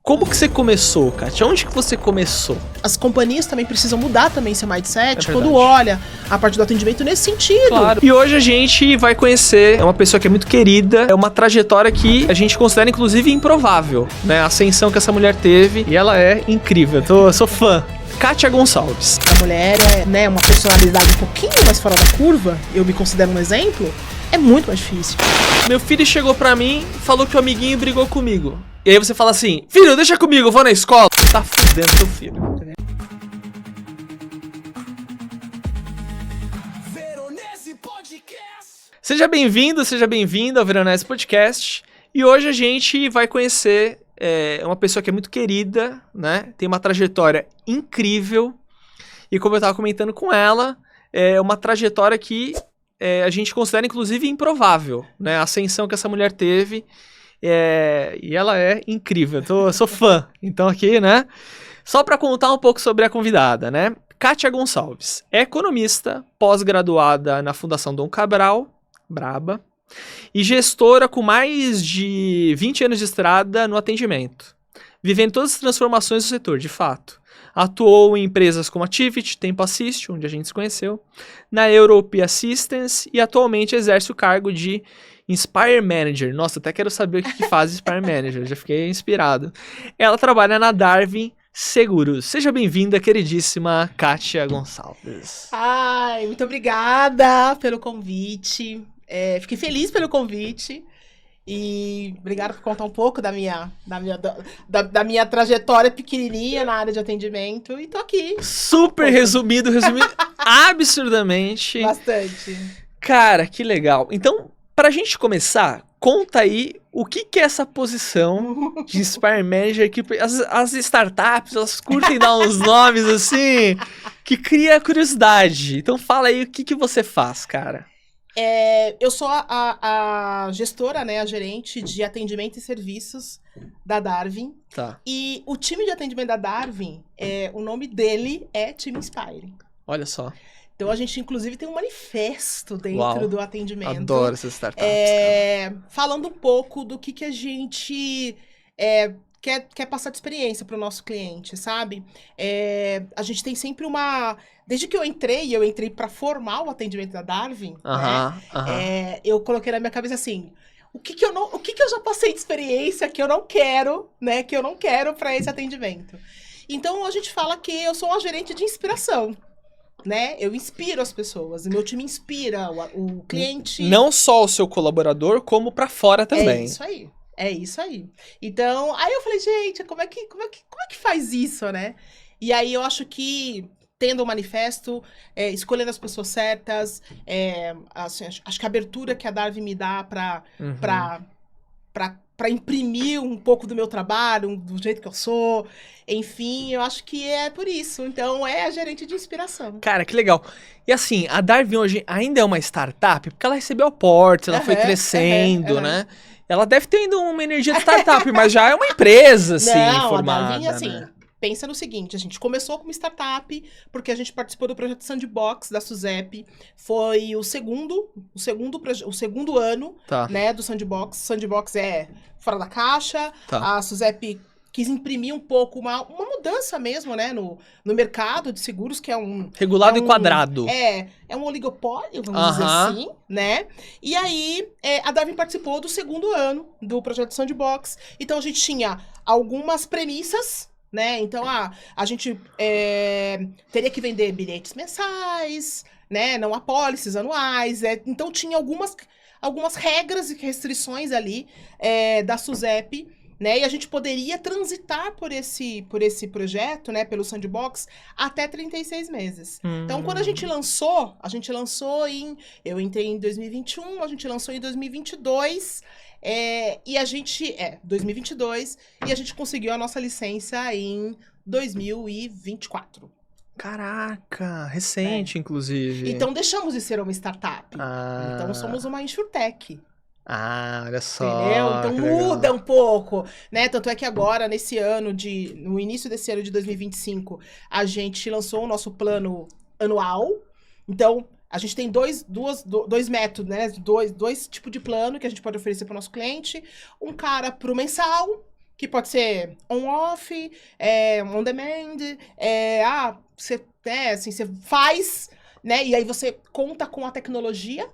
Como que você começou, Kátia? Onde que você começou? As companhias também precisam mudar também esse mindset verdade. quando olha a parte do atendimento nesse sentido. Claro. E hoje a gente vai conhecer uma pessoa que é muito querida, é uma trajetória que a gente considera inclusive improvável, né? A ascensão que essa mulher teve e ela é incrível. Eu sou fã. Kátia Gonçalves. A mulher é, né, uma personalidade um pouquinho mais fora da curva, eu me considero um exemplo, é muito mais difícil. Meu filho chegou pra mim, falou que o amiguinho brigou comigo. E aí você fala assim, filho, deixa comigo, eu vou na escola. Tá fudendo teu filho. Seja bem-vindo ao Veronese Podcast. E hoje a gente vai conhecer uma pessoa que é muito querida, né? Tem uma trajetória incrível. E como eu tava comentando com ela, é uma trajetória que a gente considera inclusive improvável, né? A ascensão que essa mulher teve. E ela é incrível, eu sou fã. Então aqui, né? Só para contar um pouco sobre a convidada, né? Kátia Gonçalves é economista, pós-graduada na Fundação Dom Cabral, braba, e gestora com mais de 20 anos de estrada no atendimento, vivendo todas as transformações do setor, de fato. Atuou em empresas como a Tivit, Tempo Assist, onde a gente se conheceu, na Europe Assistance e atualmente exerce o cargo de Inspire Manager. Nossa, até quero saber o que faz Inspire Manager, já fiquei inspirado. Ela trabalha na Darwin Seguros. Seja bem-vinda, queridíssima Kátia Gonçalves. Ai, muito obrigada pelo convite. Fiquei feliz pelo convite. E obrigada por contar um pouco da minha trajetória pequenininha na área de atendimento. E tô aqui. Super resumido absurdamente. Bastante. Cara, que legal. Então, pra gente começar, conta aí o que é essa posição de Inspire Manager, que as startups, elas curtem dar uns nomes assim, que cria curiosidade. Então fala aí o que você faz, cara. Eu sou a gestora, né, a gerente de atendimento e serviços da Darwin. Tá. E o time de atendimento da Darwin, o nome dele é Time Inspire. Olha só. Então, a gente, inclusive, tem um manifesto dentro do atendimento. Adoro essas startups. Falando um pouco do que a gente quer passar de experiência para o nosso cliente, sabe? A gente tem sempre uma... Desde que eu entrei para formar o atendimento da Darwin, eu coloquei na minha cabeça assim... O que eu já passei de experiência que eu não quero, né? Que eu não quero para esse atendimento. Então, a gente fala que eu sou uma gerente de inspiração. Né? Eu inspiro as pessoas, o meu time inspira o cliente. Não só o seu colaborador, como pra fora também. É isso aí. Então, aí eu falei, gente, como é que faz isso, né? E aí eu acho que, tendo o manifesto, escolhendo as pessoas certas, assim, acho que a abertura que a Darwin me dá pra imprimir um pouco do meu trabalho, do jeito que eu sou. Enfim, eu acho que é por isso. Então, é a gerente de inspiração. Cara, que legal. E assim, a Darwin hoje ainda é uma startup, porque ela recebeu aportes, ela foi crescendo, né? Ela deve ter ainda uma energia de startup, mas já é uma empresa, assim, formada. A Darwin, assim... Né? Pensa no seguinte, a gente começou como startup, porque a gente participou do projeto Sandbox, da SUSEP. Foi o segundo ano, né, do Sandbox. Sandbox é fora da caixa. A SUSEP quis imprimir um pouco, uma mudança mesmo, né, no mercado de seguros, que é um... Regulado e quadrado. É um oligopólio, vamos dizer assim, né? E aí, a Darwin participou do segundo ano do projeto Sandbox. Então, a gente tinha algumas premissas, né? Então, a gente teria que vender bilhetes mensais, né? Não apólices anuais. Então, tinha algumas regras e restrições ali da SUSEP, né? E a gente poderia transitar por esse projeto, né? Pelo Sandbox, até 36 meses. Então, quando a gente lançou eu entrei em 2021, a gente lançou em 2022... e a gente... 2022, e a gente conseguiu a nossa licença em 2024. Caraca, recente, inclusive. Então, deixamos de ser uma startup. Então, somos uma insurtech. Olha só. Entendeu? Então, muda um pouco, né? Tanto é que agora, no início desse ano de 2025, a gente lançou o nosso plano anual. Então... A gente tem dois métodos, né? Dois tipos de plano que a gente pode oferecer para o nosso cliente. Um cara para o mensal, que pode ser on-off, on-demand, você faz, né? E aí você conta com a tecnologia,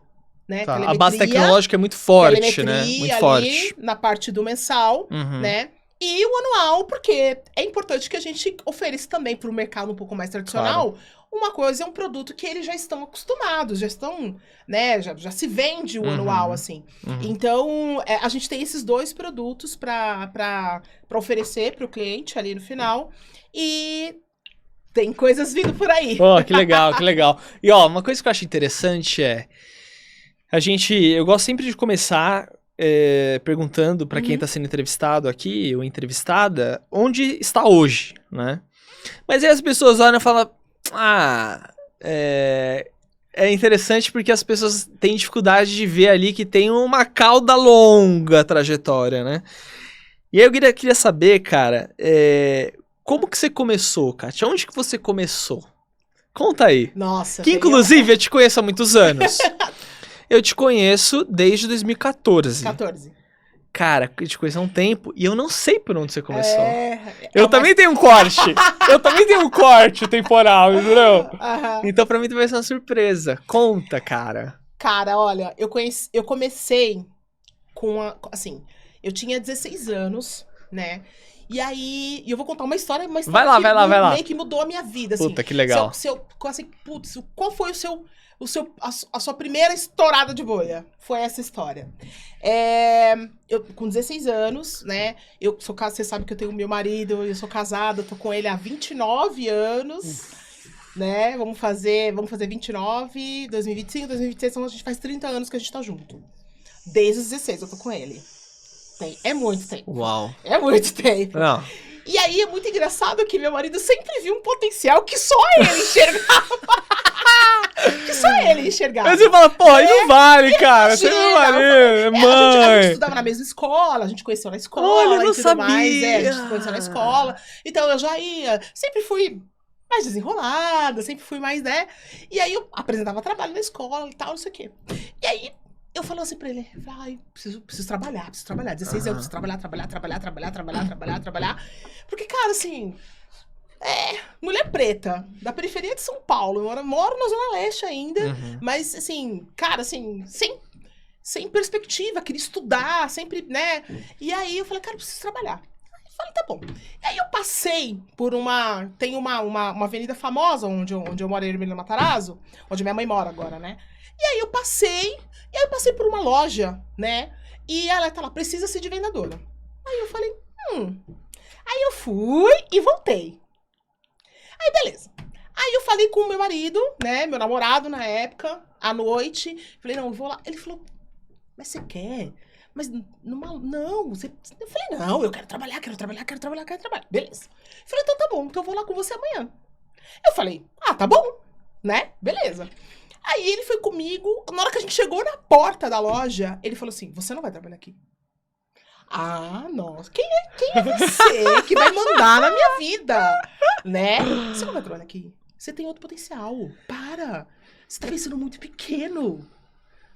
né? Tá. A base tecnológica é muito forte, né? Muito ali, forte. Na parte do mensal, né? E o anual, porque é importante que a gente ofereça também para o mercado um pouco mais tradicional uma coisa, um produto que eles já estão acostumados, já estão, né? Já se vende o anual, assim. Então, a gente tem esses 2 produtos para oferecer para o cliente ali no final. E tem coisas vindo por aí. Pô, que legal, que legal. E ó, uma coisa que eu acho interessante é... Eu gosto sempre de começar perguntando para quem está sendo entrevistado aqui, ou entrevistada, onde está hoje, né? Mas aí as pessoas olham e falam, é interessante porque as pessoas têm dificuldade de ver ali que tem uma cauda longa trajetória, né? E aí eu queria saber, cara, como que você começou, Kátia? Onde que você começou? Conta aí. Nossa. Que inclusive eu te conheço há muitos anos. Eu te conheço desde 2014. Cara, eu te conheço há um tempo e eu não sei por onde você começou. Eu também tenho um corte. Eu também tenho um corte temporal, entendeu? Então pra mim vai ser uma surpresa. Conta, cara. Cara, olha, eu comecei assim, eu tinha 16 anos, né? E aí, eu vou contar uma história vai lá. Meio que mudou a minha vida, assim. Puta, que legal. Qual foi a sua primeira estourada de bolha? Foi essa história. Eu, com 16 anos, né? Eu sou casada, você sabe que eu tenho meu marido, eu sou casada, tô com ele há 29 anos, né? Vamos fazer 29, 2025, 2026, então a gente faz 30 anos que a gente tá junto. Desde os 16 eu tô com ele. É muito tempo. Uau. É muito tempo. Não. E aí é muito engraçado que meu marido sempre viu um potencial que só ele enxergava. Aí você fala, pô, aí não vale, cara. Você não vale. Mãe. A gente estudava na mesma escola, a gente conheceu na escola. Olha, eu não sabia. Mais, a gente conheceu na escola. Então eu já ia, sempre fui mais desenrolada, sempre fui mais, né? E aí eu apresentava trabalho na escola e tal, não sei o quê. E aí eu falava assim pra ele, preciso trabalhar. 16 anos, preciso trabalhar. Porque, cara, assim, mulher preta, da periferia de São Paulo, eu moro na Zona Leste ainda, mas, assim, cara, assim, sem perspectiva, queria estudar, sempre, né? E aí eu falei, cara, eu preciso trabalhar. Aí eu falei, tá bom. E aí eu passei por tem uma avenida famosa onde eu moro em Ermelino Matarazzo, onde minha mãe mora agora, né? E aí eu passei por uma loja, né? E ela tá lá, precisa-se de vendedora. Aí eu falei, Aí eu fui e voltei. Aí beleza. Aí eu falei com o meu marido, né? Meu namorado na época, à noite. Falei, não, eu vou lá. Ele falou, mas você quer? Mas não, você... Eu falei, não, eu quero trabalhar. Beleza. Eu falei, então tá bom, então eu vou lá com você amanhã. Eu falei, tá bom, né? Beleza. Aí ele foi comigo, na hora que a gente chegou na porta da loja, ele falou assim, você não vai trabalhar aqui. Nossa, quem é você que vai mandar na minha vida, né? Você não vai trabalhar aqui, você tem outro potencial, você tá pensando muito pequeno,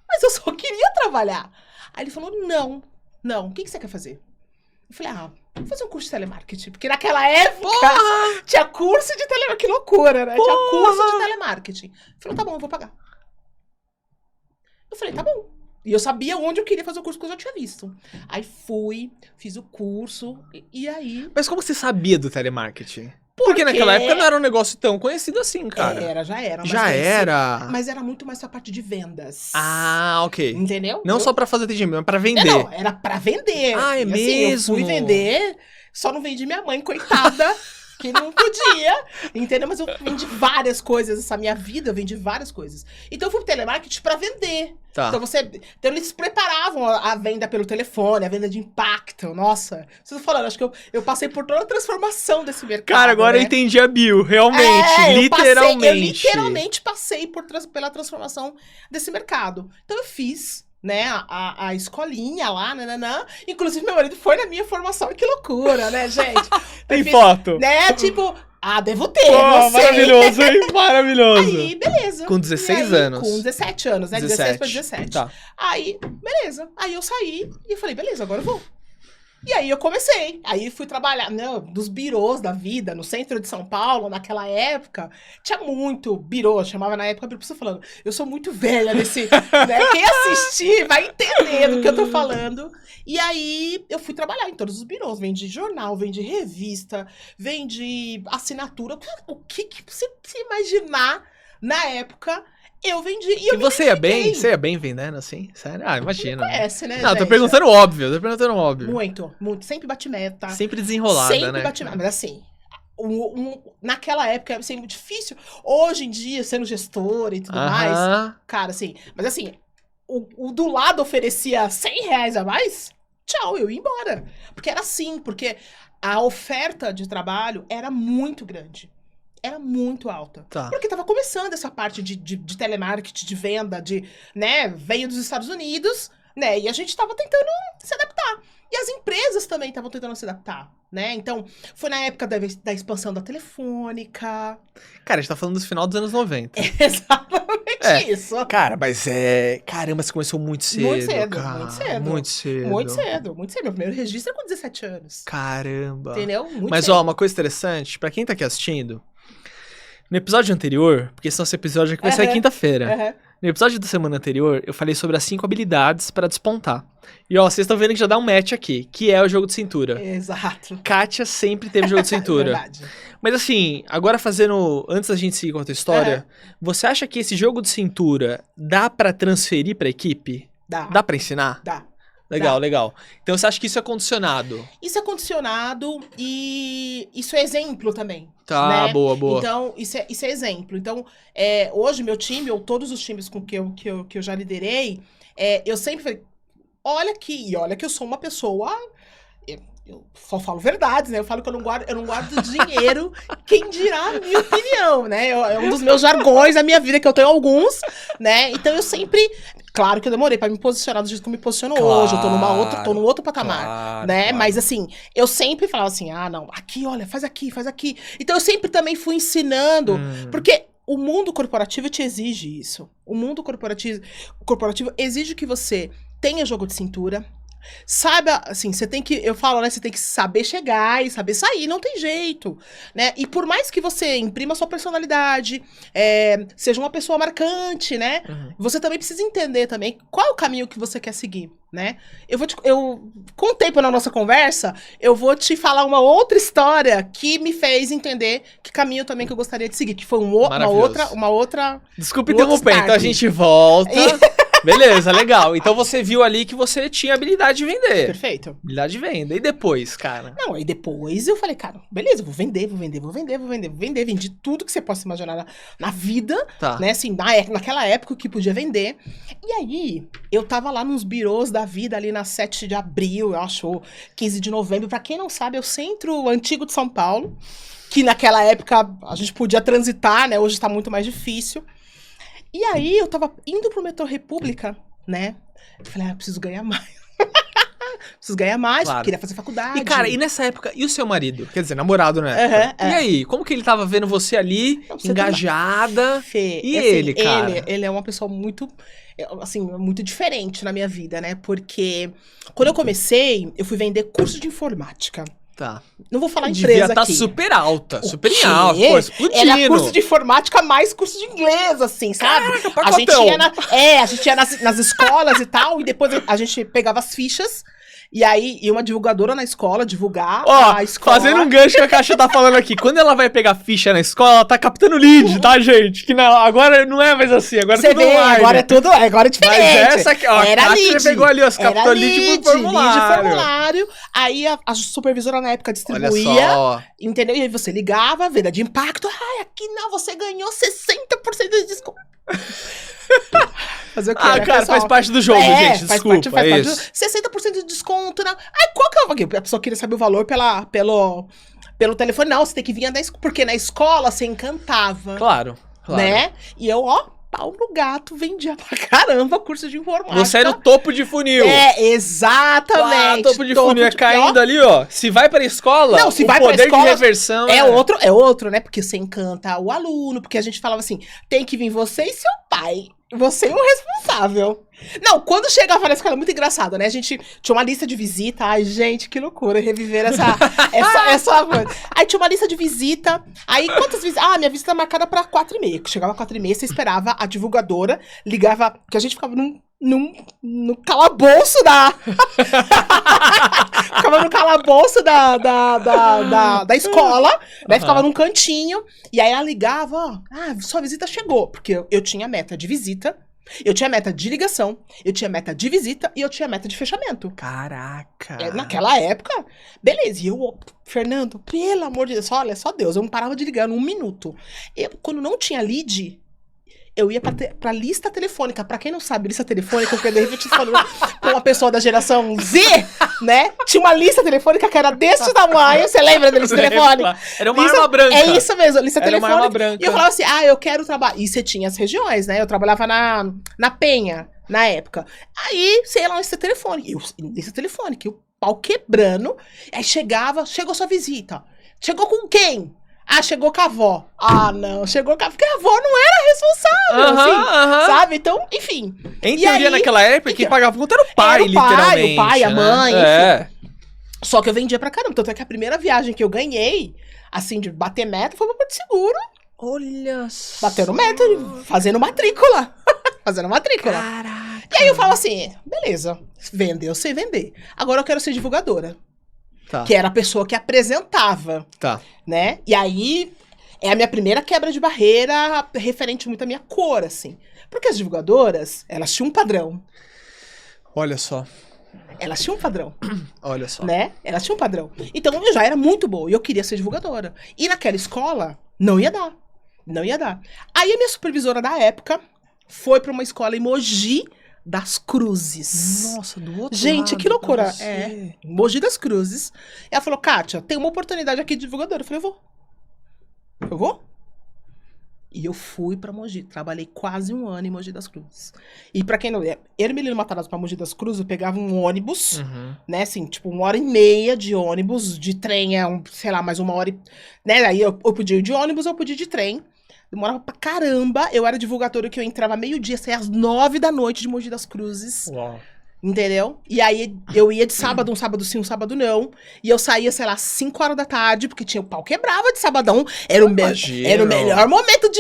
mas eu só queria trabalhar. Aí ele falou, não, o que você quer fazer? Eu falei, vou fazer um curso de telemarketing, porque naquela época tinha curso de telemarketing, que loucura, né? Tinha curso de telemarketing. Ele falou, tá bom, eu vou pagar. Eu falei, tá bom. E eu sabia onde eu queria fazer o curso, porque eu já tinha visto. Aí fui, fiz o curso, e aí... Mas como você sabia do telemarketing? Porque naquela época não era um negócio tão conhecido assim, cara. Já era. Mas era muito mais pra parte de vendas. Ok. Entendeu? Não só pra fazer atendimento, mas pra vender. Não, era pra vender. É mesmo? Assim, eu fui vender, só não vendi minha mãe, coitada, que não podia, entendeu? Mas eu vendi várias coisas, essa minha vida eu vendi várias coisas. Então eu fui pro telemarketing pra vender. Tá. Então eles preparavam a venda pelo telefone, a venda de impacto. Nossa, vocês falando, acho que eu passei por toda a transformação desse mercado. Cara, agora eu entendi a Bio, realmente, literalmente. Eu literalmente passei pela transformação desse mercado. Então eu fiz, né, a escolinha lá, inclusive meu marido foi na minha formação, que loucura, né, gente? Tem foto? Né, tipo... devo ter, não sei. Maravilhoso, hein? Maravilhoso. Aí, beleza. Com 16 anos. Com 17 anos, né? 16 pra 17. Tá. Aí, beleza. Aí eu saí e eu falei, beleza, agora eu vou. E aí eu comecei. Aí fui trabalhar, dos birôs da vida, no centro de São Paulo, naquela época. Tinha muito birô, chamava na época, eu preciso falando. Eu sou muito velha nesse, né? Quem assistir vai entender do que eu tô falando. E aí eu fui trabalhar em todos os birôs. Vendi jornal, vendi revista, vendi assinatura. O que você imaginar na época... Eu vendi e você ia bem? Você ia bem vendendo assim? Sério? Ah, imagina. Conhece, né, não, gente? tô perguntando óbvio. Muito. Sempre bate meta. Sempre desenrolada, sempre né? Sempre bate meta. Mas assim, naquela época era muito difícil. Hoje em dia, sendo gestora e tudo mais, cara, assim... Mas assim, o do lado oferecia R$100 a mais, tchau, eu ia embora. Porque era assim, porque a oferta de trabalho era muito grande. Era muito alta. Tá. Porque tava começando essa parte de telemarketing, de venda, né? Veio dos Estados Unidos, né? E a gente tava tentando se adaptar. E as empresas também estavam tentando se adaptar, né? Então, foi na época da expansão da telefônica. Cara, a gente tá falando do final dos anos 90. Exatamente isso. Cara, mas caramba, você começou muito cedo. Muito cedo, cara. muito cedo. Muito cedo. Muito cedo, muito cedo. Meu primeiro registro é com 17 anos. Caramba. Entendeu? Muito mas, cedo. Ó, uma coisa interessante, pra quem tá aqui assistindo, no episódio anterior, porque esse nosso episódio aqui vai sair quinta-feira. No episódio da semana anterior, eu falei sobre as 5 habilidades pra despontar. E ó, vocês estão vendo que já dá um match aqui, que é o jogo de cintura. Exato. Kátia sempre teve jogo de cintura. Verdade. Mas assim, agora antes da gente seguir com a tua história, você acha que esse jogo de cintura dá pra transferir pra equipe? Dá pra ensinar? Dá. Legal, legal. Então você acha que isso é condicionado? Isso é condicionado e isso é exemplo também. Tá, né? boa. Então, isso é exemplo. Então, hoje meu time, ou todos os times com que eu já liderei, eu sempre falei, olha aqui, e olha que eu sou uma pessoa... Eu só falo verdades, né? Eu falo que eu não guardo dinheiro, quem dirá a minha opinião, né? É um dos meus jargões da minha vida, que eu tenho alguns, né? Então eu sempre... Claro que eu demorei pra me posicionar do jeito que eu me posiciono hoje. Eu tô num outro patamar, né? Claro. Mas assim, eu sempre falava assim, não, aqui, olha, faz aqui. Então eu sempre também fui ensinando, porque... O mundo corporativo te exige isso. O mundo corporativo exige que você tenha jogo de cintura. Saiba, assim, você tem que saber chegar e saber sair, não tem jeito, né? E por mais que você imprima sua personalidade, seja uma pessoa marcante, né? Você também precisa entender também qual é o caminho que você quer seguir, né? Com o tempo na nossa conversa, eu vou te falar uma outra história que me fez entender que caminho também que eu gostaria de seguir, que foi uma outra... Desculpe interromper, então a gente volta... Beleza, legal. Então você viu ali que você tinha habilidade de vender. Perfeito. Habilidade de venda. E depois, cara? Não, aí depois eu falei, cara, beleza, vou vender. Vendi tudo que você possa imaginar na vida, né? Assim, naquela época que podia vender. E aí, eu tava lá nos birôs da vida, ali na 7 de abril, eu acho, 15 de novembro. Pra quem não sabe, é o centro antigo de São Paulo, que naquela época a gente podia transitar, né? Hoje tá muito mais difícil. E aí, eu tava indo pro metrô República, né? Eu falei, preciso ganhar mais. Claro. Queria fazer faculdade. E, cara, e nessa época, e o seu marido? Quer dizer, namorado, né? E aí, como que ele tava vendo você ali, engajada? Fê, e assim, ele, cara? Ele é uma pessoa muito, assim, muito diferente na minha vida, né? Porque quando eu comecei, eu fui vender curso de informática. Tá. Não vou falar Devia empresa aqui. Super alta, super em alta, pô, explodindo. Era curso de informática mais curso de inglês, assim, sabe? Caraca, a gente ia nas escolas e tal, e depois a gente pegava as fichas, e aí ia uma divulgadora na escola divulgar a escola. Fazendo um gancho que a Caixa tá falando aqui, quando ela vai pegar ficha na escola, ela tá captando lead, tá, gente? Que não, agora não é mais assim, agora é tudo online. Agora é diferente. Mas essa aqui, ó, era a Caixa lead. pegou ali, os captou lead por formulário. Aí a supervisora na época distribuía, entendeu? E aí você ligava, venda de impacto, aqui não, você ganhou 60% de desconto. Fazer o quê, né, cara, pessoal? faz parte do jogo, gente, desculpa, faz parte 60% de desconto, né? Aí qual que é a pessoa queria saber o valor pelo telefone? Não, você tem que vir porque na escola você encantava. Claro. Né? E eu, pau no gato, vendia pra caramba curso de informática. Você era o topo de funil. Exatamente. Topo de funil, caindo ali, ó. Se vai pra escola, não, se vai pra escola, de reversão é outro, né? Porque você encanta o aluno, porque a gente falava assim, tem que vir você e seu pai. Você é o responsável. Não, quando chegava na escola, é muito engraçado, né? A gente tinha uma lista de visita. Ai, gente, que loucura reviver essa coisa. Aí tinha uma lista de visita. Aí, quantas visitas? Ah, minha visita marcada pra 4h30. Chegava 4h30, você esperava a divulgadora, ligava, que a gente ficava no calabouço ficava no calabouço da escola, né? Ficava num cantinho. E aí ela ligava, ó, sua visita chegou. Porque eu tinha meta de visita, eu tinha meta de ligação, eu tinha meta de visita e eu tinha meta de fechamento. Caraca! Naquela época, beleza. E eu, Fernando, pelo amor de Deus, olha, só Deus, eu não parava de ligar num minuto. Quando não tinha lead, eu ia pra lista telefônica. Pra quem não sabe, lista telefônica, porque de repente falando com uma pessoa da geração Z, né? Tinha uma lista telefônica que era desse tamanho. Você lembra da lista telefônica? Era uma arma branca. É isso mesmo, lista era telefônica. Uma arma branca. E eu falava assim, eu quero trabalhar. E você tinha as regiões, né? Eu trabalhava na Penha, na época. Aí, sei lá, lista telefônica. Lista telefônica, e o pau quebrando. Aí chegou sua visita. Chegou com quem? Chegou com a avó. Não, chegou com a... Porque a avó não era responsável, sabe? Então, enfim. Em teoria, naquela época, quem pagava conta era o pai, literalmente. O pai, a mãe, enfim. Só que eu vendia pra caramba. Tanto é que a primeira viagem que eu ganhei, assim, de bater meta, foi pra Porto Seguro. Olha só. Batendo meta, fazendo matrícula. Caraca. E aí eu falo assim, beleza, eu sei vender. Agora eu quero ser divulgadora. Tá. Que era a pessoa que apresentava. Tá. Né? E aí, é a minha primeira quebra de barreira referente muito à minha cor, assim. Porque as divulgadoras, elas tinham um padrão. Olha só. Elas tinham um padrão. Olha só. Né? Elas tinham um padrão. Então, eu já era muito boa e eu queria ser divulgadora. E naquela escola, não ia dar. Não ia dar. Aí, a minha supervisora da época foi pra uma escola em Mogi das Cruzes. Nossa, do outro Gente, lado, que loucura. Mogi das Cruzes. Ela falou, Kátia, tem uma oportunidade aqui de divulgadora. Eu falei, eu vou. E eu fui pra Mogi. Trabalhei quase 1 ano em Mogi das Cruzes. E pra quem não... Ermelino Matarazzo pra Mogi das Cruzes, eu pegava um ônibus, né, assim, tipo 1h30 de ônibus, de trem sei lá, mais 1 hora, né, aí eu podia ir de ônibus, eu podia ir de trem. Demorava pra caramba. Eu era divulgadora que eu entrava meio-dia, saía às 9 da noite de Mogi das Cruzes. Uau. Entendeu? E aí eu ia de sábado, um sábado sim, um sábado não. E eu saía, sei lá, 5 horas da tarde, porque tinha o pau quebrava de sabadão. Era o melhor momento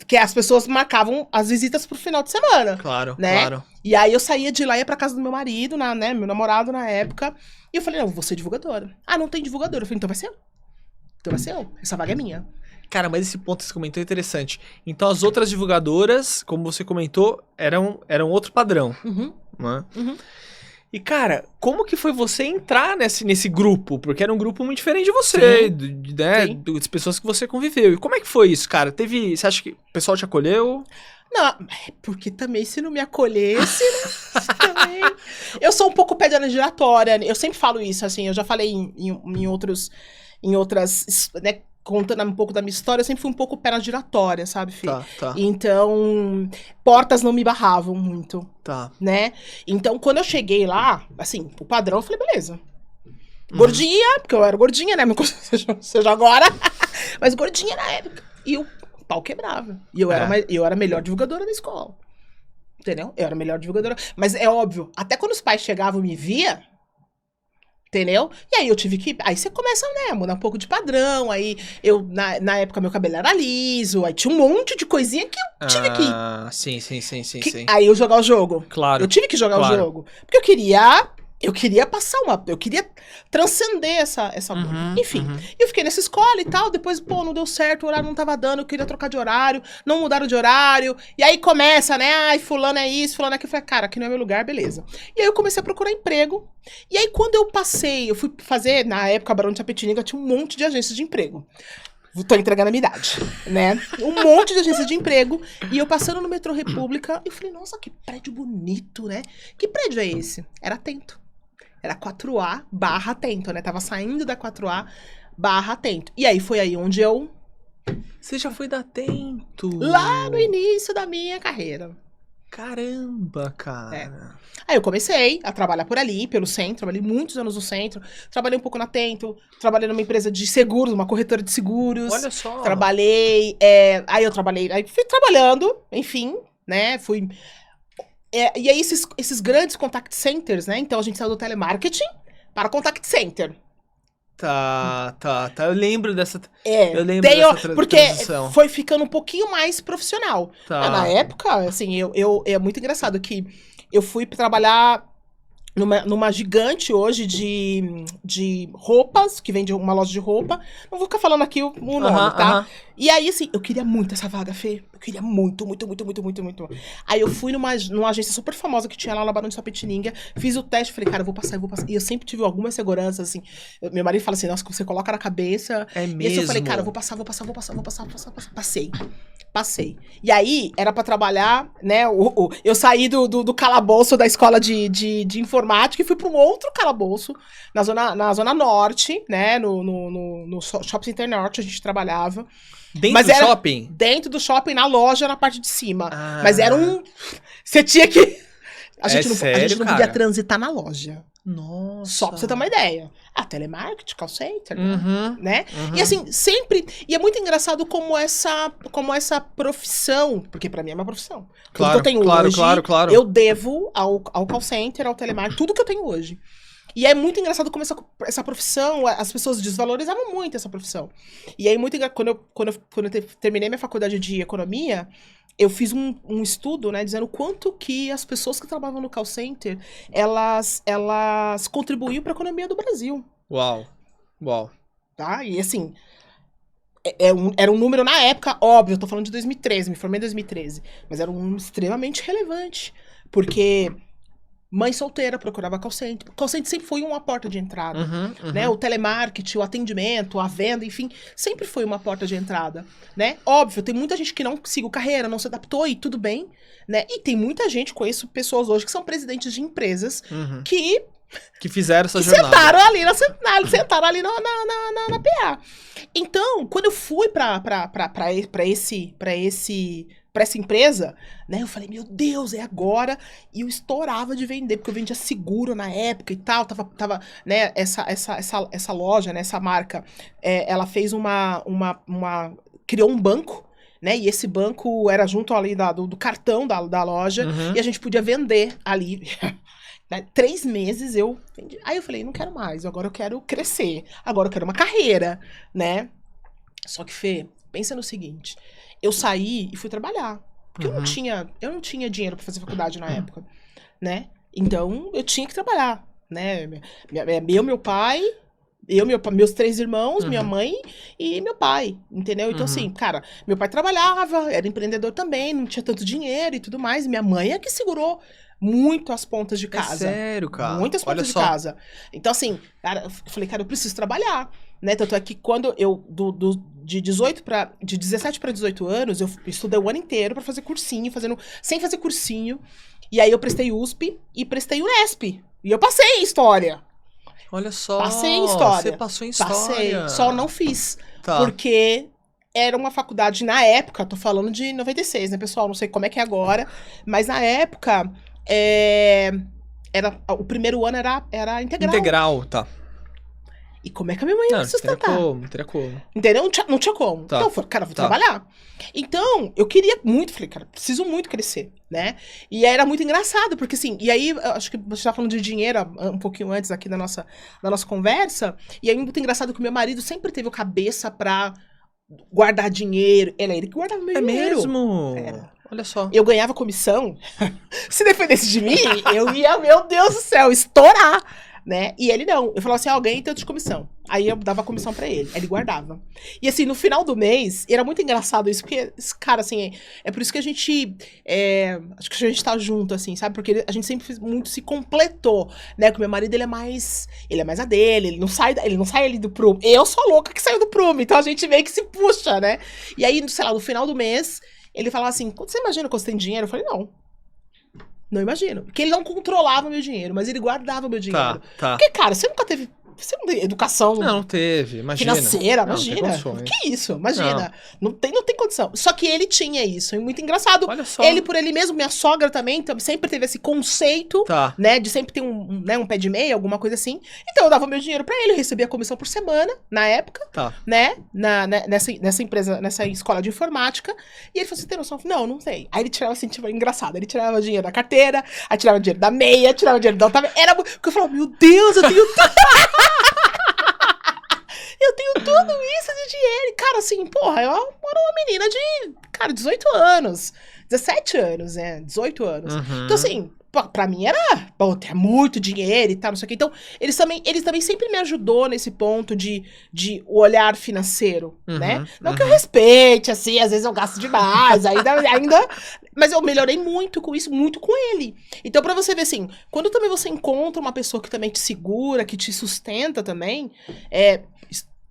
que as pessoas marcavam as visitas pro final de semana. Claro, né? claro. E aí eu saía de lá, ia pra casa do meu marido, né? Meu namorado na época. E eu falei, não, vou ser divulgadora. Não tem divulgadora. Eu falei, então vai ser eu. Essa vaga é minha. Cara, mas esse ponto que você comentou é interessante. Então, as outras divulgadoras, como você comentou, eram outro padrão. Né? E, cara, como que foi você entrar nesse grupo? Porque era um grupo muito diferente de você, né? Das pessoas que você conviveu. E como é que foi isso, cara? Você acha que o pessoal te acolheu? Não, porque também se não me acolhesse, né? Também... Eu sou um pouco pedra giratória. Eu sempre falo isso, assim. Eu já falei em outras, né? Contando um pouco da minha história, eu sempre fui um pouco perna giratória, sabe, Fih? Tá. Então, portas não me barravam muito. Tá. Né? Então, quando eu cheguei lá, assim, o padrão, eu falei, beleza. Gordinha, porque eu era gordinha, né? Seja agora. Mas gordinha na época. E o pau quebrava. E eu era a melhor divulgadora da escola. Entendeu? Eu era a melhor divulgadora. Mas é óbvio, até quando os pais chegavam e me via... Entendeu? E aí eu tive que... Aí você começa, né, a mudar um pouco de padrão. Aí eu, na época, meu cabelo era liso. Aí tinha um monte de coisinha que eu tive que... Sim. Aí eu jogar o jogo. Claro. Eu tive que jogar o jogo. Porque eu queria passar eu queria transcender essa enfim. Eu fiquei nessa escola e tal, depois, não deu certo, o horário não tava dando, eu queria trocar de horário, não mudaram de horário, e aí começa, né, fulano é isso, fulano é aquilo, eu falei, cara, aqui não é meu lugar, beleza. E aí eu comecei a procurar emprego, e aí quando eu fui fazer, na época, Barão de Tapetininga, tinha um monte de agências de emprego. Tô entregando a minha idade, né? Um monte de agência de emprego. E eu passando no Metrô República, eu falei, nossa, que prédio bonito, né? Que prédio é esse? Era Atento. Era 4A/Atento, né? Tava saindo da 4A/Atento. E aí foi aí onde eu... Você já foi da Atento? Lá no início da minha carreira. Caramba, cara. Aí eu comecei a trabalhar por ali, pelo centro. Trabalhei muitos anos no centro. Trabalhei um pouco na Atento. Trabalhei numa empresa de seguros, uma corretora de seguros. Olha só. Trabalhei... Aí fui trabalhando, enfim... né? E aí, esses grandes contact centers, né? Então, a gente saiu do telemarketing para contact center. Tá. Eu lembro dessa. Porque transição. foi ficando um pouquinho mais profissional. Tá. Na época, assim, é muito engraçado que eu fui trabalhar numa gigante hoje de roupas, que vende uma loja de roupa. Não vou ficar falando aqui o nome, tá? E aí, assim, eu queria muito essa vaga, Fê. Eu queria muito. Aí eu fui numa agência super famosa que tinha lá na Barão de Sapetininga, fiz o teste, falei, cara, eu vou passar. E eu sempre tive algumas seguranças, assim. Meu marido fala assim, nossa, que você coloca na cabeça. É mesmo? E assim, eu falei, cara, eu vou passar. Passei. E aí, era pra trabalhar, né, eu saí do calabouço da escola de informática e fui pra um outro calabouço, na zona norte, né, no Shopping Center Norte, a gente trabalhava. Dentro do shopping? Dentro do shopping, na loja, na parte de cima. Mas era você tinha que... A gente não podia transitar na loja. Nossa. Só pra você ter uma ideia. Telemarketing, call center, né? E assim, sempre... E é muito engraçado como essa profissão... Porque pra mim é uma profissão. Claro, tudo que eu tenho hoje, claro. eu devo ao call center, ao telemarketing, tudo que eu tenho hoje. E é muito engraçado como essa profissão, as pessoas desvalorizavam muito essa profissão. E aí, quando eu terminei minha faculdade de economia, eu fiz um estudo, né, dizendo quanto que as pessoas que trabalhavam no call center, elas contribuíam para a economia do Brasil. Uau. Tá? E assim, era um número na época, óbvio, eu tô falando de 2013, me formei em 2013, mas era um número extremamente relevante, porque... Mãe solteira procurava call center. Call center sempre foi uma porta de entrada. Né? O telemarketing, o atendimento, a venda, enfim, sempre foi uma porta de entrada. Né? Óbvio, tem muita gente que não seguiu carreira, não se adaptou e tudo bem. Né? E tem muita gente, conheço pessoas hoje que são presidentes de empresas que fizeram essa jornada. Sentaram ali na PA. Então, quando eu fui pra essa empresa, né, eu falei, meu Deus, é agora, e eu estourava de vender, porque eu vendia seguro na época e tal, tava né, essa loja, né, essa marca, ela fez criou um banco, né, e esse banco era junto ali do cartão da loja, e a gente podia vender ali. 3 meses eu vendi. Aí eu falei, não quero mais, agora eu quero crescer, agora eu quero uma carreira, né. Só que, Fê, pensa no seguinte, eu saí e fui trabalhar, porque eu não tinha dinheiro pra fazer faculdade na época, né, então eu tinha que trabalhar, né, meu pai, meus 3 irmãos, minha mãe e meu pai, entendeu? Então assim, cara, meu pai trabalhava, era empreendedor também, não tinha tanto dinheiro e tudo mais, minha mãe é que segurou muito as pontas de casa. É sério, cara? Muitas pontas de casa. Então assim, cara, eu falei, cara, eu preciso trabalhar, né, tanto é que quando eu, de 17 para 18 anos, eu estudei o ano inteiro pra fazer cursinho, sem fazer cursinho, e aí eu prestei USP e prestei Unesp, e eu passei em História. Olha só, passei em História. Você passou em História. Passei, só não fiz, porque era uma faculdade, na época, tô falando de 96, né, pessoal, não sei como é que é agora, mas na época, o primeiro ano era integral. Integral, tá. E como é que a minha mãe ia sustentar? Não teria como. Entendeu? Não tinha como. Tá. Então eu falei, cara, vou trabalhar. Então, eu queria muito, falei, cara, preciso muito crescer, né? E aí era muito engraçado, porque assim, e aí, acho que você estava falando de dinheiro um pouquinho antes aqui da nossa conversa, e aí muito engraçado que o meu marido sempre teve a cabeça pra guardar dinheiro. Era ele que guardava meu dinheiro. É mesmo? Olha só. Eu ganhava comissão. Se dependesse de mim, eu ia, meu Deus do céu, estourar. Né? E ele não. Eu falava assim, ganhei tanto de comissão. Aí eu dava a comissão pra ele. Aí ele guardava. E assim, no final do mês, era muito engraçado isso, porque, cara, assim, é por isso que a gente, acho que a gente tá junto, assim, sabe? Porque a gente sempre muito se completou, né? Porque o meu marido, ele é mais a dele, ele não sai ali do prumo. Eu sou a louca que saiu do prumo, então a gente meio que se puxa, né? E aí, sei lá, no final do mês, ele falava assim, quando você imagina que você tem dinheiro? Eu falei, não imagino. Porque ele não controlava o meu dinheiro, mas ele guardava o meu dinheiro. Tá. Porque, cara, você nunca teve você não tem educação Não teve, imagina. financeira, Não, imagina. tem Que isso, imagina. Não tem condição. Só que ele tinha isso, e muito engraçado. Olha só. Ele por ele mesmo, minha sogra também, sempre teve esse conceito, né, de sempre ter um pé de meia, alguma coisa assim. Então eu dava meu dinheiro pra ele, eu recebia comissão por semana, na época, né, nessa empresa, nessa escola de informática. E ele falou assim, tem noção? Não sei. Aí ele tirava assim, tipo, engraçado, ele tirava dinheiro da carteira, aí tirava dinheiro da meia, tirava dinheiro da outra. Era porque eu falava, meu Deus, eu tenho eu tenho tudo isso de dinheiro. E, cara, assim, porra, eu era uma menina de, cara, 18 anos. 17 anos, né? 18 anos. Então, assim, pra mim era, bom, ter muito dinheiro e tal, não sei o que. Então, eles também sempre me ajudou nesse ponto de olhar financeiro, né? Não que eu respeite, assim, às vezes eu gasto demais, ainda... Mas eu melhorei muito com isso, muito com ele. Então, pra você ver, assim, quando também você encontra uma pessoa que também te segura, que te sustenta também,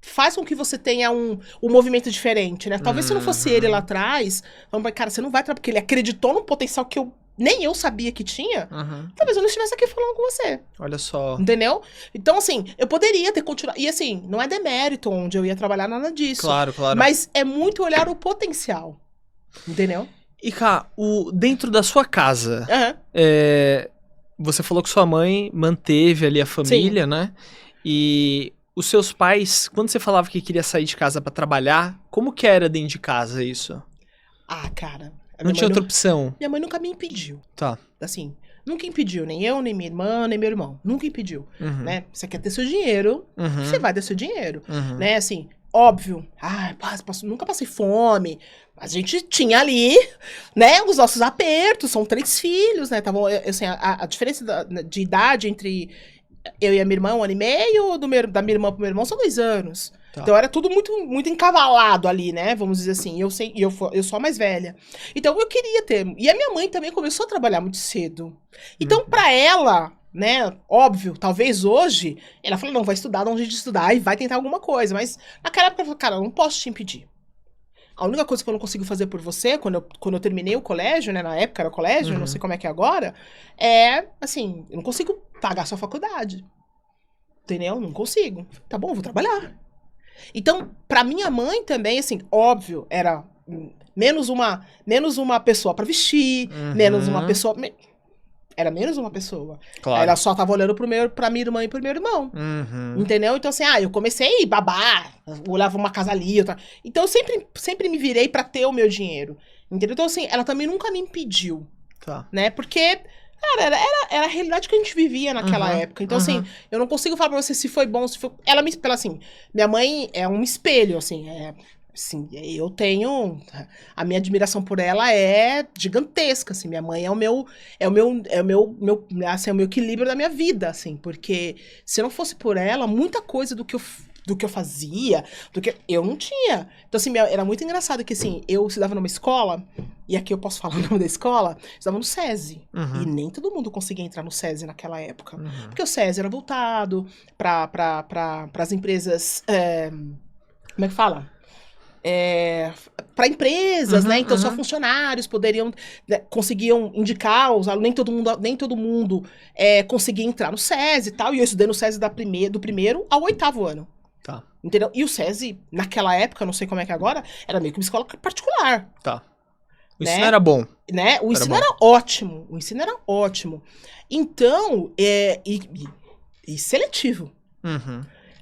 faz com que você tenha um movimento diferente, né? Talvez se não fosse ele lá atrás, vamos, cara, você não vai trabalhar, porque ele acreditou no potencial que nem eu sabia que tinha, talvez eu não estivesse aqui falando com você. Olha só. Entendeu? Então, assim, eu poderia ter continuado. E, assim, não é demérito onde eu ia trabalhar, nada disso. Claro. Mas é muito olhar o potencial. Entendeu? E, cá, dentro da sua casa, você falou que sua mãe manteve ali a família, né? E os seus pais, quando você falava que queria sair de casa pra trabalhar, como que era dentro de casa isso? Ah, cara... Não tinha outra opção? Minha mãe nunca me impediu. Tá. Assim, nunca impediu. Nem eu, nem minha irmã, nem meu irmão. Nunca impediu. Né? Você quer ter seu dinheiro, você vai ter seu dinheiro. Né? Assim, óbvio. Nunca passei fome. Mas a gente tinha ali, né, os nossos apertos. São 3 filhos, né? Tavam, assim, a diferença de idade entre eu e a minha irmã, 1 ano e meio. Da minha irmã pro meu irmão são 2 anos. Tá. Então era tudo muito, muito encavalado ali, né? Vamos dizer assim. Eu sou a mais velha. Então eu queria ter. E a minha mãe também começou a trabalhar muito cedo. Então, pra ela, né? Óbvio, talvez hoje, ela falou, não, vai estudar, dá um jeito de estudar e vai tentar alguma coisa. Mas naquela época ela falou, cara, eu não posso te impedir. A única coisa que eu não consigo fazer por você, quando eu terminei o colégio, né? Na época era colégio, não sei como é que é agora, assim, eu não consigo pagar sua faculdade. Entendeu? Não consigo. Tá bom, eu vou trabalhar. Então, pra minha mãe também, assim, óbvio, era menos uma pessoa pra vestir, menos uma pessoa... Era menos uma pessoa. Claro. Ela só tava olhando pra minha irmã e pro meu irmão. Entendeu? Então, assim, eu comecei a babar, olhava uma casa ali, outra... Então, eu sempre me virei pra ter o meu dinheiro. Entendeu? Então, assim, ela também nunca me impediu. Tá. Né? Porque... Cara, era a realidade que a gente vivia naquela época. Então, assim, eu não consigo falar pra você se foi bom, se foi... Assim, minha mãe é um espelho, assim, assim, eu tenho... A minha admiração por ela é gigantesca, assim. Minha mãe é o meu equilíbrio da minha vida, assim. Porque se não fosse por ela, muita coisa do que eu fazia, eu não tinha. Então, assim, era muito engraçado que, assim, eu estudava numa escola, e aqui eu posso falar o nome da escola, eu estudava no SESI. E nem todo mundo conseguia entrar no SESI naquela época. Porque o SESI era voltado para as empresas... como é que fala? Para empresas, né? Então, só funcionários poderiam, né, conseguiam indicar os alunos, nem todo mundo conseguia entrar no SESI e tal. E eu estudei no SESI do primeiro ao 8º ano. Tá. Entendeu? E o SESI, naquela época, não sei como é que é agora, era meio que uma escola particular. Tá. O ensino era bom. Né? O ensino era ótimo. O ensino era ótimo. Então, e seletivo.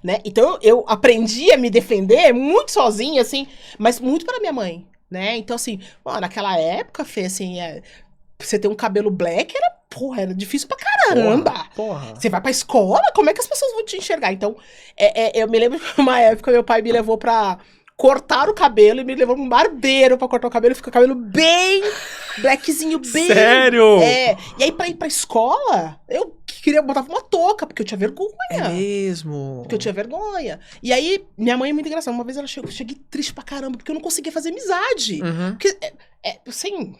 Né? Então, eu aprendi a me defender muito sozinha, assim, mas muito para minha mãe, né? Então, assim, naquela época, Fê, assim, você ter um cabelo black era difícil pra caramba. Porra. Você vai pra escola, como é que as pessoas vão te enxergar? Então, eu me lembro que uma época meu pai me levou pra cortar o cabelo e me levou pra um barbeiro pra cortar o cabelo. Ficou o cabelo bem blackzinho, bem... Sério? E aí, pra ir pra escola, eu queria botar uma touca, porque eu tinha vergonha. É mesmo? Porque eu tinha vergonha. E aí, minha mãe é muito engraçada. Uma vez ela cheguei triste pra caramba, porque eu não conseguia fazer amizade. Porque, assim,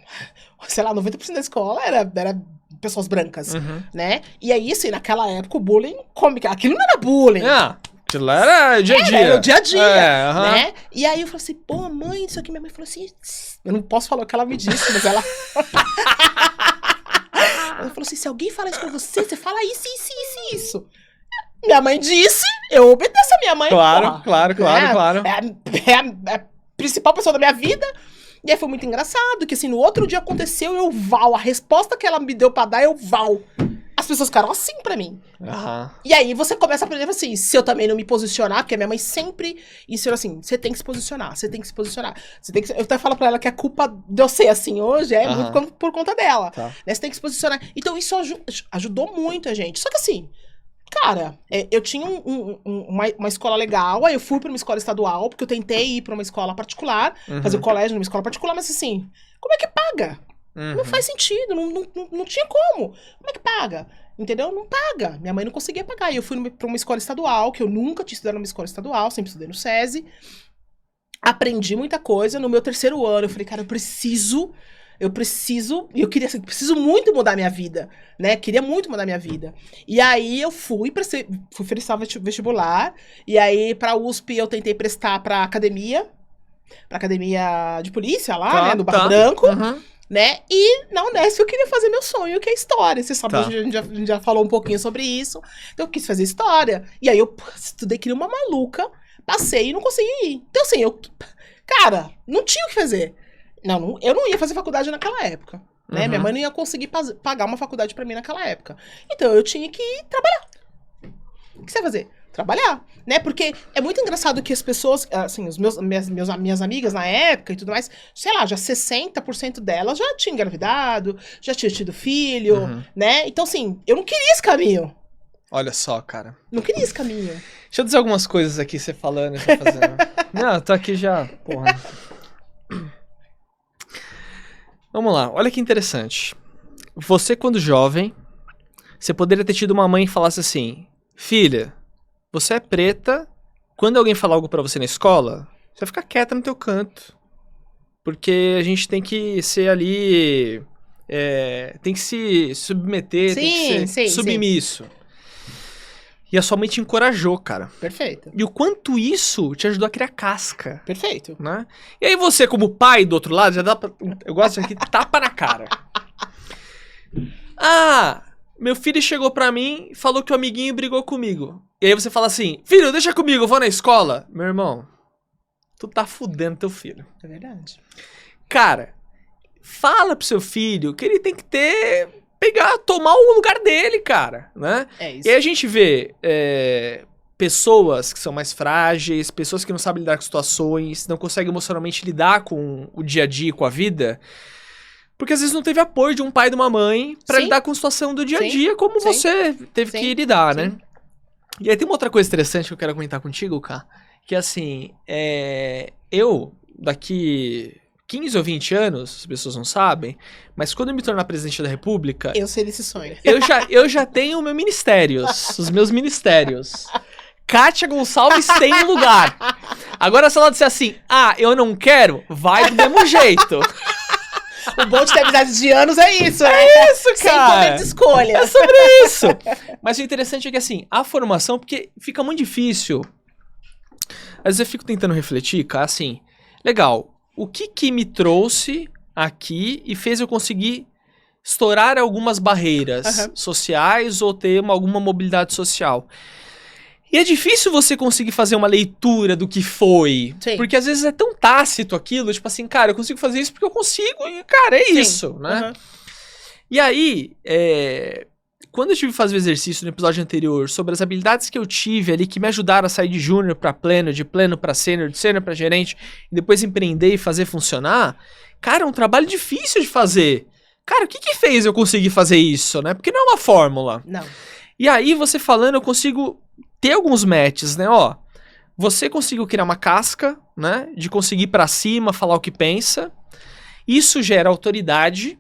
sei lá, 90% da escola era pessoas brancas, né? E aí, assim, naquela época, o bullying... Aquilo não era bullying. Aquilo lá era dia a dia. Era o dia a dia, né? E aí eu falei assim, pô, mãe, isso aqui. Minha mãe falou assim, eu não posso falar o que ela me disse, mas ela... Ela falou assim, se alguém fala isso pra você, você fala isso. Minha mãe disse, eu obedeço a minha mãe. Claro, porra. claro. É a principal pessoa da minha vida. E aí foi muito engraçado, que assim, no outro dia aconteceu, a resposta que ela me deu pra dar, as pessoas ficaram assim pra mim. E aí você começa a aprender assim, se eu também não me posicionar, porque a minha mãe sempre ensinou assim, você tem que se posicionar, você tem que se posicionar. Eu até falo pra ela que a culpa de eu ser assim hoje é muito por conta dela. Tá. Né? Você tem que se posicionar. Então isso ajudou muito a gente. Só que assim, cara, eu tinha uma escola legal, aí eu fui pra uma escola estadual, porque eu tentei ir pra uma escola particular, fazer o colégio numa escola particular, mas assim, como é que paga? Não faz sentido, não tinha como. Como é que paga? Entendeu? Não paga. Minha mãe não conseguia pagar. E eu fui pra uma escola estadual, que eu nunca tinha estudado numa escola estadual, sempre estudei no SESI. Aprendi muita coisa. No meu 3º ano, eu falei, cara, eu preciso, e eu queria, assim, preciso muito mudar minha vida, né? Queria muito mudar minha vida. E aí eu fui prestar vestibular, e aí pra USP eu tentei prestar pra academia de polícia lá, né? Do Barro Branco. Né? E na Unesp eu queria fazer meu sonho, que é história. Você sabe, a gente já falou um pouquinho sobre isso. Então eu quis fazer história. E aí eu estudei que nem uma maluca, passei e não consegui ir. Então assim, cara, não tinha o que fazer. Eu não ia fazer faculdade naquela época. Né? Minha mãe não ia conseguir pagar uma faculdade pra mim naquela época. Então eu tinha que ir trabalhar. O que você vai fazer? Trabalhar, né? Porque é muito engraçado que as pessoas, assim, minhas amigas na época e tudo mais, sei lá, já 60% delas já tinham engravidado, já tinham tido filho, né? Então, assim, eu não queria esse caminho. Olha só, cara. Não queria esse caminho. Deixa eu dizer algumas coisas aqui, você falando, você fazendo. Não, eu tô aqui já, porra. Vamos lá, olha que interessante. Você, quando jovem, você poderia ter tido uma mãe que falasse assim, filha, você é preta, quando alguém falar algo pra você na escola, você vai ficar quieta no teu canto. Porque a gente tem que ser ali, tem que se submeter, tem que ser submisso. E a sua mãe te encorajou, cara. Perfeito. E o quanto isso te ajudou a criar casca. Perfeito. Né? E aí você, como pai do outro lado, já dá pra... Eu gosto aqui, tapa na cara. Meu filho chegou pra mim e falou que o amiguinho brigou comigo. E aí você fala assim, filho, deixa comigo, eu vou na escola. Meu irmão, tu tá fudendo teu filho. É verdade. Cara, fala pro seu filho que ele tem que tomar o lugar dele, cara, né? É isso. E aí a gente vê pessoas que são mais frágeis, pessoas que não sabem lidar com situações, não conseguem emocionalmente lidar com o dia a dia, com a vida... Porque às vezes não teve apoio de um pai e de uma mãe pra lidar com a situação do dia a dia, como você teve que lidar, né? E aí tem uma outra coisa interessante que eu quero comentar contigo, Ká, que assim, eu, daqui 15 ou 20 anos, as pessoas não sabem, mas quando eu me tornar presidente da República... Eu sei desse sonho. Eu já tenho os meus ministérios. Kátia Gonçalves tem um lugar. Agora, se ela disser assim, eu não quero, vai do mesmo jeito. O bom de ter amizade de anos é isso, né? É isso, cara. Sem poder de escolha. É sobre isso. Mas o interessante é que, assim, a formação, porque fica muito difícil. Às vezes eu fico tentando refletir, cara, assim, legal, o que me trouxe aqui e fez eu conseguir estourar algumas barreiras sociais ou ter alguma mobilidade social? E é difícil você conseguir fazer uma leitura do que foi. Sim. Porque às vezes é tão tácito aquilo, tipo assim, cara, eu consigo fazer isso porque eu consigo e, cara, é isso, né? E aí, quando eu tive que fazer o exercício no episódio anterior sobre as habilidades que eu tive ali que me ajudaram a sair de júnior pra pleno, de pleno pra sênior, de sênior pra gerente, e depois empreender e fazer funcionar, cara, é um trabalho difícil de fazer. Cara, o que fez eu conseguir fazer isso, né? Porque não é uma fórmula. Não. E aí, você falando, eu consigo ter alguns matches, né? Ó, você conseguiu criar uma casca, né? De conseguir ir pra cima, falar o que pensa. Isso gera autoridade,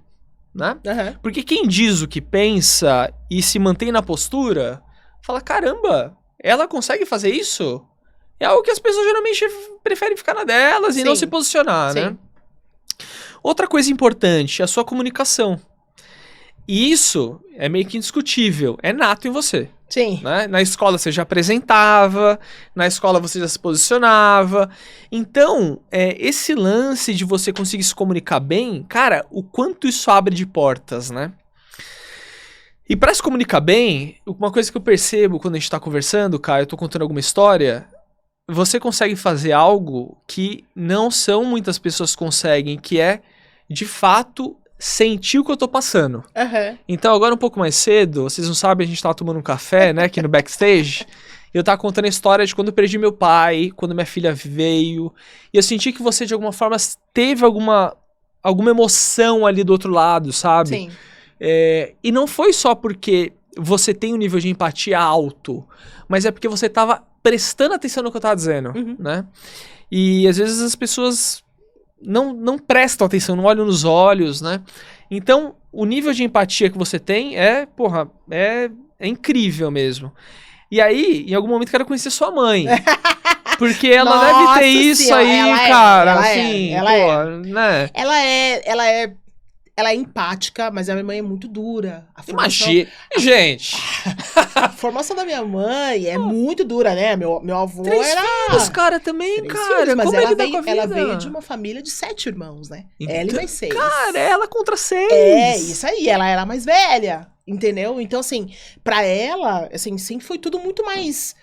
né? Porque quem diz o que pensa e se mantém na postura, fala, caramba, ela consegue fazer isso? É algo que as pessoas geralmente preferem ficar na delas e não se posicionar, né? Outra coisa importante, a sua comunicação. E isso é meio que indiscutível, é nato em você. Sim. Né? Na escola você já apresentava, na escola você já se posicionava. Então, esse lance de você conseguir se comunicar bem, cara, o quanto isso abre de portas, né? E pra se comunicar bem, uma coisa que eu percebo quando a gente tá conversando, Caio, eu tô contando alguma história, você consegue fazer algo que não são muitas pessoas conseguem, que é, de fato, sentir o que eu tô passando. Então, agora um pouco mais cedo, vocês não sabem, a gente tava tomando um café, né, aqui no backstage, e eu tava contando a história de quando eu perdi meu pai, quando minha filha veio, e eu senti que você, de alguma forma, teve alguma emoção ali do outro lado, sabe? Sim. E não foi só porque você tem um nível de empatia alto, mas é porque você tava prestando atenção no que eu tava dizendo, né? E às vezes as pessoas não prestam atenção, não olham nos olhos, né? Então, o nível de empatia que você tem é incrível mesmo. E aí, em algum momento, eu quero conhecer sua mãe. Porque ela deve ter isso senhora, aí, cara, assim, né? Ela é empática, mas a minha mãe é muito dura. Imagina, gente. A formação da minha mãe é muito dura, né? Meu avô 3 era... filhos, cara, também, 3 cara. Filhos, mas como ela veio de uma família de 7 irmãos, né? Então, ela e mais 6. Cara, ela contra 6. É, isso aí. Ela era mais velha, entendeu? Então, assim, pra ela, assim, sempre foi tudo muito mais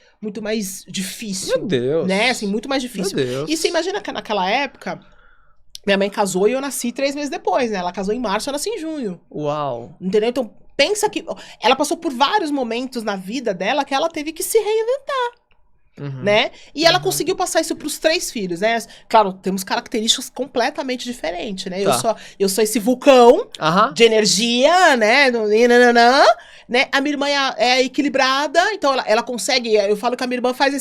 difícil. Meu Deus. Né? Assim, muito mais difícil. Meu Deus. E você imagina que naquela época... Minha mãe casou e eu nasci 3 meses depois, né? Ela casou em março, eu nasci em junho. Uau. Entendeu? Então, pensa que... Ela passou por vários momentos na vida dela que ela teve que se reinventar. Né? E ela conseguiu passar isso pros 3 filhos, né? Claro, temos características completamente diferentes, né? Tá. Eu sou esse vulcão de energia, né? Né? A minha irmã é equilibrada, então ela consegue... Eu falo que a minha irmã faz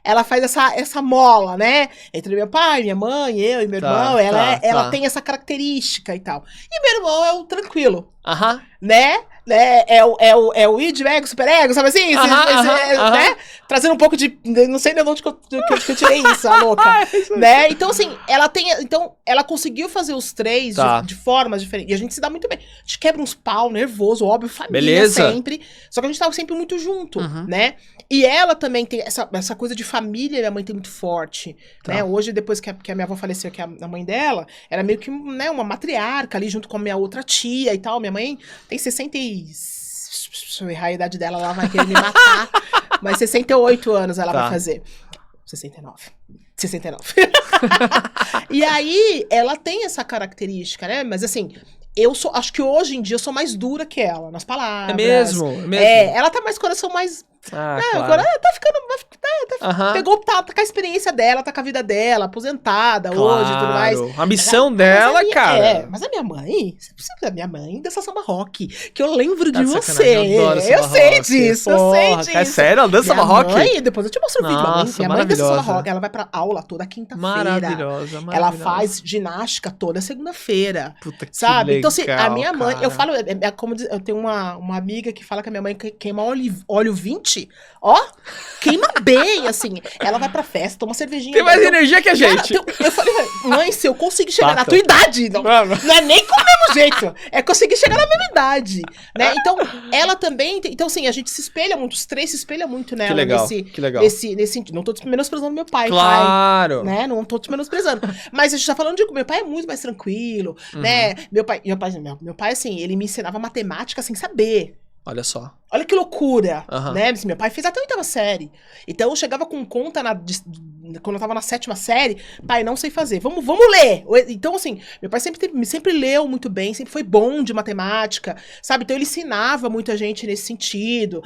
essa mola, né? Entre meu pai, minha mãe, eu e meu irmão. Ela tem essa característica e tal. E meu irmão é o tranquilo. Né? É o id, ego, super ego, sabe assim? Né? Trazendo um pouco de... Não sei de onde que eu tirei isso, a louca. Né? Então, assim, ela conseguiu fazer os 3 de formas diferentes. E a gente se dá muito bem. A gente quebra uns pau, nervoso, óbvio, família sempre. Só que a gente tava sempre muito junto, né? E ela também tem essa coisa de família, minha mãe tem muito forte, né? Hoje, depois que a minha avó faleceu, que é a mãe dela, era meio que, né, uma matriarca ali, junto com a minha outra tia e tal. Minha mãe tem 60 e... Deixa eu errar a idade dela, ela vai querer me matar. Mas 68 anos ela vai fazer. 69. E aí, ela tem essa característica, né? Mas assim... acho que hoje em dia eu sou mais dura que ela, nas palavras. É mesmo? Ela tá mais coração mais... claro. Agora tá ficando... tá com a experiência dela, tá com a vida dela, aposentada hoje e tudo mais. A missão dela, cara. Mas a minha mãe... Você precisa da minha mãe dança samba rock. Que eu lembro de você. Eu sei disso. É sério? Ela dança samba rock? Mãe, depois eu te mostro o vídeo. Minha mãe dança samba rock. Ela vai pra aula toda quinta-feira. Maravilhosa. Ela faz ginástica toda segunda-feira. Puta que sabe? legal, Então, assim, a minha mãe... cara. Eu falo... como eu tenho uma amiga que fala que a minha mãe queima óleo 20. Ó, queima bem, assim. Ela vai pra festa, toma cervejinha. Tem mais energia que a gente. Cara, eu falei, mãe, se eu conseguir chegar na tua idade... Não é nem com o mesmo jeito. É conseguir chegar na mesma idade. Né? Então, ela também... Então, assim, a gente se espelha muito. Os 3 se espelham muito nela. Que legal. Nesse sentido. Não tô menosprezando meu pai. Claro. Pai, né? Não tô te menosprezando. Mas a gente tá falando de... Meu pai é muito mais tranquilo, né? Meu pai, assim, ele me ensinava matemática sem saber. Olha só. Olha que loucura, né? Meu pai fez até a 8ª série. Então eu chegava com conta quando eu tava na 7ª série, pai, não sei fazer, vamos ler. Então assim, meu pai sempre leu muito bem, sempre foi bom de matemática, sabe? Então ele ensinava muita gente nesse sentido.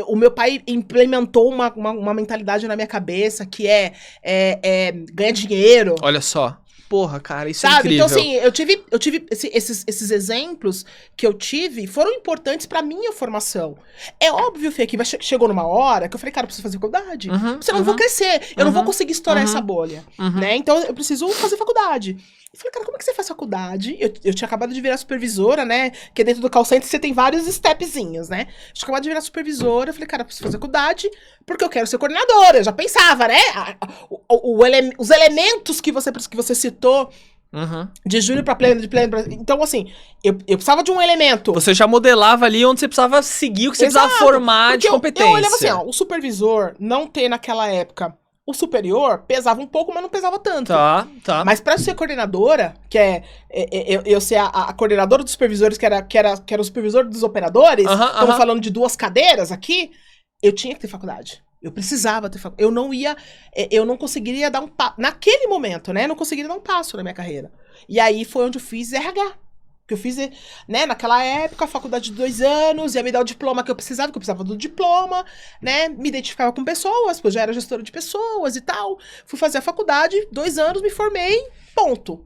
O meu pai implementou uma mentalidade na minha cabeça que é ganhar dinheiro. Olha só. Porra, cara, isso sabe? é incrível. Então, assim, eu tive esses exemplos que eu tive foram importantes pra minha formação. É óbvio, Fê, que chegou numa hora que eu falei, cara, eu preciso fazer faculdade. Senão eu vou crescer. Eu não vou conseguir estourar essa bolha. Né? Então, eu preciso fazer faculdade. Eu falei, cara, como é que você faz faculdade? Eu tinha acabado de virar supervisora, né? Porque dentro do call center você tem vários stepzinhos, né? Eu tinha acabado de virar supervisora. Eu falei, cara, eu preciso fazer faculdade porque eu quero ser coordenadora. Eu já pensava, né? Os elementos que você citou de júnior pra pleno, de pleno pra... Então, assim, eu precisava de um elemento. Você já modelava ali onde você precisava seguir, o que você precisava formar de competência. Eu olhava assim, ó, o supervisor não ter naquela época o superior pesava um pouco, mas não pesava tanto. Tá. Mas pra ser coordenadora, que eu ser a coordenadora dos supervisores, que era o supervisor dos operadores, estamos falando de 2 cadeiras aqui, eu tinha que ter faculdade. Eu precisava ter faculdade. Eu não conseguiria dar um passo. Naquele momento, né? Eu não conseguiria dar um passo na minha carreira. E aí foi onde eu fiz RH. Que eu fiz, né, naquela época, a faculdade de 2 anos, ia me dar o diploma que eu precisava do diploma, né, me identificava com pessoas, porque eu já era gestora de pessoas e tal. Fui fazer a faculdade, 2 anos, me formei, ponto.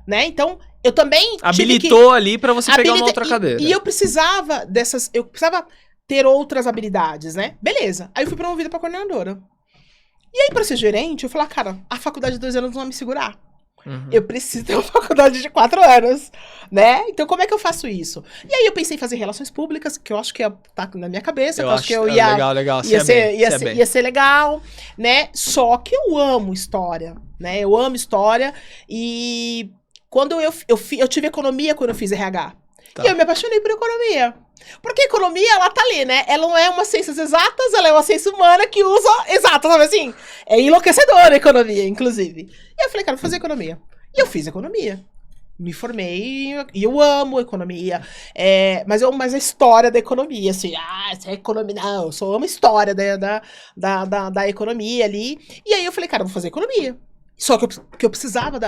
Né, então, eu também habilitou ali pra você pegar uma outra cadeira. E eu precisava eu precisava ter outras habilidades, né, beleza. Aí eu fui promovida pra coordenadora. E aí, pra ser gerente, eu falei, cara, a faculdade de 2 anos não vai me segurar. Eu preciso ter uma faculdade de 4 anos, né? Então, como é que eu faço isso? E aí, eu pensei em fazer relações públicas, que eu acho que tá na minha cabeça, que eu acho que eu ia... Legal. Ia ser legal, né? Só que eu amo história, né? Eu amo história. E quando eu tive economia quando eu fiz RH. Tá. E eu me apaixonei por economia. Porque a economia, ela tá ali, né? Ela não é uma ciências exatas, ela é uma ciência humana que usa exatas, sabe assim? É enlouquecedora a economia, inclusive. E eu falei, cara, vou fazer economia. E eu fiz economia. Me formei e eu amo economia. Mas a história da economia, assim, isso é economia. Não, eu só amo a história da economia ali. E aí eu falei, cara, eu vou fazer economia. Só que eu precisava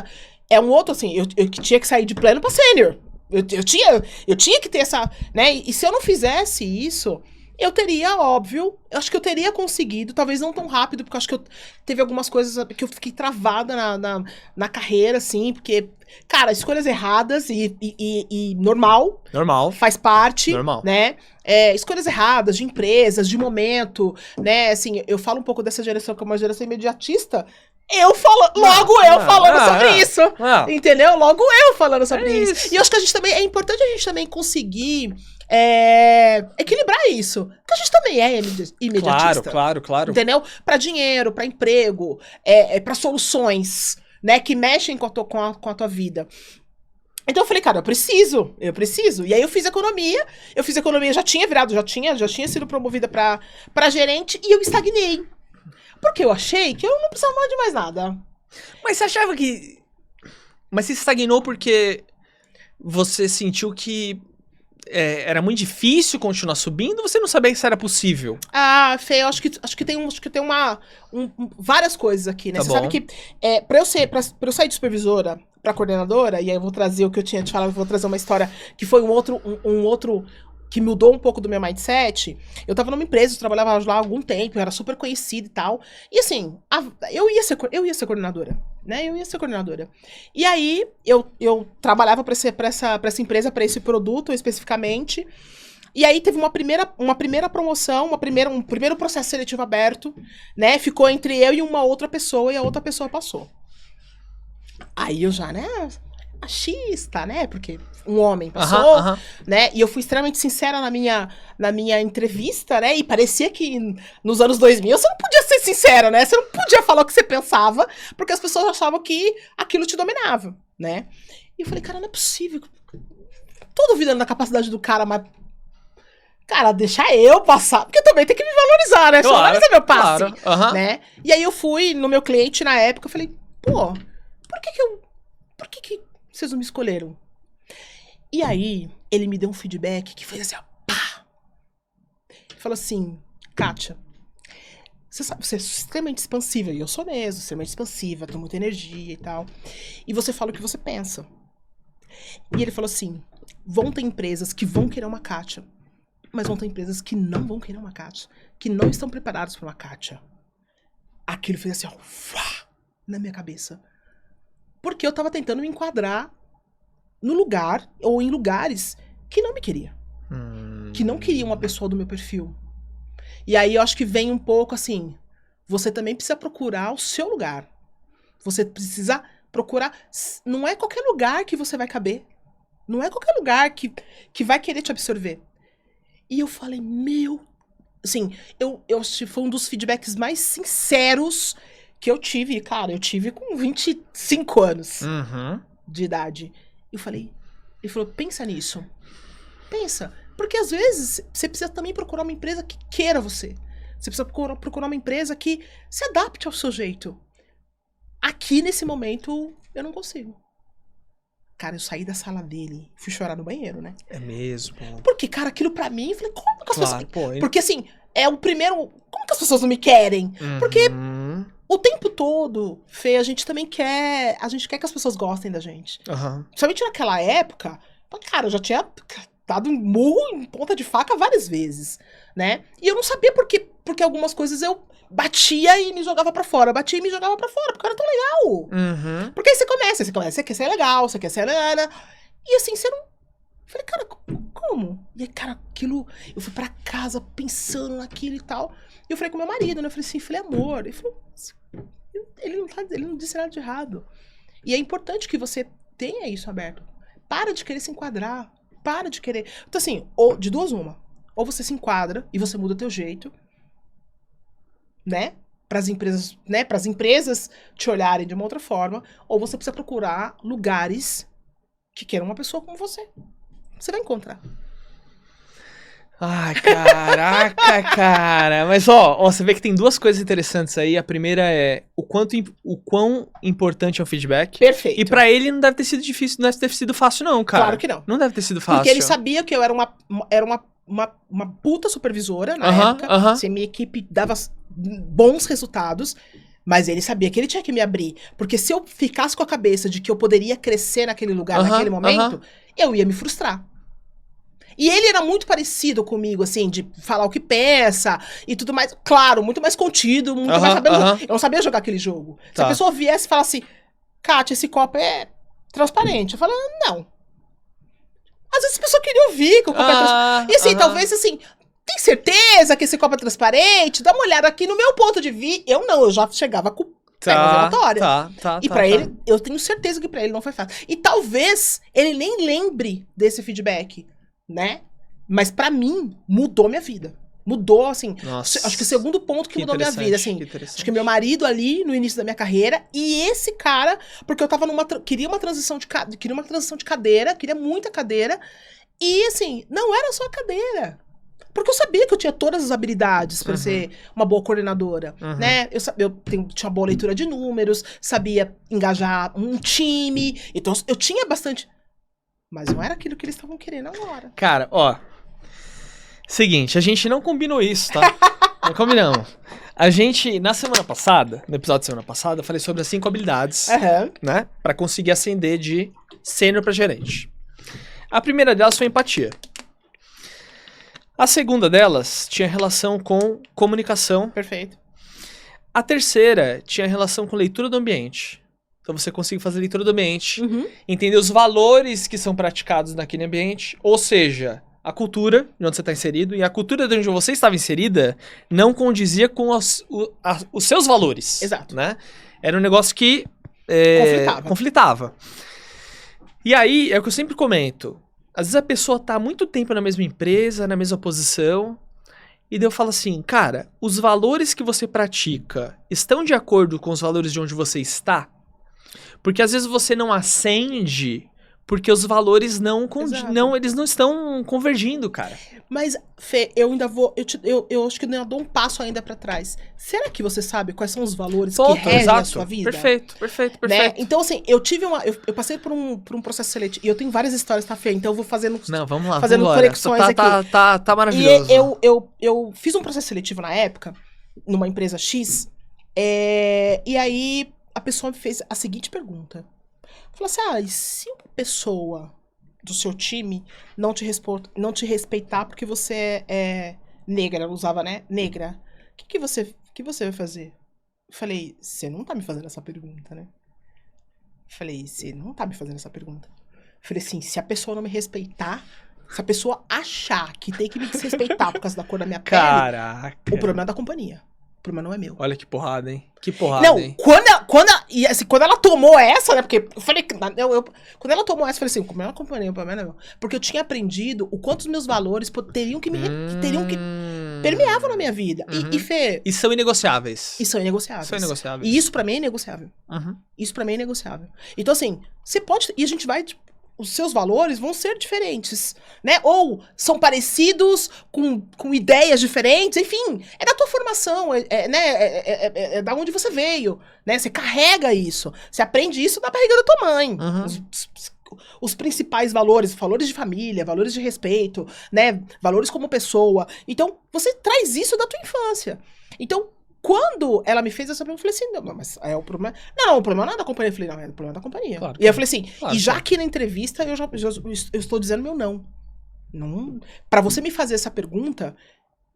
É um outro, assim, eu tinha que sair de pleno pra sênior. Eu tinha que ter essa, né? E se eu não fizesse isso, eu teria, óbvio, eu acho que eu teria conseguido, talvez não tão rápido, porque eu acho que teve algumas coisas que eu fiquei travada na carreira, assim, porque, cara, escolhas erradas e normal. Normal. Faz parte. Normal. Né? Escolhas erradas de empresas, de momento, né? Assim, eu falo um pouco dessa geração, que é uma geração imediatista. Falando sobre isso. Entendeu? Logo eu falando sobre isso. E eu acho que é importante a gente também conseguir equilibrar isso. Porque a gente também é imediatista. Claro. Entendeu? Pra dinheiro, pra emprego, pra soluções, né? Que mexem com a tua vida. Então eu falei, cara, eu preciso. E aí eu fiz economia, já tinha sido promovida pra gerente e eu estagnei. Porque eu achei que eu não precisava de mais nada. Mas você achava que... Mas você estagnou porque você sentiu que era muito difícil continuar subindo ou você não sabia que isso era possível? Ah, Fê, eu acho que tem várias coisas aqui, né? Tá, você sabe que pra eu sair de supervisora pra coordenadora, e aí eu vou trazer o que eu tinha te falado, eu vou trazer uma história que foi um outro que mudou um pouco do meu mindset. Eu tava numa empresa, eu trabalhava lá há algum tempo, eu era super conhecida e tal. E assim, eu ia ser coordenadora, né? E aí, eu trabalhava pra essa empresa, pra esse produto especificamente. E aí teve uma primeira promoção, um primeiro processo seletivo aberto, né? Ficou entre eu e uma outra pessoa, e a outra pessoa passou. Aí eu já, né... machista, né? Porque um homem passou, né? E eu fui extremamente sincera na minha entrevista, né? E parecia que nos anos 2000 você não podia ser sincera, né? Você não podia falar o que você pensava, porque as pessoas achavam que aquilo te dominava, né? E eu falei, cara, não é possível. Tô duvidando da capacidade do cara, mas... Cara, deixa eu passar, porque também tem que me valorizar, né? Só valoriza meu passe, né? E aí eu fui no meu cliente na época, eu falei, pô, por que vocês não me escolheram? E aí, ele me deu um feedback que fez assim, ó, pá! Ele falou assim, Kátia, você sabe, você é extremamente expansiva, e eu sou mesmo, extremamente expansiva, tenho muita energia e tal, e você fala o que você pensa. E ele falou assim, vão ter empresas que vão querer uma Kátia, mas vão ter empresas que não vão querer uma Kátia, que não estão preparadas para uma Kátia. Aquilo fez assim, ó, na minha cabeça. Porque eu tava tentando me enquadrar no lugar, ou em lugares, que não me queria. Que não queria uma pessoa do meu perfil. E aí eu acho que vem um pouco assim, você também precisa procurar o seu lugar. Você precisa procurar... Não é qualquer lugar que você vai caber. Não é qualquer lugar que vai querer te absorver. E eu falei, assim, eu acho que foi um dos feedbacks mais sinceros que eu tive, cara, eu tive com 25 anos de idade. Eu falei, ele falou, pensa nisso. Pensa. Porque às vezes você precisa também procurar uma empresa que queira você. Você precisa procurar uma empresa que se adapte ao seu jeito. Aqui, nesse momento, eu não consigo. Cara, eu saí da sala dele, fui chorar no banheiro, né? É mesmo. Porque, cara, aquilo pra mim, eu falei, como que as Claro, pessoas... Porque, assim, é o primeiro... Como que as pessoas não me querem? Porque o tempo todo, Fê, a gente também quer... A gente quer que as pessoas gostem da gente. Principalmente naquela época, cara, eu já tinha dado um murro em ponta de faca várias vezes, né? E eu não sabia porque algumas coisas eu batia e me jogava pra fora. Batia e me jogava pra fora, porque era tão legal. Porque aí você começa, você quer ser legal, você quer ser... E assim, você não... Eu falei, cara, como? E aí, cara, aquilo... Eu fui pra casa pensando naquilo e tal. E eu falei com meu marido, né? Eu falei assim, filho, amor. Ele falou, ele não disse nada de errado. E é importante que você tenha isso aberto. Para de querer se enquadrar. Para de querer... Então assim, de duas uma. Ou você se enquadra e você muda o teu jeito, né? Para as empresas, né? Para as empresas te olharem de uma outra forma. Ou você precisa procurar lugares que queiram uma pessoa como você. Você vai encontrar. Ai, caraca, cara. Mas, ó, você vê que tem duas coisas interessantes aí. A primeira é o quão importante é o feedback. Perfeito. E pra ele não deve ter sido difícil, não deve ter sido fácil, não, cara. Claro que não. Não deve ter sido fácil. Porque ele sabia que eu era uma puta supervisora na época. Assim, minha equipe dava bons resultados. Mas ele sabia que ele tinha que me abrir. Porque se eu ficasse com a cabeça de que eu poderia crescer naquele lugar, naquele momento, eu ia me frustrar. E ele era muito parecido comigo, assim, de falar o que pensa e tudo mais. Claro, muito mais contido, muito mais sabendo jogar. Eu não sabia jogar aquele jogo. Se a pessoa viesse e falasse, Kátia, esse copo é transparente. Eu falava, não. Às vezes a pessoa queria ouvir que o copo é transparente. E assim, talvez assim, tem certeza que esse copo é transparente? Dá uma olhada aqui no meu ponto de vista. Eu já chegava com pega relatória. E pra ele, eu tenho certeza que pra ele não foi fácil. E talvez ele nem lembre desse feedback, né? Mas pra mim, mudou minha vida. Mudou, assim. Nossa, acho que o segundo ponto que mudou minha vida, assim. Acho que meu marido ali, no início da minha carreira, e esse cara, porque eu tava queria uma transição de cadeira, queria muita cadeira. E, assim, não era só a cadeira. Porque eu sabia que eu tinha todas as habilidades para ser uma boa coordenadora, né? Eu tinha boa leitura de números, sabia engajar um time, então eu tinha bastante... Mas não era aquilo que eles estavam querendo agora. Cara, ó, seguinte, a gente não combinou isso, tá? Não combinamos. A gente, na semana passada, no episódio da semana passada, eu falei sobre as 5 habilidades, né? Pra conseguir ascender de sênior pra gerente. A primeira delas foi empatia. A segunda delas tinha relação com comunicação. Perfeito. A terceira tinha relação com leitura do ambiente. Então você consegue fazer leitura do ambiente, entender os valores que são praticados naquele ambiente, ou seja, a cultura de onde você está inserido, e a cultura de onde você estava inserida não condizia com os seus valores. Exato. Né? Era um negócio que conflitava. E aí, é o que eu sempre comento. Às vezes a pessoa tá há muito tempo na mesma empresa, na mesma posição, e daí eu falo assim, cara, os valores que você pratica estão de acordo com os valores de onde você está? Porque às vezes você não ascende porque os valores eles não estão convergindo, cara. Mas, Fê, eu ainda vou... Eu acho que eu ainda dou um passo ainda pra trás. Será que você sabe quais são os valores que regem a sua vida? Perfeito. Né? Então, assim, eu tive eu passei por um processo seletivo. E eu tenho várias histórias, tá, Fê? Então eu vou fazendo... Não, vamos lá, fazendo conexões aqui. Tá maravilhoso. E eu fiz um processo seletivo na época, numa empresa X, e aí a pessoa me fez a seguinte pergunta. Falou assim, e se uma pessoa do seu time não te respeitar porque você é negra, ela usava, né, negra, o que você vai fazer? Eu falei, você não tá me fazendo essa pergunta, né? Eu falei, você não tá me fazendo essa pergunta. Eu falei assim, se a pessoa não me respeitar, se a pessoa achar que tem que me desrespeitar por causa da cor da minha pele, o problema é da companhia. O problema não é meu. Olha que porrada, hein? Que porrada, hein? Quando ela tomou essa, né? Porque eu falei... quando ela tomou essa, eu falei assim, como ela companhia, o problema não é meu. Porque eu tinha aprendido o quanto os meus valores teriam que permeavam na minha vida. E, Fê... E são inegociáveis. E são inegociáveis. E isso pra mim é inegociável. Isso pra mim é inegociável. Então, assim, você pode... E a gente vai... os seus valores vão ser diferentes, né? Ou são parecidos com ideias diferentes, enfim, é da tua formação, né? É da onde você veio, né? Você carrega isso, você aprende isso da barriga da tua mãe. Os principais valores de família, valores de respeito, né? Valores como pessoa. Então, você traz isso da tua infância. Então, quando ela me fez essa pergunta, eu falei assim, não, mas é o problema... Não, o problema não é da companhia. Eu falei, não, é o problema da companhia. Claro, e eu falei assim, claro, e já aqui na entrevista, eu estou dizendo meu não. Pra você me fazer essa pergunta,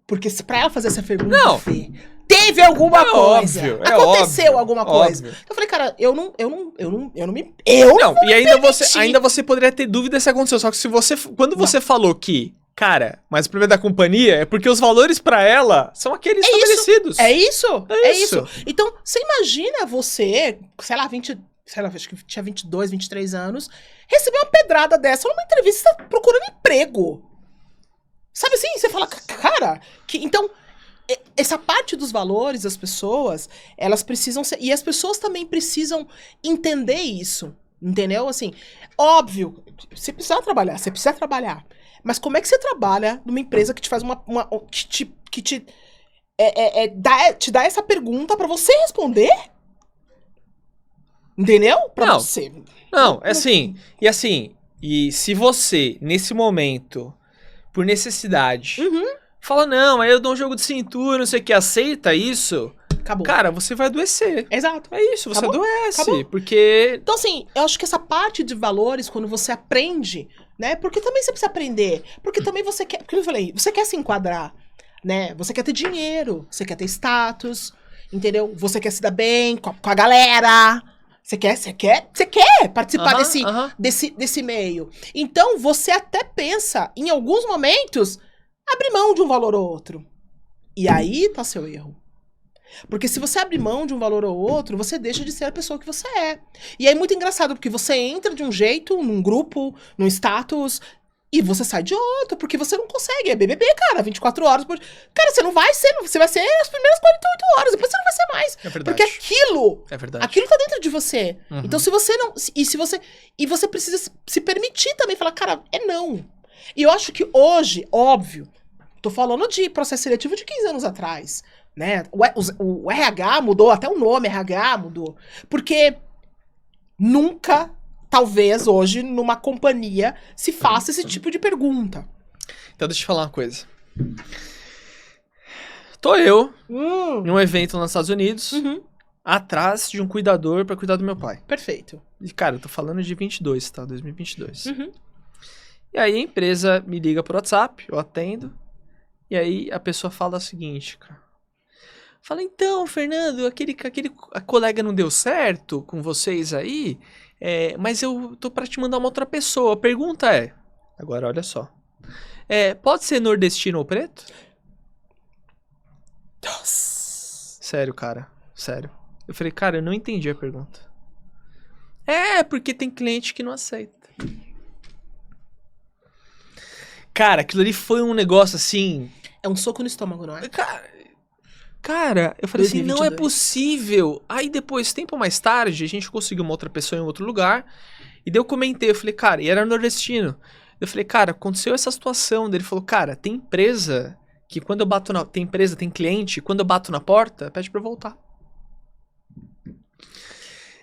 porque pra ela fazer essa pergunta, não. Fê, teve alguma coisa. Óbvio, aconteceu alguma coisa. Óbvio. Eu falei, cara, eu não me e ainda você poderia ter dúvida se aconteceu. Só que quando você falou que, cara, mas o problema da companhia é porque os valores pra ela são aqueles estabelecidos. É isso. Então, você imagina você, acho que tinha 22, 23 anos, receber uma pedrada dessa numa entrevista procurando emprego. Sabe assim? Você fala, cara, então, essa parte dos valores das pessoas, elas precisam ser... E as pessoas também precisam entender isso, entendeu? Assim, óbvio, você precisa trabalhar. Mas como é que você trabalha numa empresa que te faz te dá essa pergunta pra você responder? Entendeu? Você. Não, é assim. E se você, nesse momento, por necessidade, fala, não, aí eu dou um jogo de cintura, não sei o que, aceita isso... Acabou. Cara, você vai adoecer. Exato. É isso, você adoece. Acabou. Porque... Então, assim, eu acho que essa parte de valores, quando você aprende, né? Porque também você precisa aprender. Porque também você quer... Porque eu falei, você quer se enquadrar, né? Você quer ter dinheiro, você quer ter status, entendeu? Você quer se dar bem com a galera. Você quer participar desse meio. Então, você até pensa, em alguns momentos, abrir mão de um valor ou outro. E aí tá seu erro. Porque se você abre mão de um valor ou outro, você deixa de ser a pessoa que você é. E aí é muito engraçado, porque você entra de um jeito, num grupo, num status, e você sai de outro, porque você não consegue. É BBB, cara, 24 horas por... Cara, você não vai ser, você vai ser as primeiras 48 horas, depois você não vai ser mais. É verdade. Porque aquilo tá dentro de você. Então se você não... E você precisa se permitir também, falar, cara, é não. E eu acho que hoje, óbvio, tô falando de processo seletivo de 15 anos atrás, né? O RH mudou, até o nome RH mudou. Porque nunca, talvez hoje, numa companhia, se faça esse tipo de pergunta. Então deixa eu falar uma coisa. Tô eu, em um evento nos Estados Unidos, atrás de um cuidador pra cuidar do meu pai. Perfeito. E, cara, eu tô falando de 22, tá? 2022. E aí a empresa me liga por WhatsApp, eu atendo, e aí a pessoa fala o seguinte, cara. Fala, então, Fernando, aquele colega não deu certo com vocês aí, mas eu tô pra te mandar uma outra pessoa. A pergunta é, agora olha só, pode ser nordestino ou preto? Nossa. Sério, cara, sério. Eu falei, cara, eu não entendi a pergunta. Porque tem cliente que não aceita. Cara, aquilo ali foi um negócio assim... É um soco no estômago, não é? Cara, eu falei 2022. Assim, não é possível. Aí depois, tempo mais tarde, a gente conseguiu uma outra pessoa em outro lugar. E daí eu comentei, eu falei, cara, e era nordestino. Eu falei, cara, aconteceu essa situação. Daí ele falou, cara, tem empresa que quando eu bato na... Tem empresa, tem cliente, quando eu bato na porta, pede pra eu voltar.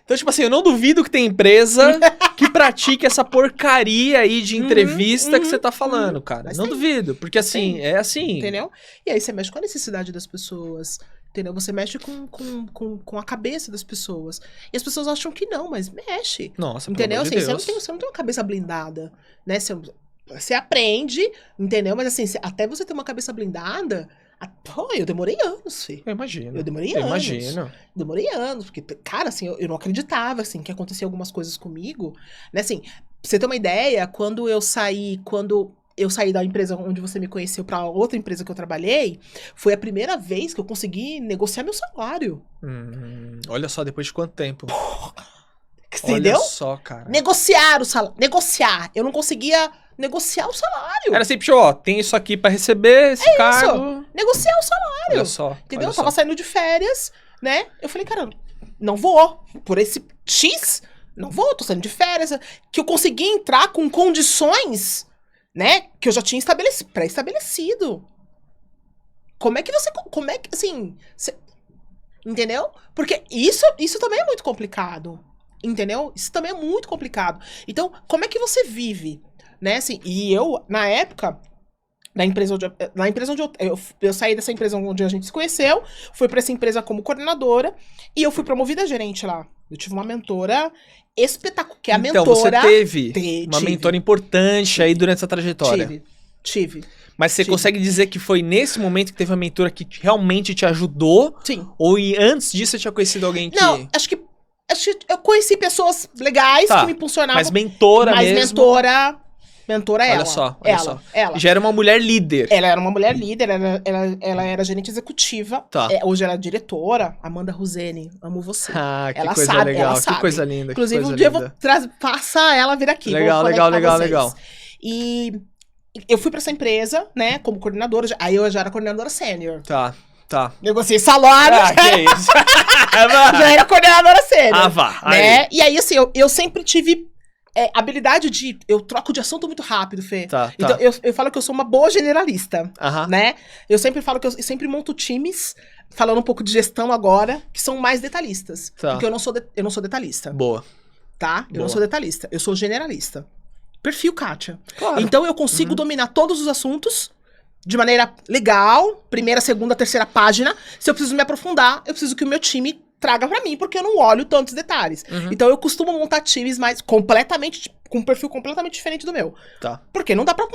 Então, tipo assim, eu não duvido que tem empresa que pratique essa porcaria aí de entrevista que você tá falando, cara. Mas não duvido, porque assim, é assim. Entendeu? E aí você mexe com a necessidade das pessoas, entendeu? Você mexe com a cabeça das pessoas. E as pessoas acham que não, mas mexe. Nossa, entendeu? Assim, você não tem uma cabeça blindada, né? Você aprende, entendeu? Mas assim, até você ter uma cabeça blindada... eu demorei anos, filho. Eu imagino. Eu demorei anos, porque, cara, assim, eu não acreditava, assim, que acontecia algumas coisas comigo, né, assim, pra você ter uma ideia, quando eu saí da empresa onde você me conheceu pra outra empresa que eu trabalhei, foi a primeira vez que eu consegui negociar meu salário. Olha só, depois de quanto tempo? Entendeu? Olha só, cara. Negociar o salário, eu não conseguia... negociar o salário. Era sempre, ó, tem isso aqui pra receber, esse cargo. Isso, negociar o salário. Olha só. Entendeu? Eu tava saindo de férias, né? Eu falei, cara, não vou. Por esse X, Não vou, tô saindo de férias. Que eu consegui entrar com condições, né? Que eu já tinha pré-estabelecido. Como é que, assim... Entendeu? Porque isso também é muito complicado. Entendeu? Isso também é muito complicado. Então, como é que você vive? Né? Assim, e eu, na época... Na empresa onde eu saí dessa empresa onde a gente se conheceu, fui pra essa empresa como coordenadora, e eu fui promovida a gerente lá. Eu tive uma mentora espetacular, que é a então, mentora... Então, você teve uma mentora importante aí durante essa trajetória. Tive. Mas você consegue dizer que foi nesse momento que teve uma mentora que realmente te ajudou? Sim. Ou antes disso você tinha conhecido alguém que... Não, acho que eu conheci pessoas legais que me impulsionavam. Mas mentora mesmo? Mentora ela. Olha só. Ela. Já era uma mulher líder. Ela era uma mulher líder, ela era gerente executiva. Tá. Hoje ela é diretora. Amanda Rosene, amo você. Ah, que ela coisa sabe, legal, ela sabe. Que coisa linda. Inclusive, coisa um dia linda. eu vou passar ela vir aqui. Legal. E eu fui pra essa empresa, né, como coordenadora. Aí eu já era coordenadora sênior. Tá. Negociei salário. Que isso. Já era coordenadora sênior. Né? Aí. E aí, assim, eu sempre tive... habilidade de... Eu troco de assunto muito rápido, Fê. Tá. Então, eu falo que eu sou uma boa generalista, né? Eu sempre falo que eu sempre monto times, falando um pouco de gestão agora, que são mais detalhistas. Tá. Porque eu não sou detalhista. Boa. Tá? Eu não sou detalhista. Eu sou generalista. Perfil Kátia. Claro. Então, eu consigo dominar todos os assuntos de maneira legal, primeira, segunda, terceira página. Se eu preciso me aprofundar, eu preciso que o meu time traga pra mim, porque eu não olho tantos detalhes. Então, eu costumo montar times mais completamente, com um perfil completamente diferente do meu. Tá. Porque não dá pra...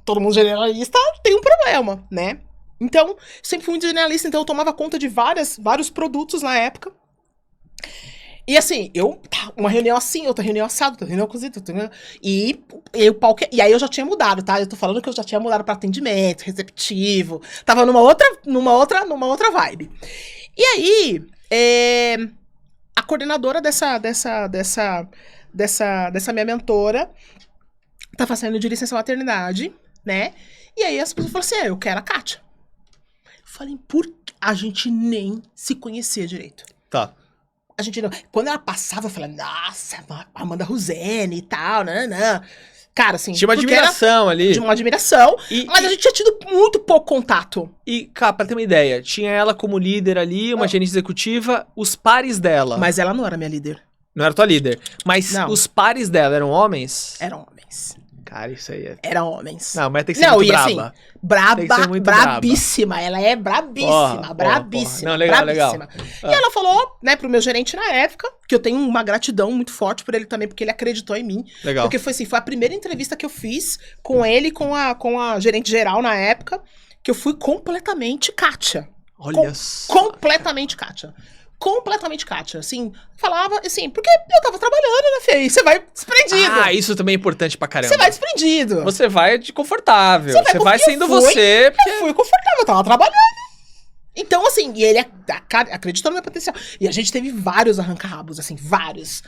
Todo mundo generalista tem um problema, né? Então, sempre fui muito generalista, então eu tomava conta de vários produtos na época. E assim, uma reunião assim, outra reunião assado, outra reunião cozido, e aí eu já tinha mudado, tá? Eu tô falando que eu já tinha mudado pra atendimento, receptivo, tava numa outra vibe. E aí... a coordenadora dessa minha mentora tá fazendo de licença maternidade, né? E aí as pessoas falaram assim, eu quero a Kátia. Eu falei, por que a gente nem se conhecia direito? Tá. A gente não... Quando ela passava, eu falei, nossa, Amanda Rosene e tal, não. Cara, assim... Tinha uma admiração ali. Tinha uma admiração, mas a gente tinha tido muito pouco contato. E, cara, pra ter uma ideia, tinha ela como líder ali, uma gerente executiva, os pares dela. Mas ela não era minha líder. Não era tua líder. Mas os pares dela eram homens? Eram homens. Cara, isso aí é... Eram homens. Não, mas tem que ser muito braba. Assim, brabíssima. Ela é brabíssima, brabíssima. Não, legal. E ela falou, né, pro meu gerente na época, que eu tenho uma gratidão muito forte por ele também, porque ele acreditou em mim. Legal. Porque foi assim, foi a primeira entrevista que eu fiz com ele, com a gerente geral na época, que eu fui completamente Kátia. Olha só. Completamente Kátia. Completamente Kátia, assim, falava, assim, porque eu tava trabalhando, né, Fê? E você vai desprendido. Ah, isso também é importante pra caramba. Você vai desprendido. Você vai de confortável. Você vai sendo você. Eu fui confortável, eu tava trabalhando. Então, assim, e ele acreditou no meu potencial. E a gente teve vários arranca-rabos, assim, vários.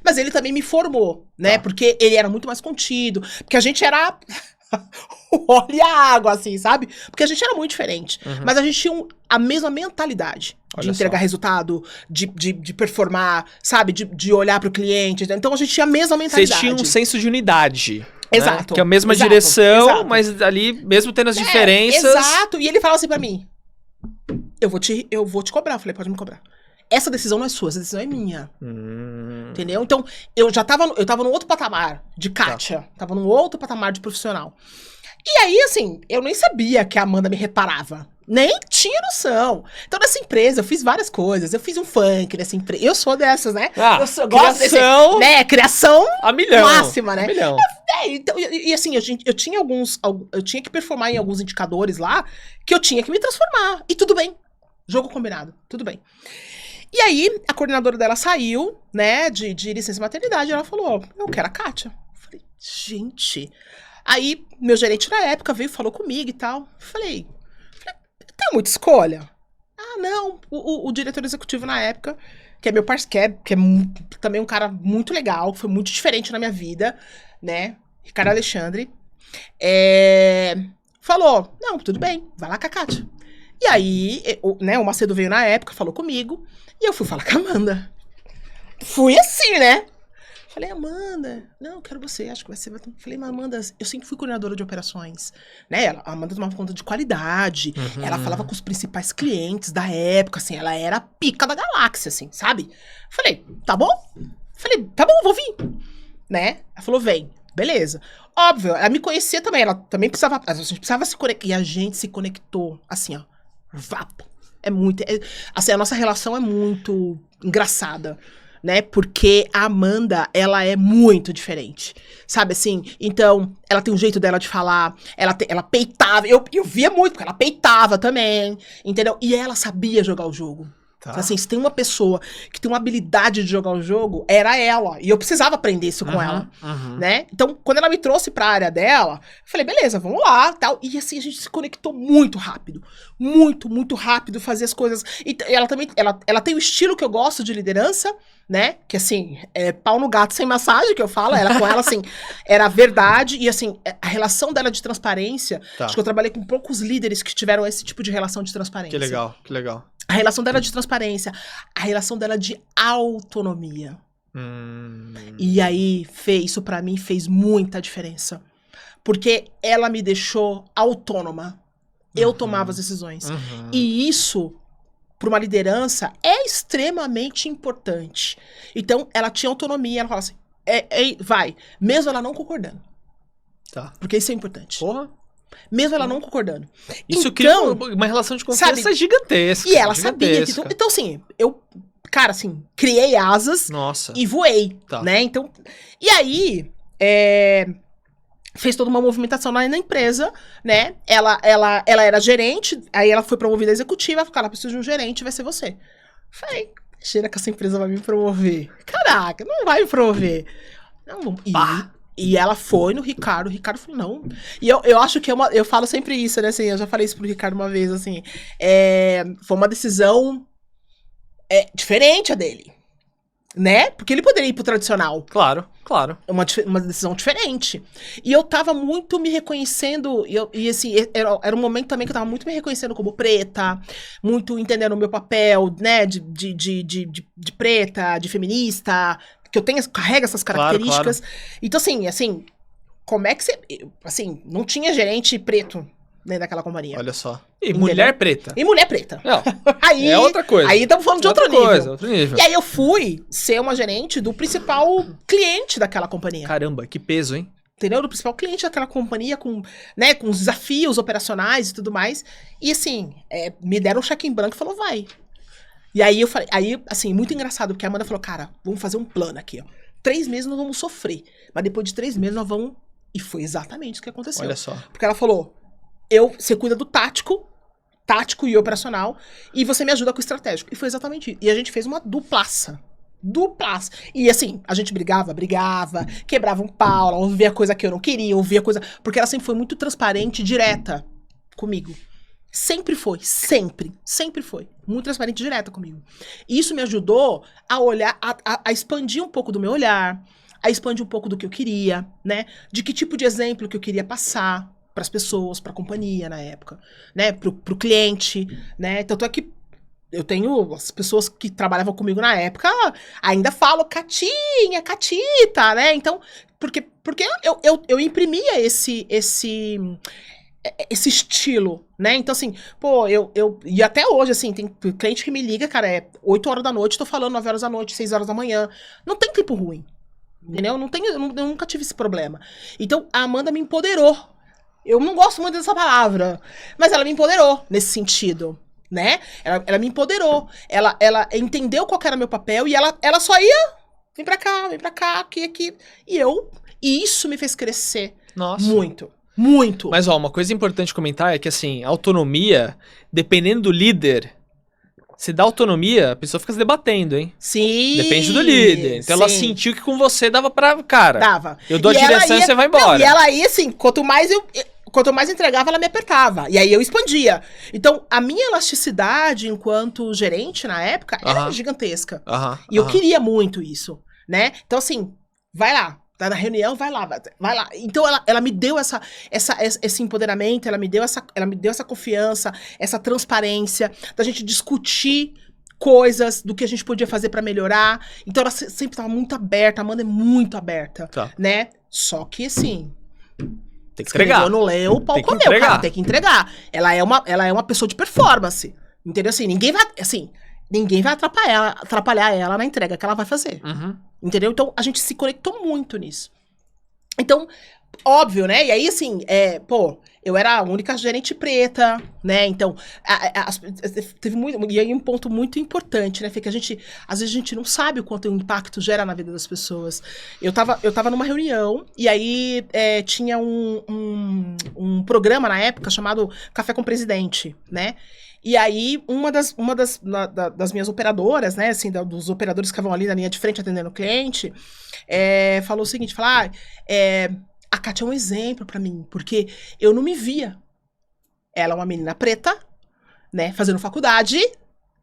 Mas ele também me formou, né? Porque ele era muito mais contido. Porque a gente era... o óleo e a água, assim, sabe? Porque a gente era muito diferente. Mas a gente tinha a mesma mentalidade de entregar resultado, de performar, sabe? De olhar pro cliente. Então a gente tinha a mesma mentalidade. Vocês tinham um senso de unidade. Exato. Né? Que é a mesma direção, mas ali, mesmo tendo as diferenças... Exato. E ele falava assim pra mim, eu vou te cobrar. Eu falei, pode me cobrar. Essa decisão não é sua, essa decisão é minha. Entendeu? Então, eu tava num outro patamar de Kátia. Tava num outro patamar de profissional. E aí, assim, eu nem sabia que a Amanda me reparava. Nem tinha noção. Então, nessa empresa, eu fiz várias coisas. Eu fiz um funk nessa empresa. Eu sou dessas, né? Eu gosto desse, né? Criação a milhão. Máxima, né? A milhão. Então, assim, eu tinha eu tinha que performar em alguns indicadores lá que eu tinha que me transformar. E tudo bem. Jogo combinado. Tudo bem. E aí, a coordenadora dela saiu, né, de licença maternidade, e ela falou, eu quero a Kátia. Eu falei, gente... Aí, meu gerente na época veio, falou comigo e tal. Falei, tem muita escolha? Ah, não. O diretor executivo na época, que é meu parceiro, que é também um cara muito legal, que foi muito diferente na minha vida, né, Ricardo Alexandre, falou, não, tudo bem, vai lá com a Kátia. E aí, né, o Macedo veio na época, falou comigo, e eu fui falar com a Amanda. fui assim, né? Falei, Amanda, não, eu quero você, acho que vai ser... Falei, mas Amanda, eu sempre fui coordenadora de operações, né? A Amanda tomava conta de qualidade, ela falava com os principais clientes da época, assim, ela era a pica da galáxia, assim, sabe? Falei, tá bom? Falei, tá bom, vou vir, né? Ela falou, vem, beleza. Óbvio, ela me conhecia também, ela também precisava... A gente precisava se conectar, e a gente se conectou, assim, ó, vapo. Assim, a nossa relação é muito engraçada, né? Porque a Amanda, ela é muito diferente, sabe assim? Então, ela tem um jeito dela de falar, ela peitava, eu via muito, porque ela peitava também, entendeu? E ela sabia jogar o jogo. Tá. Assim, se tem uma pessoa que tem uma habilidade de jogar o jogo, era ela. E eu precisava aprender isso com ela, né? Então, quando ela me trouxe pra área dela, eu falei, beleza, vamos lá, tal. E assim, a gente se conectou muito rápido. Muito, muito rápido, fazer as coisas. E ela também, ela tem o estilo que eu gosto de liderança, né? Que assim, é pau no gato sem massagem, que eu falo. Ela com ela, assim, era verdade. E assim, a relação dela de transparência, acho que eu trabalhei com poucos líderes que tiveram esse tipo de relação de transparência. Que legal, que legal. A relação dela de transparência, a relação dela de autonomia. E aí, isso pra mim fez muita diferença. Porque ela me deixou autônoma. Eu tomava as decisões. E isso, para uma liderança, é extremamente importante. Então, ela tinha autonomia, ela falava assim, vai, mesmo ela não concordando. Tá. Porque isso é importante. Porra. Mesmo ela não concordando. Isso cria uma relação de confiança gigantesca. E ela sabia. Então, assim, eu, cara, assim, criei asas e voei, né? Então, e aí, fez toda uma movimentação na empresa, né? Ela era gerente, aí ela foi promovida a executiva, ela falou, cara, preciso de um gerente, vai ser você. Falei, cheira que essa empresa vai me promover. Caraca, não vai me promover. Não, e ela foi no Ricardo, o Ricardo falou, não. E eu acho que eu falo sempre isso, né, assim, eu já falei isso pro Ricardo uma vez, assim, foi uma decisão diferente a dele, né? Porque ele poderia ir pro tradicional. Claro. Uma decisão diferente. E eu tava muito me reconhecendo, e assim, era um momento também que eu tava muito me reconhecendo como preta, muito entendendo o meu papel, né, de preta, de feminista, que eu carrego essas características. Claro. Então, assim, como é que você... Assim, não tinha gerente preto dentro daquela companhia. Olha só. E mulher preta. E mulher preta. Aí, é outra coisa. Aí estamos falando de outro nível. E aí eu fui ser uma gerente do principal cliente daquela companhia. Caramba, que peso, hein? Entendeu? Do principal cliente daquela companhia, com os desafios operacionais e tudo mais. E assim, me deram um cheque em branco e falou, vai. E aí eu falei, assim, muito engraçado, porque a Amanda falou, cara, vamos fazer um plano aqui, ó. 3 meses nós vamos sofrer, mas depois de 3 meses nós vamos... E foi exatamente o que aconteceu. Olha só. Porque ela falou, você cuida do tático e operacional, e você me ajuda com o estratégico. E foi exatamente isso. E a gente fez uma duplaça. E assim, a gente brigava, quebrava um pau, ela ouvia coisa que eu não queria, ouvia coisa... Porque ela sempre foi muito transparente e direta comigo. Sempre foi. Muito transparente e direta comigo. E isso me ajudou a olhar, a expandir um pouco do meu olhar, a expandir um pouco do que eu queria, né? De que tipo de exemplo que eu queria passar para as pessoas, para a companhia na época, né? Pro cliente, né? Tanto é que eu tenho as pessoas que trabalhavam comigo na época ainda falam Catinha, Catita, né? Então, porque eu imprimia esse estilo, né? Então, assim, e até hoje, assim, tem cliente que me liga, cara, 8 horas da noite, tô falando 9 horas da noite, 6 horas da manhã. Não tem tempo ruim, entendeu? Eu nunca tive esse problema. Então, a Amanda me empoderou. Eu não gosto muito dessa palavra, mas ela me empoderou nesse sentido, né? Ela me empoderou. Ela entendeu qual era meu papel e ela só ia, vem pra cá, aqui. E isso me fez crescer. Nossa. Muito. Mas, uma coisa importante comentar é que, assim, autonomia, dependendo do líder, se dá autonomia, a pessoa fica se debatendo, hein? Sim. Depende do líder. Então, ela sentiu que com você dava pra... Cara, dava. Eu dou a direção e você vai embora. Não, e ela ia, assim, quanto mais entregava, ela me apertava. E aí eu expandia. Então, a minha elasticidade enquanto gerente na época era gigantesca. E eu queria muito isso, né? Então, assim, vai lá. Tá na reunião, vai lá. Então, ela me deu esse empoderamento, ela me deu essa confiança, essa transparência, da gente discutir coisas, do que a gente podia fazer pra melhorar. Então ela sempre tava muito aberta, a Amanda é muito aberta, né? Só que assim, tem que entregar. Não leu, o pau comeu, cara, tem que entregar. Ela é uma pessoa de performance, entendeu? Assim, ninguém vai atrapalhar ela na entrega que ela vai fazer. Entendeu? Então a gente se conectou muito nisso. Então, óbvio, né? E aí, assim, eu era a única gerente preta, né? Então, teve muito... E aí um ponto muito importante, né, Fê? Que às vezes a gente não sabe o quanto o impacto gera na vida das pessoas. Eu tava numa reunião, e aí tinha um programa na época chamado Café com o Presidente, né? E aí, uma das minhas operadoras, né, assim, dos operadores que estavam ali na linha de frente atendendo o cliente, falou o seguinte, a Kátia é um exemplo pra mim, porque eu não me via. Ela é uma menina preta, né, fazendo faculdade,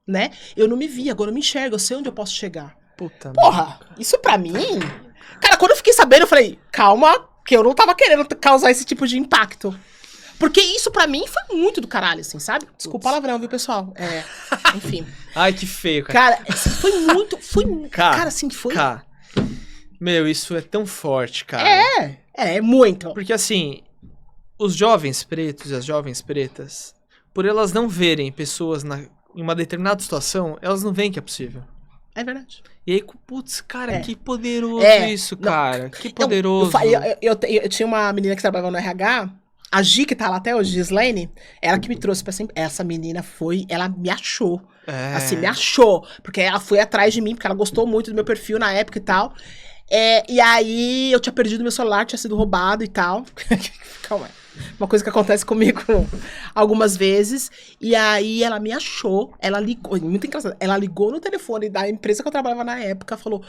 né, eu não me via, agora eu me enxergo, eu sei onde eu posso chegar. Porra, isso pra mim... Cara, quando eu fiquei sabendo, eu falei, calma, que eu não tava querendo causar esse tipo de impacto. Porque isso pra mim foi muito do caralho, assim, sabe? Desculpa o palavrão, viu, pessoal? Enfim. Ai, que feio, cara. Cara, assim, foi muito... Cara, assim, foi... Cara, meu, isso é tão forte, cara. Muito. Porque, assim, os jovens pretos e as jovens pretas, por elas não verem pessoas em uma determinada situação, elas não veem que é possível. É verdade. E aí, putz, cara, que poderoso isso, cara. Que poderoso. Eu tinha uma menina que trabalhava no RH... A Gi, que tá lá até hoje, Gislaine, ela que me trouxe pra sempre. Essa menina ela me achou. Assim, me achou. Porque ela foi atrás de mim, porque ela gostou muito do meu perfil na época e tal. E aí, eu tinha perdido meu celular, tinha sido roubado e tal. Calma aí. Uma coisa que acontece comigo algumas vezes. E aí, ela me achou. Ela ligou, muito engraçado. Ela ligou no telefone da empresa que eu trabalhava na época, falou,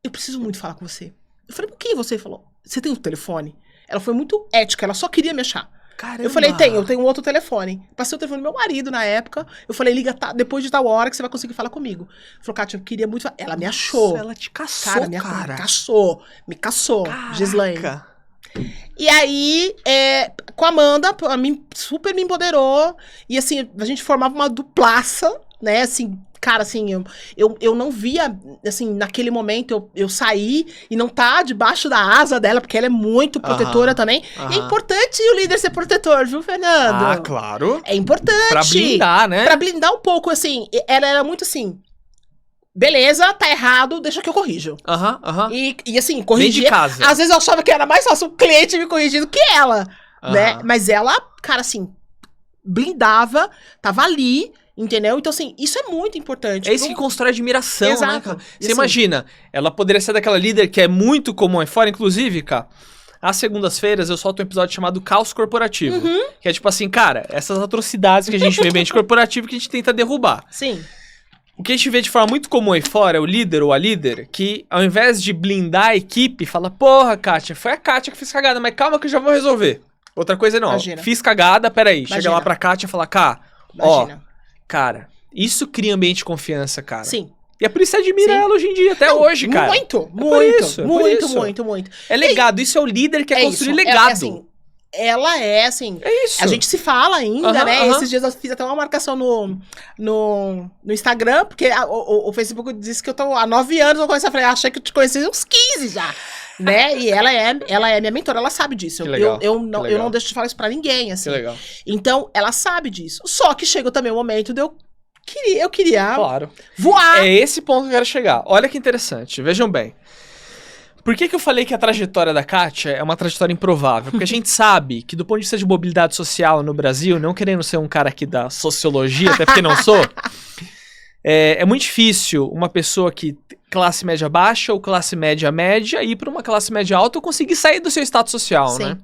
eu preciso muito falar com você. Eu falei, por que você? Falou, você tem um telefone? Ela foi muito ética, ela só queria me achar. Caramba. Eu falei, eu tenho um outro telefone. Passei o telefone do meu marido na época. Eu falei, liga depois de tal hora que você vai conseguir falar comigo. Falou, Kátia, eu queria muito... Ela me achou. Nossa, ela te caçou, cara. Me caçou, Gislaine. E aí, com a Amanda, super me empoderou. E assim, a gente formava uma duplaça, né, assim... Cara, assim, eu não via, assim, naquele momento eu saí e não tá debaixo da asa dela, porque ela é muito protetora também. E é importante o líder ser protetor, viu, Fernando? Ah, claro. É importante. Pra blindar, né? Pra blindar um pouco, assim. Ela era muito assim, beleza, tá errado, deixa que eu corrijo. E assim, corrigir. De casa. Às vezes eu achava que era mais fácil o cliente me corrigir do que ela, né? Mas ela, cara, assim, blindava, tava ali. Entendeu? Então, assim, isso é muito importante. É isso que constrói admiração, Exato. né, cara? Você imagina, ela poderia ser daquela líder que é muito comum aí fora, inclusive, cara, às segundas-feiras eu solto um episódio chamado Caos Corporativo. Que é tipo assim, cara, essas atrocidades que a gente vê em ambiente corporativo que a gente tenta derrubar. Sim. O que a gente vê de forma muito comum aí fora é o líder ou a líder que, ao invés de blindar a equipe, fala, porra, Kátia, foi a Kátia que fez cagada, mas calma que eu já vou resolver. Outra coisa não, Imagina. Fiz cagada, peraí, chega lá pra Kátia e fala, Imagina. Cara, isso cria ambiente de confiança, cara. Sim. E é por isso que você admira ela hoje em dia, até hoje, cara. Muito. É legado, isso é o líder que quer construir legado. Assim, ela é, assim... É isso. A gente se fala ainda, né? Esses dias eu fiz até uma marcação no Instagram, porque o Facebook disse que eu tô há 9 anos, eu comecei a falar, achei que eu te conheci uns 15 já. Né? E ela é minha mentora, ela sabe disso. Eu não deixo de falar isso pra ninguém, assim. Que legal. Então, ela sabe disso. Só que chegou também o momento de eu queria claro. voar. É esse ponto que eu quero chegar. Olha que interessante, vejam bem. Por que eu falei que a trajetória da Kátia é uma trajetória improvável? Porque a gente sabe que do ponto de vista de mobilidade social no Brasil, não querendo ser um cara aqui da sociologia, até porque não sou, é muito difícil uma pessoa que classe média baixa ou classe média média ir para uma classe média alta ou conseguir sair do seu status social, Sim. né?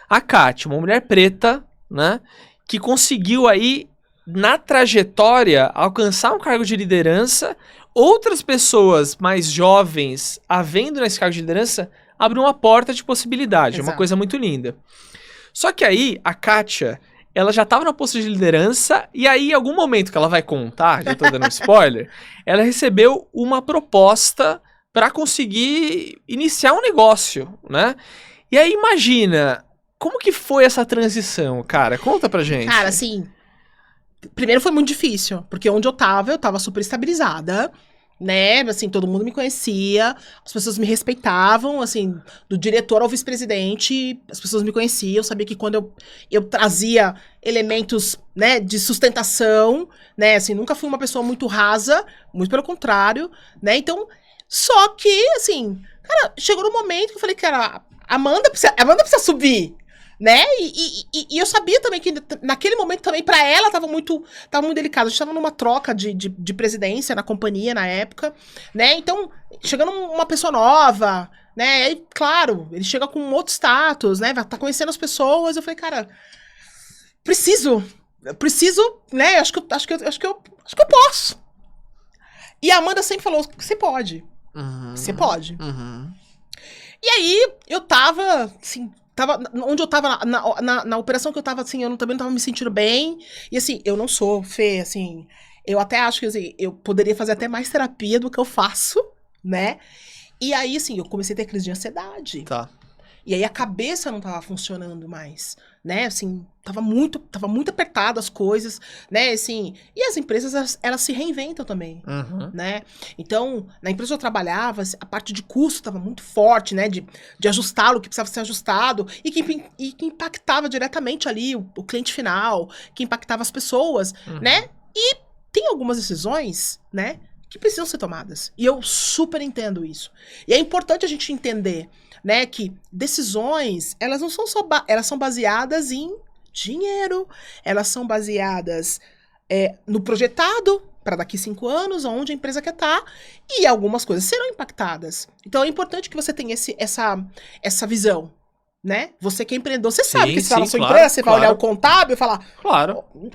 A Kátia, uma mulher preta, né, que conseguiu aí, na trajetória, alcançar um cargo de liderança. Outras pessoas mais jovens, havendo nesse cargo de liderança, abriu uma porta de possibilidade. Exato. É uma coisa muito linda. Só que aí, a Kátia, ela já estava na posto de liderança, e aí, em algum momento que ela vai contar, já tô dando um spoiler, ela recebeu uma proposta para conseguir iniciar um negócio, né? E aí, imagina, como que foi essa transição, cara? Conta pra gente. Cara, assim, primeiro foi muito difícil, porque onde eu tava super estabilizada, né? Assim, todo mundo me conhecia, as pessoas me respeitavam, assim, do diretor ao vice-presidente, as pessoas me conheciam, eu sabia que quando eu trazia elementos, né, de sustentação, né, assim, nunca fui uma pessoa muito rasa, muito pelo contrário, né? Então, só que, assim, cara, chegou no momento que eu falei, cara, Amanda precisa subir. Né? E eu sabia também que naquele momento também pra ela tava muito delicado. A gente tava numa troca de presidência na companhia na época, né? Então, chegando uma pessoa nova, né? E, claro, ele chega com outro status, né? Vai tá conhecendo as pessoas. Eu falei, cara, preciso, né? Acho que eu posso. E a Amanda sempre falou, você pode. Você pode. E aí, eu tava, assim, onde eu tava, na operação que eu tava, assim, também não tava me sentindo bem. E assim, eu não sou, Fê, assim, eu até acho que, assim, eu poderia fazer até mais terapia do que eu faço, né? E aí, assim, eu comecei a ter crise de ansiedade. Tá. E aí a cabeça não tava funcionando mais, né? Assim, tava muito apertado as coisas, né? Assim, e as empresas, elas se reinventam também, né? Então, na empresa que eu trabalhava, a parte de custo tava muito forte, né? De ajustá-lo, o que precisava ser ajustado, e que impactava diretamente ali o cliente final, que impactava as pessoas, né? E tem algumas decisões, né? Que precisam ser tomadas. E eu super entendo isso. E é importante a gente entender, né, que decisões, elas não são só, elas são baseadas em dinheiro, elas são baseadas no projetado para daqui 5 anos, onde a empresa quer estar, e algumas coisas serão impactadas. Então é importante que você tenha essa visão, né? Você que é empreendedor, você sabe que você tá na sua empresa, você vai olhar o contábil e falar,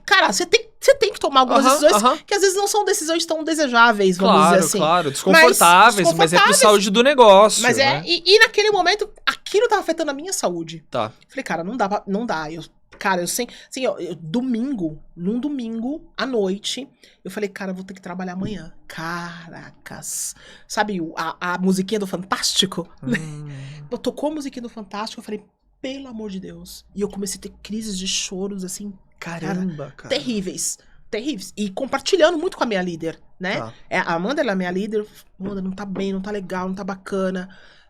cara, você tem que tomar algumas decisões que às vezes não são decisões tão desejáveis, vamos dizer assim. Claro, desconfortáveis, mas é pra saúde do negócio. Mas né? E naquele momento, aquilo tava afetando a minha saúde. Tá. Falei, cara, não dá. Eu sei, assim, num domingo, à noite, eu falei, cara, eu vou ter que trabalhar amanhã. Caracas. Sabe a musiquinha do Fantástico? Tocou a musiquinha do Fantástico, eu falei, pelo amor de Deus. E eu comecei a ter crises de choros, assim, caramba, cara. Terríveis. E compartilhando muito com a minha líder, né? Tá. A Amanda, ela é a minha líder. Amanda, não tá bem, não tá legal, não tá bacana.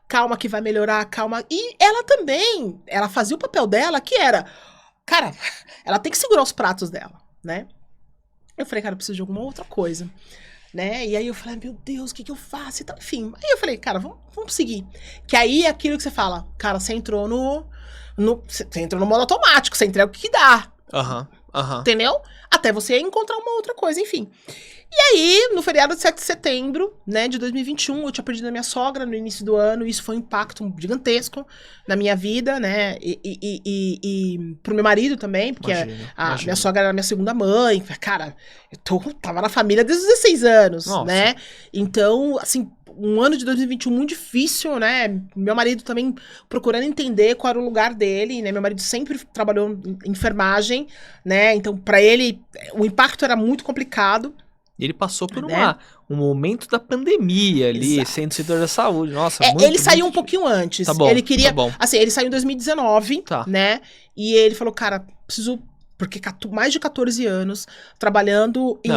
Calma que vai melhorar, calma. E ela também, ela fazia o papel dela, que era... Cara, ela tem que segurar os pratos dela, né? Eu falei, cara, eu preciso de alguma outra coisa, né? E aí eu falei, meu Deus, o que eu faço e tal, enfim. Aí eu falei, cara, vamos seguir. Que aí é aquilo que você fala, cara, você entrou você entrou no modo automático, você entrega o que dá. Entendeu? Até você encontrar uma outra coisa, enfim. E aí, no feriado de 7 de setembro, né, de 2021, eu tinha perdido a minha sogra no início do ano, e isso foi um impacto gigantesco na minha vida, né, e pro meu marido também, porque minha sogra era minha segunda mãe, cara, tava na família desde os 16 anos, Nossa. Né, então, assim, um ano de 2021 muito difícil, né, meu marido também procurando entender qual era o lugar dele, né, meu marido sempre trabalhou em enfermagem, né, então pra ele o impacto era muito complicado. Ele passou por um momento da pandemia ali, Exato. Sendo setor da saúde. Nossa, ele saiu um pouquinho antes. Tá bom, ele queria, tá bom. Assim, ele saiu em 2019, né? E ele falou, cara, preciso... Porque mais de 14 anos trabalhando em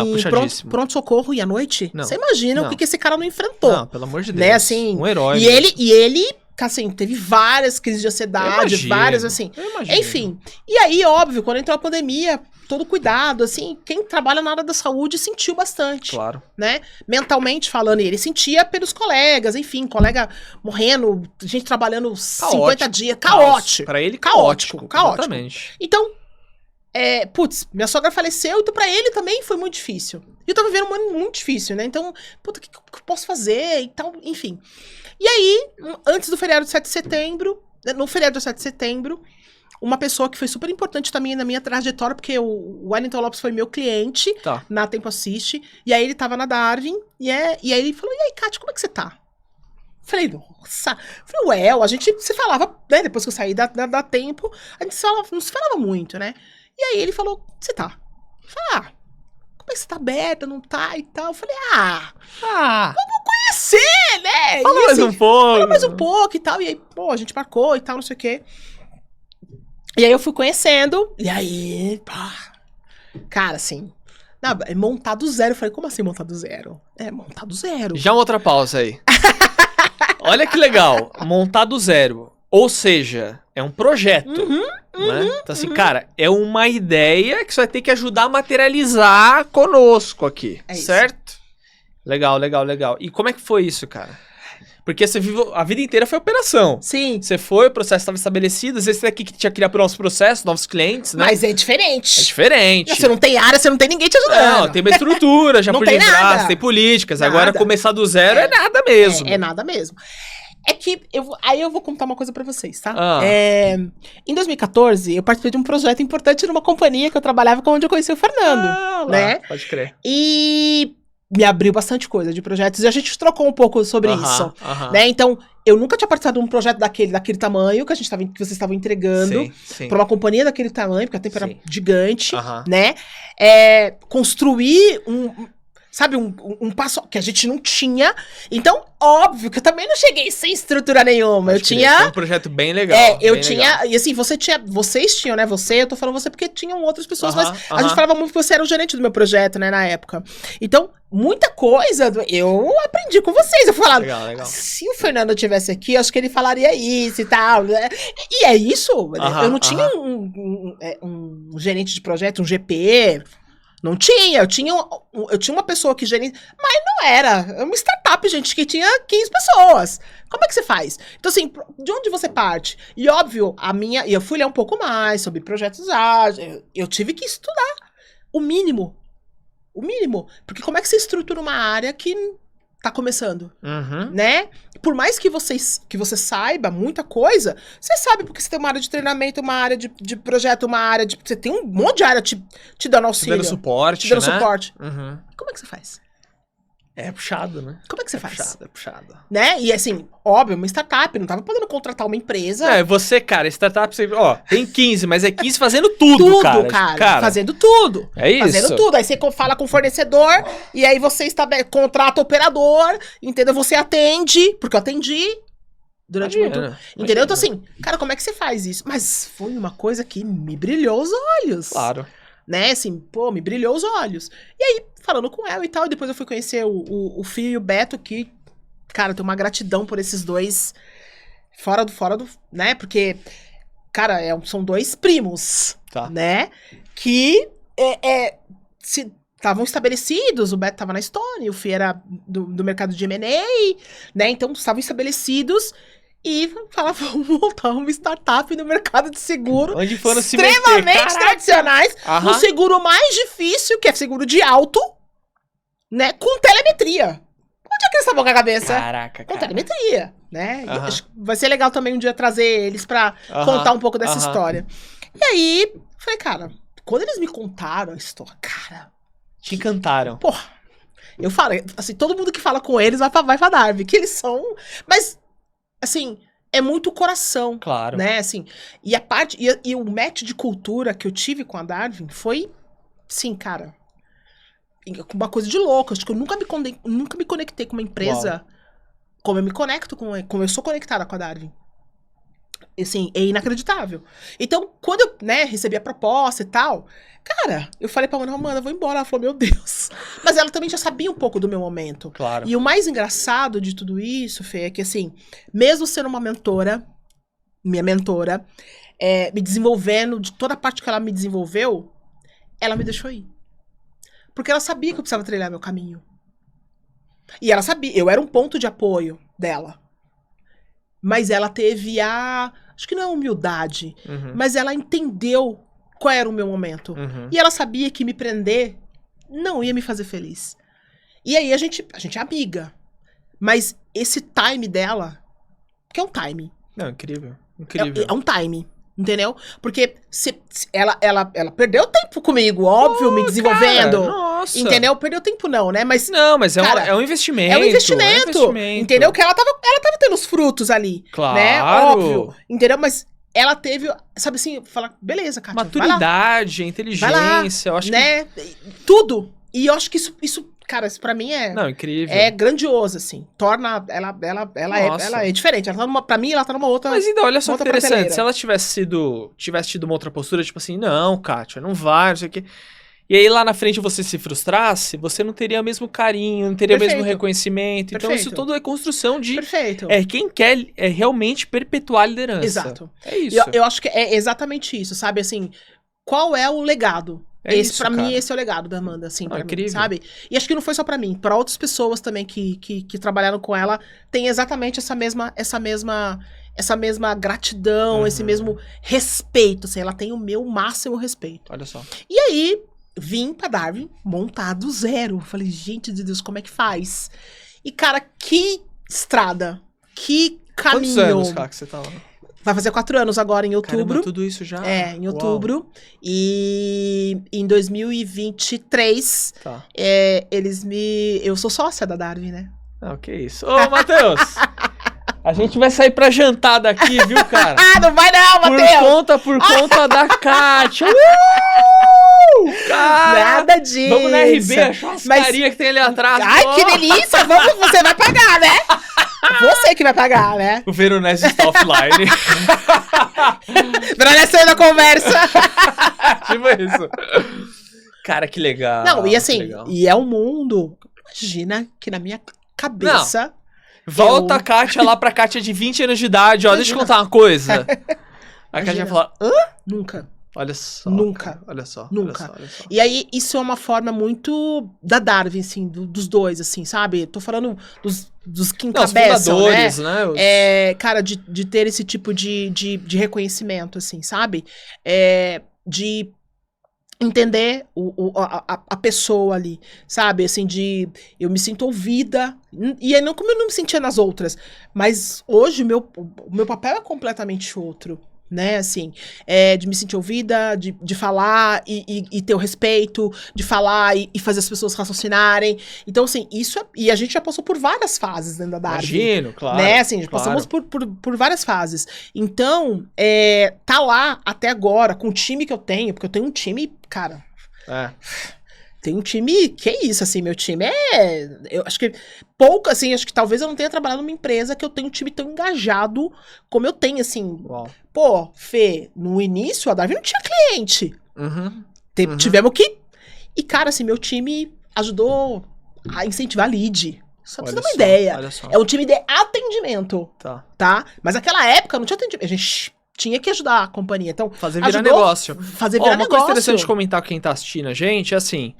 pronto-socorro e à noite. Você imagina o que esse cara não enfrentou. Não, pelo amor de Deus. Né? Assim, um herói. E ele, assim, teve várias crises de ansiedade, várias, assim. Enfim. E aí, óbvio, quando entrou a pandemia, todo cuidado, assim, quem trabalha na área da saúde sentiu bastante. Claro. Né? Mentalmente falando, e ele sentia pelos colegas, enfim, colega morrendo, gente trabalhando 50 dias. Caótico. Pra ele, caótico. Exatamente. Então, minha sogra faleceu, então pra ele também foi muito difícil. E eu tava vivendo um ano muito difícil, né? Então, o que eu posso fazer e tal, enfim. E aí, antes do feriado de 7 de setembro, no feriado de 7 de setembro, uma pessoa que foi super importante também na minha trajetória, porque o Wellington Lopes foi meu cliente na Tempo Assiste, e aí ele tava na Darwin, e aí ele falou, e aí, Kátia, como é que você tá? Falei, nossa. Falei, a gente se falava, né, depois que eu saí da Tempo, a gente não se falava muito, né? E aí ele falou, você tá? Eu falei, como é que você tá aberta, não tá e tal? Eu falei, vamos conhecer, né? Fala mais um pouco. Fala mais um pouco e tal. E aí, a gente marcou e tal, não sei o quê. E aí eu fui conhecendo, e aí, Cara, assim... Não, montar do zero. Eu falei, como assim montar do zero? Montar do zero. Já uma outra pausa aí. Olha que legal. Montar do zero. Ou seja, é um projeto. Né? Então assim, cara, é uma ideia que você vai ter que ajudar a materializar conosco aqui. Certo? Isso. Legal. E como é que foi isso, cara? Porque você viveu, a vida inteira foi operação. Sim. Você foi, o processo estava estabelecido, às vezes você aqui que tinha que criar novos processos, novos clientes, né? Mas é diferente. É diferente. Você não tem área, você não tem ninguém te ajudando. Não, tem uma estrutura já não por tem detrás, nada. tem políticas. Nada. Agora começar do zero é nada mesmo. É nada mesmo. É que, aí eu vou contar uma coisa pra vocês, tá? Em 2014, eu participei de um projeto importante numa companhia que eu trabalhava, onde eu conheci o Fernando, né? Pode crer. E me abriu bastante coisa de projetos, e a gente trocou um pouco sobre isso, né? Então, eu nunca tinha participado de um projeto daquele tamanho que que vocês estavam entregando pra uma companhia daquele tamanho, porque a tempo era gigante, né? Construir um passo que a gente não tinha. Então, óbvio que eu também não cheguei sem estrutura nenhuma. Eu tinha... Foi um projeto bem legal. Eu tinha... E assim, vocês tinham, né? Eu tô falando você porque tinham outras pessoas, mas a gente falava muito que você era o gerente do meu projeto, né? Na época. Então, muita coisa eu aprendi com vocês. Eu falava, legal. Se o Fernando tivesse aqui, eu acho que ele falaria isso e tal. E é isso. Eu não tinha um gerente de projeto, um GP... Não tinha, eu tinha uma pessoa que gerencia, mas não era uma startup, gente, que tinha 15 pessoas. Como é que você faz? Então, assim, de onde você parte? E óbvio, eu fui ler um pouco mais sobre projetos ágeis, eu tive que estudar o mínimo, porque como é que você estrutura uma área que tá começando, né? Por mais que você saiba muita coisa, você sabe porque você tem uma área de treinamento, uma área de projeto, uma área de... Você tem um monte de área te dando auxílio. Te dando suporte, te dando suporte. Como é que você faz? É puxado, né? Como é que você faz? É puxado. Né? E assim, óbvio, uma startup, não tava podendo contratar uma empresa. Você, cara, startup, você, tem 15, mas é 15 fazendo tudo, cara. Fazendo tudo. É isso. Fazendo tudo. Aí você fala com o fornecedor, e aí você contrata o operador, entendeu? Você atende, porque eu atendi durante muito... Entendeu? Então assim, cara, como é que você faz isso? Mas foi uma coisa que me brilhou os olhos. Claro. Né, assim, me brilhou os olhos. E aí, falando com ela e tal, e depois eu fui conhecer o Fio e o Beto, que, cara, eu tenho uma gratidão por esses dois, fora do, né, porque, cara, são dois primos, né, que estavam estabelecidos, o Beto tava na Estônia, o Fio era do mercado de M&A, né, então estavam estabelecidos. E falavam, vamos montar uma startup no mercado de seguro. Onde foram extremamente tradicionais. No seguro mais difícil, que é seguro de auto, né? Com telemetria. Onde é que eles estavam com a cabeça? Caraca, com telemetria, né? Acho que vai ser legal também um dia trazer eles pra contar um pouco dessa história. E aí, falei, cara, quando eles me contaram a história, cara... Te encantaram. Porra, eu falo, assim, todo mundo que fala com eles vai pra Darwin, que eles são... Mas... Assim, é muito coração. Claro. Né, assim. E o match de cultura que eu tive com a Darwin foi, sim, cara, uma coisa de louco. Acho que eu nunca me conectei com uma empresa como eu me conecto como eu sou conectada com a Darwin. Assim, é inacreditável. Então, quando eu, né, recebi a proposta e tal, cara, eu falei pra Amanda, eu vou embora. Ela falou, meu Deus. Mas ela também já sabia um pouco do meu momento. Claro. E o mais engraçado de tudo isso, Fê, é que assim, mesmo sendo uma minha mentora, me desenvolvendo, de toda a parte que ela me desenvolveu, ela me deixou ir. Porque ela sabia que eu precisava trilhar meu caminho. E ela sabia, eu era um ponto de apoio dela. Mas ela teve acho que não é humildade, mas ela entendeu qual era o meu momento. E ela sabia que me prender não ia me fazer feliz. E aí a gente é amiga. Mas esse time dela, que é um time. Não, incrível. É um time, entendeu? Porque ela perdeu tempo comigo, óbvio, me desenvolvendo. Cara, nossa. Entendeu? Perdeu tempo não, né? Mas cara, é um investimento. É um investimento. Entendeu? Que ela tava tendo os frutos ali. Claro. Né? Óbvio. Entendeu? Mas ela teve, sabe assim, falar, beleza, Kátia, maturidade, inteligência, eu acho né? Tudo. E eu acho que isso, cara, isso pra mim incrível. É grandioso, assim. Torna, ela é diferente. Pra mim, ela tá numa outra... Mas ainda, olha só que interessante. Prateleira. Se ela tivesse tido uma outra postura, tipo assim, não, Kátia, não vai, não sei o quê. E aí lá na frente você se frustrasse, você não teria o mesmo carinho, não teria o mesmo reconhecimento. Então isso tudo é construção de... Perfeito. Quem quer realmente perpetuar a liderança. Exato. É isso. Eu acho que é exatamente isso, sabe? Assim, qual é o legado? Pra mim, esse é o legado da Amanda, assim, pra mim, sabe? E acho que não foi só pra mim, pra outras pessoas também que trabalharam com ela, tem exatamente essa mesma gratidão, esse mesmo respeito, assim, ela tem o meu máximo respeito. Olha só. E aí, vim pra Darwin montar do zero. Falei, gente de Deus, como é que faz? E, cara, que estrada, que caminho. Quantos anos, cara, que você tá lá? Vai fazer 4 anos agora em outubro. Caramba, tudo isso já? Em outubro. Uau. E em 2023, eu sou sócia da Darwin, né? Não, que isso. Ô, Matheus! A gente vai sair pra jantar daqui, viu, cara? Não vai não, Matheus! Por conta da Kátia. Nada disso. Vamos na RB, a churrascaria que tem ali atrás. Ai, que delícia! Você vai pagar, né? Você que vai pagar, né? O Veronese está offline. Veronese saiu da conversa. Tipo isso. Cara, que legal. Não, e assim, e é um mundo... Imagina que na minha cabeça... Não. Volta a Kátia lá pra Kátia de 20 anos de idade, ó. Deixa eu contar uma coisa. A Kátia vai falar, hã? Nunca. Olha só. Nunca. Cara, olha só. Nunca. Olha só. E aí, isso é uma forma muito da Darwin, assim, dos dois, assim, sabe? Tô falando dos que encabeçam, né? Cara, de ter esse tipo de reconhecimento, assim, sabe? De entender a pessoa ali, sabe? Assim, eu me sinto ouvida. E aí, não como eu não me sentia nas outras. Mas hoje, o meu papel é completamente outro. Né, assim, de me sentir ouvida, de falar e ter o respeito, de falar e fazer as pessoas raciocinarem. Então, assim, isso e a gente já passou por várias fases dentro da Darwin. Imagino, claro. Né, assim, passamos por várias fases. Então, tá lá até agora, com o time que eu tenho, porque eu tenho um time, cara... Tem um time, que é isso, assim, meu time eu acho que pouco, assim, acho que talvez eu não tenha trabalhado numa empresa que eu tenho um time tão engajado como eu tenho, assim. Uau. Pô, Fê, no início a Darwin não tinha cliente. Uhum. Tivemos que... E, cara, assim, meu time ajudou a incentivar lead. Só pra você ter uma ideia. Olha só. É um time de atendimento. Tá? Mas naquela época não tinha atendimento. A gente tinha que ajudar a companhia. Então, fazer virar negócio. Fazer virar negócio. Uma coisa interessante de comentar com quem tá assistindo a gente é assim...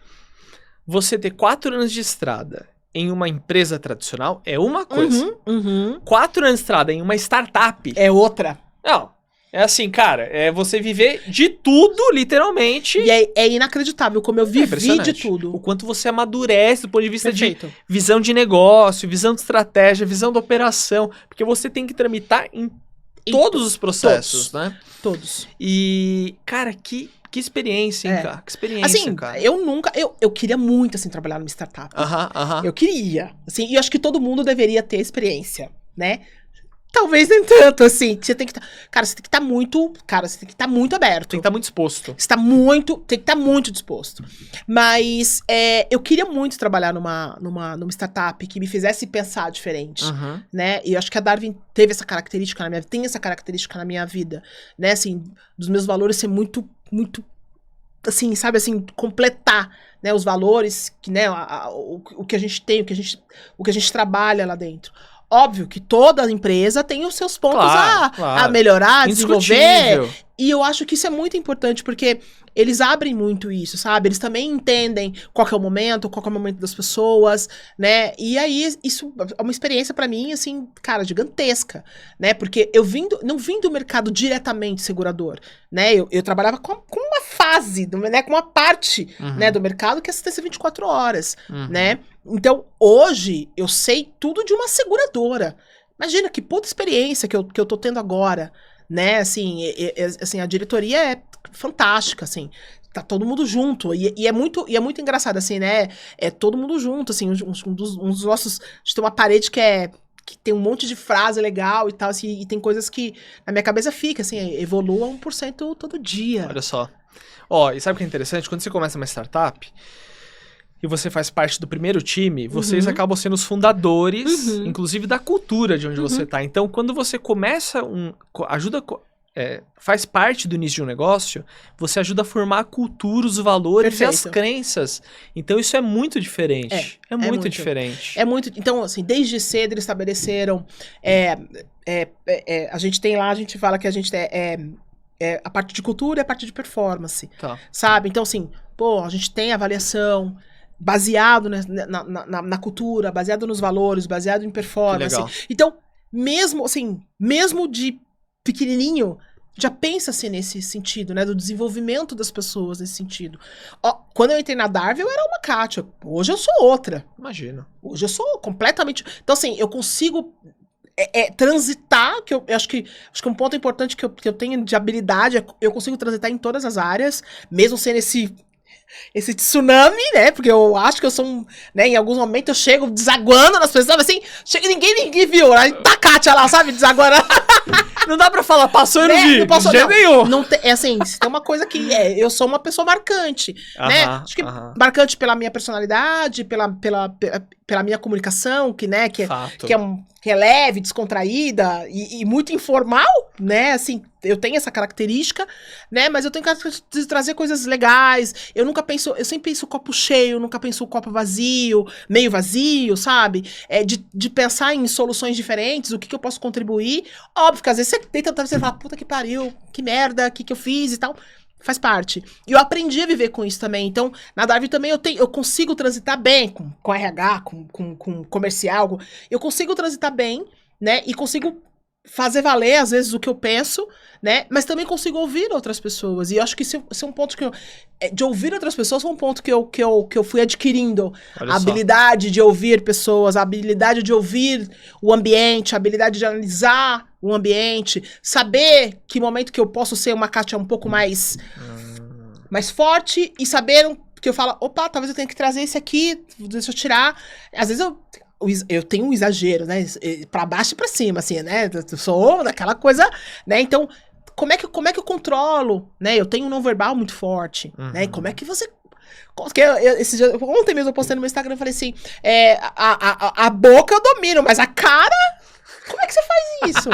Você ter 4 anos de estrada em uma empresa tradicional é uma coisa. 4 anos de estrada em uma startup... É outra. Não. É assim, cara, é você viver de tudo, literalmente. E é inacreditável como eu vivi de tudo. O quanto você amadurece do ponto de vista de visão de negócio, visão de estratégia, visão de operação. Porque você tem que tramitar em todos os processos, né? Todos. E, cara, que experiência, hein, cara? Que experiência, assim, cara. Eu queria muito, assim, trabalhar numa startup. Eu queria. Assim, e eu acho que todo mundo deveria ter experiência, né? Talvez nem tanto, assim. Você tem que cara, você tem que estar muito... Cara, você tem que estar muito aberto. Tem que estar muito disposto. Tem que estar muito disposto. Mas eu queria muito trabalhar numa startup que me fizesse pensar diferente, né? E eu acho que a Darwin teve essa característica na minha vida, tem essa característica na minha vida, né? Assim, dos meus valores ser muito, assim, sabe, assim, completar, né, os valores, que, né, o que a gente tem, o que a gente trabalha lá dentro. Óbvio que toda empresa tem os seus pontos a melhorar, a desenvolver. E eu acho que isso é muito importante, porque eles abrem muito isso, sabe? Eles também entendem qual é o momento das pessoas, né? E aí, isso é uma experiência pra mim, assim, cara, gigantesca, né? Porque eu não vim do mercado diretamente segurador, né? Eu trabalhava com uma fase, né? Com uma parte, né, do mercado que é assistência 24 horas, né? Então, hoje, eu sei tudo de uma seguradora. Imagina que puta experiência que eu tô tendo agora, né? Assim, assim, a diretoria é fantástica, assim. Tá todo mundo junto. E é muito engraçado, assim, né? É todo mundo junto, assim. Um dos nossos... A gente tem uma parede que tem um monte de frase legal e tal, assim, e tem coisas que na minha cabeça fica, assim, evolua 1% todo dia. Olha só. Ó, e sabe o que é interessante? Quando você começa uma startup... e você faz parte do primeiro time, vocês acabam sendo os fundadores, inclusive da cultura de onde você tá. Então, quando você começa faz parte do início de um negócio, você ajuda a formar a cultura, os valores e as crenças. Então isso é muito diferente. É muito diferente. É muito. Então, assim, desde cedo eles estabeleceram. A gente tem lá, a gente fala que a gente a parte de cultura e a parte de performance. Tá. Sabe? Então, assim, a gente tem avaliação baseado na cultura, baseado nos valores, baseado em performance. Legal. Então, mesmo de pequenininho, já pensa-se nesse sentido, né? Do desenvolvimento das pessoas nesse sentido. Quando eu entrei na Darwin, eu era uma Kátia. Hoje eu sou outra. Imagino. Hoje eu sou completamente... Então, assim, eu consigo transitar, que eu acho que um ponto importante que eu tenho de habilidade é eu consigo transitar em todas as áreas, mesmo sendo esse tsunami, né? Porque eu acho que eu sou né? Em alguns momentos eu chego desaguando nas pessoas, assim, chega e ninguém viu. Aí tá a Kátia lá, sabe? Desaguando. Não dá pra falar, passou e não vi. Não posso, de jeito nenhum. Não tem, assim, se tem uma coisa que eu sou uma pessoa marcante, né? Acho que marcante pela minha personalidade, pela minha comunicação, que é leve, descontraída e muito informal, né? Assim, eu tenho essa característica, né? Mas eu tenho que trazer coisas legais. Eu sempre penso o copo cheio, eu nunca penso o copo vazio, meio vazio, sabe? De pensar em soluções diferentes, o que eu posso contribuir. Óbvio que às vezes você deita e fala, puta que pariu, que merda, o que eu fiz e tal. Faz parte. E eu aprendi a viver com isso também. Então, na Darwin também eu consigo transitar bem com RH, com comercial. Eu consigo transitar bem, né? E consigo fazer valer, às vezes, o que eu penso, né? Mas também consigo ouvir outras pessoas. E eu acho que esse é um ponto de ouvir outras pessoas foi um ponto que eu fui adquirindo. Olha a habilidade de ouvir pessoas, a habilidade de ouvir o ambiente, a habilidade de analisar o ambiente, saber que momento que eu posso ser uma Kátia um pouco mais forte e saber que eu falo, opa, talvez eu tenha que trazer esse aqui, deixa eu tirar. Às vezes eu tenho um exagero, né? Pra baixo e pra cima, assim, né? Eu sou daquela coisa, né? Então, como é que eu controlo, né? Eu tenho um não verbal muito forte, né? E como é que você... Ontem mesmo eu postei no meu Instagram e falei assim, a boca eu domino, mas a cara... Como é que você faz isso?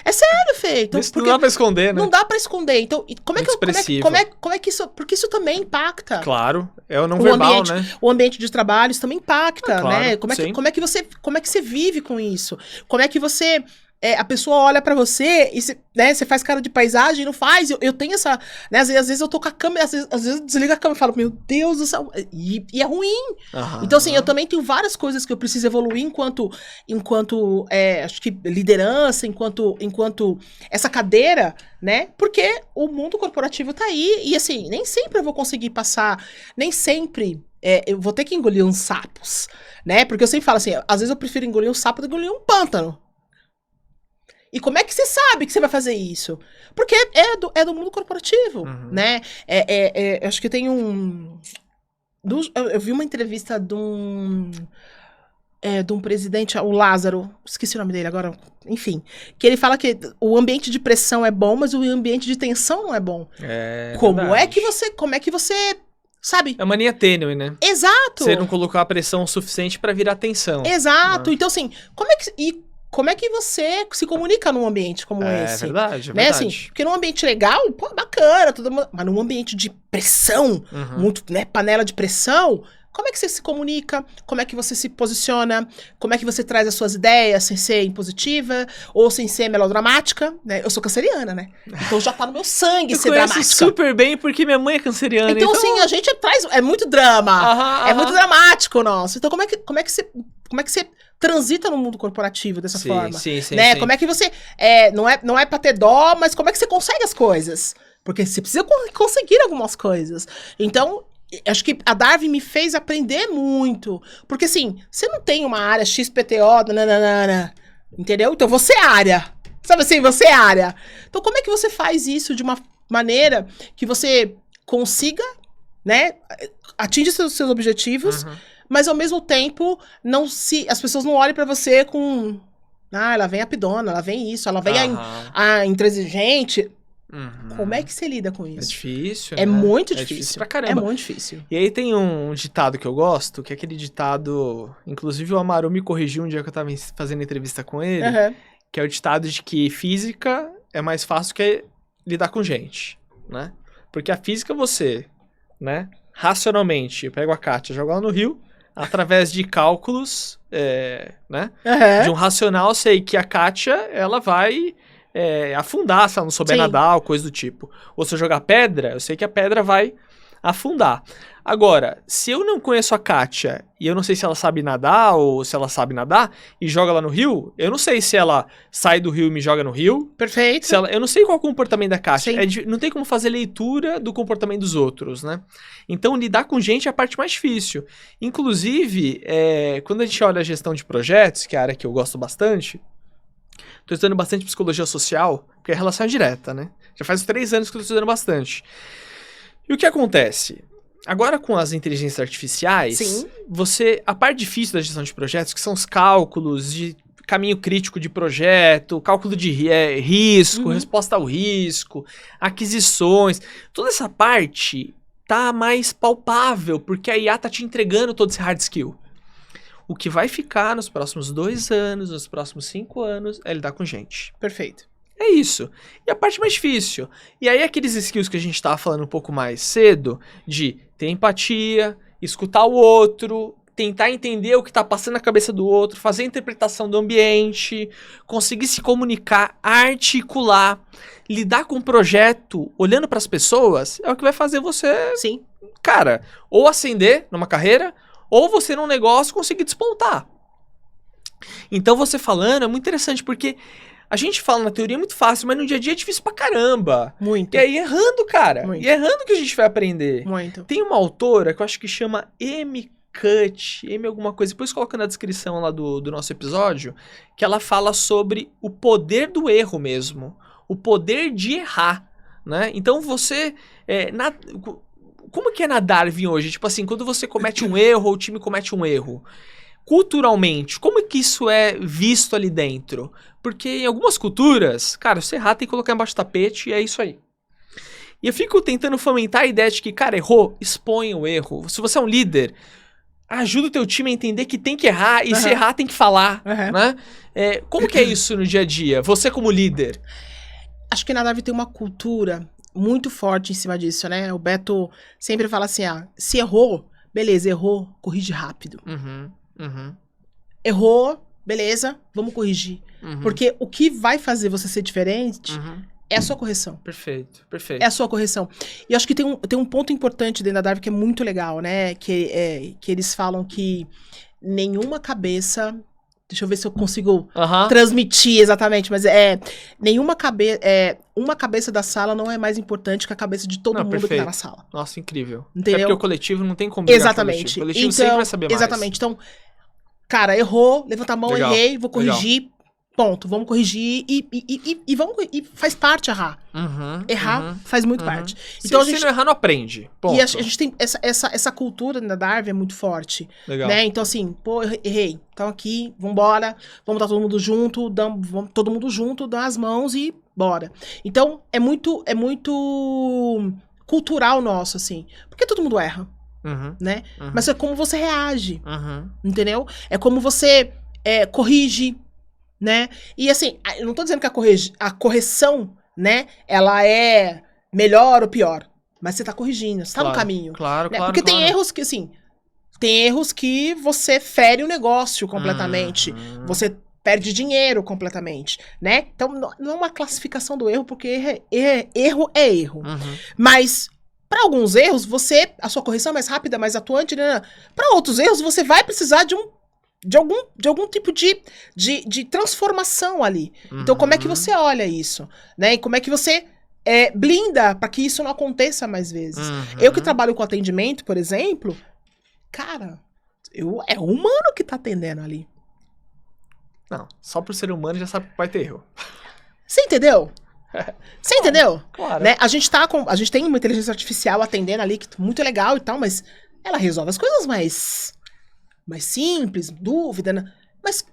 É sério, Fê. Então, isso não dá pra esconder, né? Não dá pra esconder. Então, como é que isso... Porque isso também impacta. Claro, é o não verbal, ambiente, né? O ambiente de trabalho, isso também impacta, claro, né? Como é que você vive com isso? Como é que você... a pessoa olha pra você e você faz cara de paisagem e não faz. Eu tenho essa... Né, às vezes eu tô com a câmera, às vezes eu desligo a câmera e falo, meu Deus do céu. E é ruim. Então, assim, eu também tenho várias coisas que eu preciso evoluir enquanto acho que liderança, enquanto essa cadeira, né? Porque o mundo corporativo tá aí e, assim, nem sempre eu vou conseguir passar, nem sempre... eu vou ter que engolir uns sapos, né? Porque eu sempre falo assim, às vezes eu prefiro engolir um sapo do que engolir um pântano. E como é que você sabe que você vai fazer isso? Porque é do mundo corporativo, né? Acho que tem eu vi uma entrevista de um presidente, o Lázaro, esqueci o nome dele agora, enfim, que ele fala que o ambiente de pressão é bom, mas o ambiente de tensão não é bom. Como é que você sabe? É uma linha tênue, né? Exato. Você não colocar a pressão suficiente pra virar tensão. Exato. Né? Então, assim, como é que você se comunica num ambiente como esse? É verdade. Né? Assim, porque num ambiente legal, pô, bacana, mas num ambiente de pressão, muito, né, panela de pressão, como é que você se comunica? Como é que você se posiciona? Como é que você traz as suas ideias sem ser impositiva ou sem ser melodramática? Né? Eu sou canceriana, né? Então já tá no meu sangue ser dramática. Eu conheço super bem porque minha mãe é canceriana. Então, assim, a gente traz... É muito drama. É muito dramático, nosso. Então, como é que você transita no mundo corporativo dessa forma? Sim, né? Sim. Como é que você... não é pra ter dó, mas como é que você consegue as coisas? Porque você precisa conseguir algumas coisas. Então... Acho que a Darwin me fez aprender muito. Porque, assim, você não tem uma área XPTO, nananana, entendeu? Então, você é área. Sabe assim, você é área. Então, como é que você faz isso de uma maneira que você consiga, né, atinge seus objetivos, mas, ao mesmo tempo, as pessoas não olhem pra você com... ela vem a pidona, ela vem isso, ela vem a intransigente... Como é que você lida com isso? É difícil, né? Muito difícil. É difícil pra caramba. É muito difícil. E aí tem um ditado que eu gosto, que é aquele ditado... Inclusive o Amaru me corrigiu um dia que eu tava fazendo entrevista com ele, que é o ditado de que física é mais fácil que lidar com gente, né? Porque a física você, né, racionalmente, eu pego a Kátia, jogo ela no rio, através de cálculos, né, de um racional, eu sei que a Kátia, ela vai afundar se ela não souber nadar ou coisa do tipo. Ou se eu jogar pedra, eu sei que a pedra vai afundar. Agora, se eu não conheço a Kátia e eu não sei se ela sabe nadar ou se ela sabe nadar e joga ela no rio, eu não sei se ela sai do rio e me joga no rio. Perfeito. Eu não sei qual é o comportamento da Kátia. Não tem como fazer leitura do comportamento dos outros, né? Então, lidar com gente é a parte mais difícil. Inclusive, quando a gente olha a gestão de projetos, que é a área que eu gosto bastante, estou estudando bastante psicologia social, que é relação direta, né? Já faz 3 anos que eu estou estudando bastante. E o que acontece? Agora com as inteligências artificiais, a parte difícil da gestão de projetos, que são os cálculos de caminho crítico de projeto, cálculo de risco, resposta ao risco, aquisições, toda essa parte tá mais palpável, porque a IA tá te entregando todo esse hard skill. O que vai ficar nos próximos 2 anos, nos próximos 5 anos, é lidar com gente. Perfeito. É isso. E a parte mais difícil. E aí aqueles skills que a gente tava falando um pouco mais cedo, de ter empatia, escutar o outro, tentar entender o que tá passando na cabeça do outro, fazer a interpretação do ambiente, conseguir se comunicar, articular, lidar com o projeto, olhando para as pessoas, é o que vai fazer você, cara, ou ascender numa carreira, ou você num negócio conseguir despontar. Então você falando é muito interessante, porque a gente fala na teoria muito fácil, mas no dia a dia é difícil pra caramba. Muito. E aí errando, cara. Muito. E errando que a gente vai aprender. Muito. Tem uma autora que eu acho que chama Cut, alguma coisa, depois coloca na descrição lá do nosso episódio, que ela fala sobre o poder do erro mesmo. O poder de errar, né? Então você... como que é na Darwin hoje? Tipo assim, quando você comete um erro ou o time comete um erro, culturalmente, como é que isso é visto ali dentro? Porque em algumas culturas, cara, você errar tem que colocar embaixo do tapete e é isso aí. E eu fico tentando fomentar a ideia de que, cara, errou, exponha o erro. Se você é um líder, ajuda o teu time a entender que tem que errar e se errar tem que falar, né? Como que é isso no dia a dia? Você como líder? Acho que na Darwin tem uma cultura muito forte em cima disso, né? O Beto sempre fala assim, se errou, beleza, errou, corrige rápido. Errou, beleza, vamos corrigir. Porque o que vai fazer você ser diferente é a sua correção. Perfeito, perfeito. É a sua correção. E eu acho que tem um ponto importante dentro da Darwin que é muito legal, né? Que eles falam que nenhuma cabeça... Deixa eu ver se eu consigo transmitir exatamente, mas uma cabeça da sala não é mais importante que a cabeça de todo mundo que tá na sala. Nossa, incrível. Entendeu? É porque o coletivo não tem como brigar com o coletivo. O coletivo sempre vai saber mais. Exatamente. Então, cara, errou, levanta a mão, errei, vou corrigir, ponto. Vamos corrigir e faz parte errar. Errar faz muito parte. Então, se não errar, não aprende. Ponto. E a gente tem essa cultura na Darwin é muito forte. Legal. Né? Então, assim, pô, errei. Então aqui, vambora, vamos estar todo mundo junto, vamos todo mundo junto, dá as mãos e bora. Então, é muito cultural nosso, assim. Porque todo mundo erra, né? Mas é como você reage, entendeu? É como você corrige, né? E assim, eu não tô dizendo que a correção, né, ela é melhor ou pior, mas você tá corrigindo, você tá no caminho. Claro, né? Porque tem erros que, assim, você fere o negócio completamente, você perde dinheiro completamente, né? Então, não é uma classificação do erro, porque erro é erro. Mas, para alguns erros, a sua correção é mais rápida, mais atuante, né? Para outros erros, você vai precisar de algum tipo de transformação ali. Então, como é que você olha isso? Né? E como é que você blinda para que isso não aconteça mais vezes? Eu que trabalho com atendimento, por exemplo, cara, é o humano que tá atendendo ali. Não, só por ser humano já sabe que vai ter erro. Você entendeu? Você entendeu? Claro. Né? A gente tem uma inteligência artificial atendendo ali, que muito legal e tal, mas ela resolve as coisas mais simples, dúvida, né? Mas,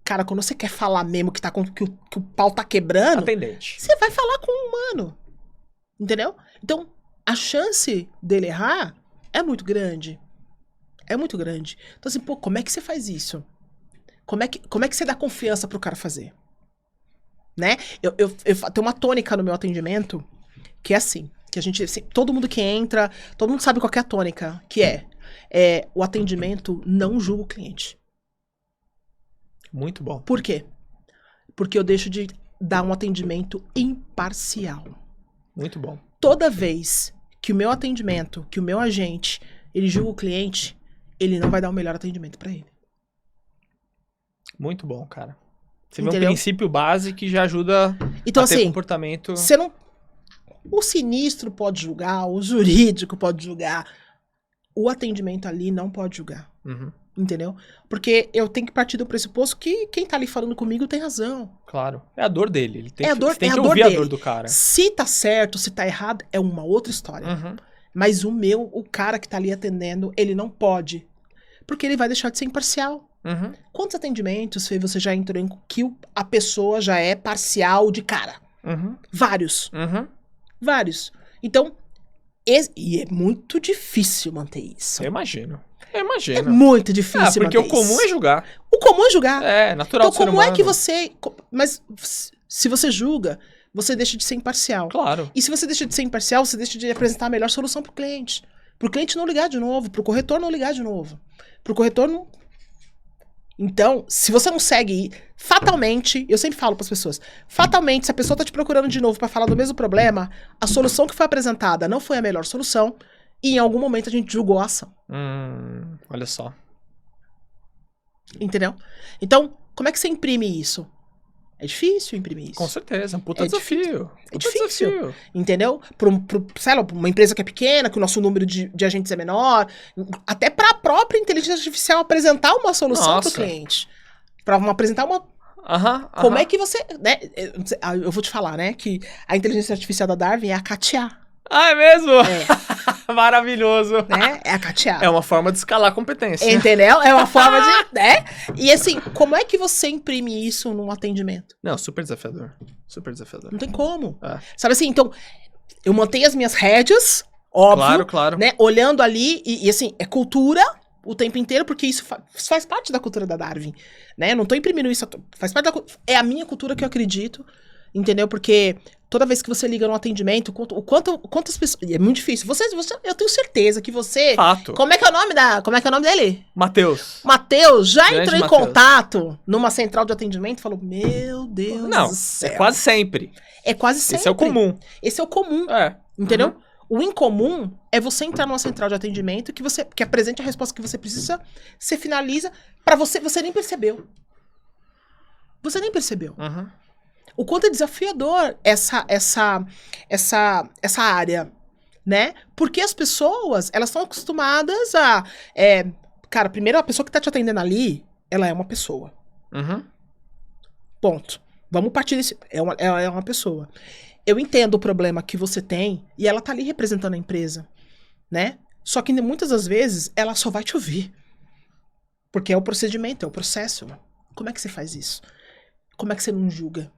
cara, quando você quer falar mesmo que o pau tá quebrando, atendente, você vai falar com um humano. Entendeu? Então, a chance dele errar é muito grande. É muito grande. Então, assim, pô, como é que você faz isso? Como é que você dá confiança pro cara fazer? Né? Eu tenho uma tônica no meu atendimento, que é assim, que a gente, assim, todo mundo que entra, todo mundo sabe qual que é a tônica, que é o atendimento não julga o cliente. Muito bom. Por quê? Porque eu deixo de dar um atendimento imparcial. Muito bom. Toda vez que o meu atendimento, que o meu agente, ele julga o cliente, ele não vai dar o melhor atendimento pra ele. Muito bom, cara. Você vê Entendeu? um princípio base que já ajuda Então, a ter assim, comportamento... você não... O sinistro pode julgar, o jurídico pode julgar. O atendimento ali não pode julgar. Uhum. Entendeu? Porque eu tenho que partir do pressuposto que quem tá ali falando comigo tem razão. Claro. É a dor dele. Ele tem É a que, dor- você tem é que a dor ouvir a dele. dor do cara. Se tá certo, se tá errado, é uma outra história. Uhum. Mas o cara que tá ali atendendo, ele não pode. Porque ele vai deixar de ser imparcial. Uhum. Quantos atendimentos, Fê, você já entrou em que a pessoa já é parcial de cara? Uhum. Vários. Uhum. Vários. Então, e é muito difícil manter isso. Eu imagino. Eu É imagino. muito difícil Porque manter o comum isso. é julgar. O comum é julgar. É, natural Então, do ser como é humano. que você... Mas se você julga, você deixa de ser imparcial. Claro. E se você deixa de ser imparcial, você deixa de apresentar a melhor solução pro cliente. Pro cliente não ligar de novo, pro corretor não ligar de novo. Pro corretor não... Então, se você não segue, fatalmente, eu sempre falo pras pessoas, fatalmente, se a pessoa tá te procurando de novo pra falar do mesmo problema, a solução que foi apresentada não foi a melhor solução e em algum momento a gente julgou a ação. Olha só. Entendeu? Então, como é que você imprime isso? É difícil imprimir isso. Com certeza. Um puta É desafio. É Puta difícil. desafio. Entendeu? Sei lá, pra uma empresa que é pequena, que o nosso número de agentes é menor, até para a própria inteligência artificial apresentar uma solução para Nossa. o cliente. Para apresentar uma... Aham. Como é que você... Né? Eu vou te falar, né? Que a inteligência artificial da Darwin é a Katia. Ah, é mesmo? É. Maravilhoso. Né? É a Katia. É uma forma de escalar a competência. Entendeu? É uma forma de... Né? E assim, como é que você imprime isso num atendimento? Não, super desafiador. Super desafiador. Não tem como. É. Sabe assim, então... Eu mantenho as minhas rédeas, óbvio. Claro, claro. Né, olhando ali, e assim, é cultura o tempo inteiro, porque isso faz parte da cultura da Darwin, né, eu não tô imprimindo isso, faz parte é a minha cultura que eu acredito, entendeu, porque toda vez que você liga no atendimento, quantas pessoas, e é muito difícil, eu tenho certeza que você, Fato. como é que é o nome dele? Matheus. Matheus, já Grande entrou em Matheus. contato numa central de atendimento e falou, meu Deus Não, do céu. é quase sempre. É quase sempre. Esse é o comum. Esse é o comum. É. Entendeu? Uhum. O incomum é você entrar numa central de atendimento que apresente a resposta que você precisa, você finaliza, pra você nem percebeu. Você nem percebeu. Uhum. O quanto é desafiador essa área, né? Porque as pessoas, elas estão acostumadas a... cara, primeiro a pessoa que tá te atendendo ali, ela é uma pessoa. Uhum. Ponto. Vamos partir desse... Ela é uma pessoa. Eu entendo o problema que você tem e ela tá ali representando a empresa, né? Só que muitas das vezes ela só vai te ouvir. Porque é o procedimento, é o processo. Como é que você faz isso? Como é que você não julga?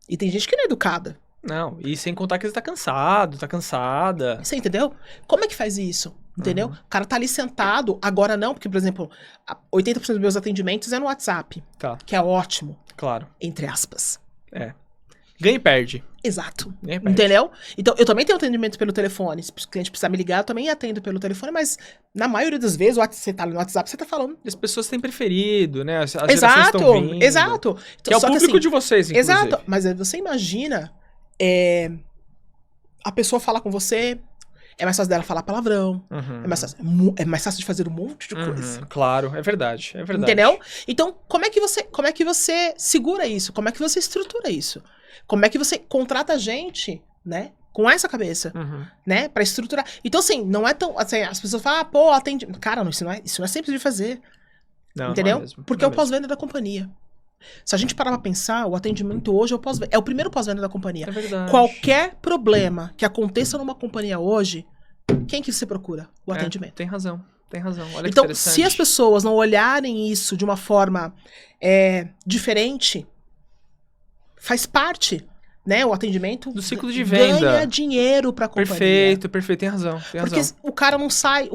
E tem gente que não é educada. Não, e sem contar que você tá cansado, tá cansada. Você entendeu? Como é que faz isso? Entendeu? Uhum. O cara tá ali sentado, agora não, porque, por exemplo, 80% dos meus atendimentos é no WhatsApp, Tá, que é ótimo, claro. entre aspas. É. Ganha e perde. Exato. Ganha e perde. Entendeu? Então, eu também tenho atendimento pelo telefone. Se o cliente precisar me ligar, eu também atendo pelo telefone, mas na maioria das vezes, você tá ali no WhatsApp, você tá falando. E as pessoas têm preferido, né? As gerações Exato, estão vindo. exato. Que é o Só público assim, de vocês, inclusive. exato, mas você imagina a pessoa falar com você, é mais fácil dela falar palavrão, Uhum. é mais fácil de fazer um monte de coisa. Uhum, claro, é verdade, é verdade. Entendeu? Então, como é que você segura isso? Como é que você estrutura isso? Como é que você contrata gente, né? Com essa cabeça, Uhum. né? Pra estruturar. Então, assim, não é tão... Assim, as pessoas falam, pô, atende... Cara, isso não é simples de fazer. Não, Entendeu? não é mesmo, Porque não é o pós-venda da companhia. Se a gente parar pra pensar, o atendimento hoje é o primeiro pós-venda da companhia. É verdade. Qualquer problema que aconteça numa companhia hoje, quem que você procura? O atendimento. Tem razão, tem razão. Olha que Então, interessante. se as pessoas não olharem isso de uma forma diferente, faz parte, né? O atendimento Do ciclo de venda. ganha dinheiro pra companhia. Perfeito, perfeito, tem razão, tem Porque razão. o cara não sai,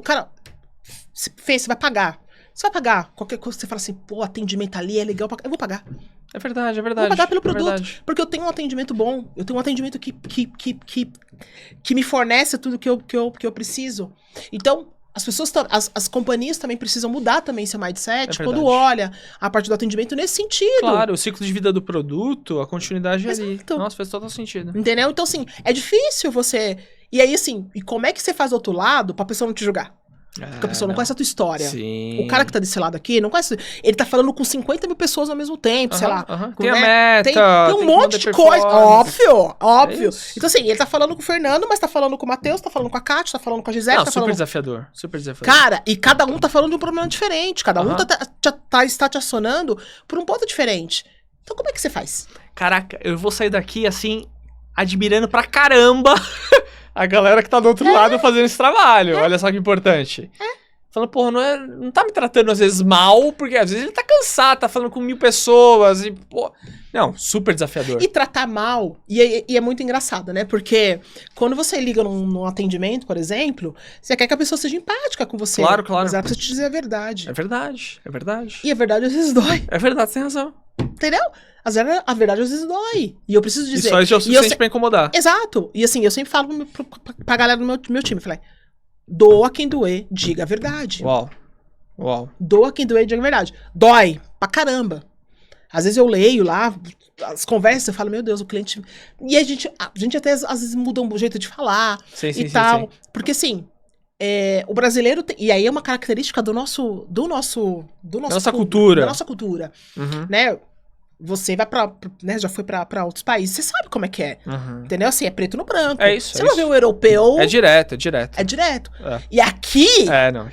você vai pagar. Você vai pagar qualquer coisa que você fala assim, pô, atendimento ali é legal, eu vou pagar. É verdade, é verdade. Eu vou pagar pelo produto, verdade. porque eu tenho um atendimento bom, eu tenho um atendimento que me fornece tudo que eu preciso. Então, as pessoas, as companhias também precisam mudar também seu mindset quando olha a parte do atendimento nesse sentido. Claro, o ciclo de vida do produto, a continuidade ali. Exato. Nossa, faz total sentido. Entendeu? Então, assim, é difícil você... E aí, assim, e como é que você faz do outro lado pra pessoa não te julgar? Porque a pessoa não conhece a tua história. Sim. O cara que tá desse lado aqui, não conhece... Ele tá falando com 50 mil pessoas ao mesmo tempo, sei lá. Tem a né? meta, tem um monte de coisa. Óbvio. Então, assim, ele tá falando com o Fernando, mas tá falando com o Matheus, tá falando com a Kátia, tá falando com a Gisele, tá falando... desafiador. Super desafiador. Cara, e cada um tá falando de um problema diferente. Cada um está te acionando por um ponto diferente. Então, como é que você faz? Caraca, eu vou sair daqui, assim, admirando pra caramba a galera que tá do outro lado fazendo esse trabalho. Olha só que importante. Falando, porra, não tá me tratando às vezes mal, porque às vezes ele tá cansado, tá falando com 1000 pessoas e, pô... Não, super desafiador. E tratar mal, e é muito engraçado, né? Porque quando você liga num atendimento, por exemplo, você quer que a pessoa seja empática com você. Claro. Mas ela precisa te dizer a verdade. É verdade. E a verdade às vezes dói. É verdade, você tem razão. Entendeu? A verdade às vezes dói. E eu preciso dizer... E só isso é o suficiente pra incomodar. Exato. E assim, eu sempre falo pra galera do meu time, falei, doa quem doer, diga a verdade. Uau. Doa quem doer, diga a verdade. Dói pra caramba. Às vezes eu leio lá as conversas, eu falo, meu Deus, o cliente... E a gente até às vezes muda um jeito de falar e tal. Sim. Porque assim, o brasileiro... E aí é uma característica da nossa cultura. Da nossa cultura. Né? Você vai né, já foi pra outros países, você sabe como é que é. Entendeu? Assim, é preto no branco. É isso. Você não vê o europeu... É direto. É direto. E aqui,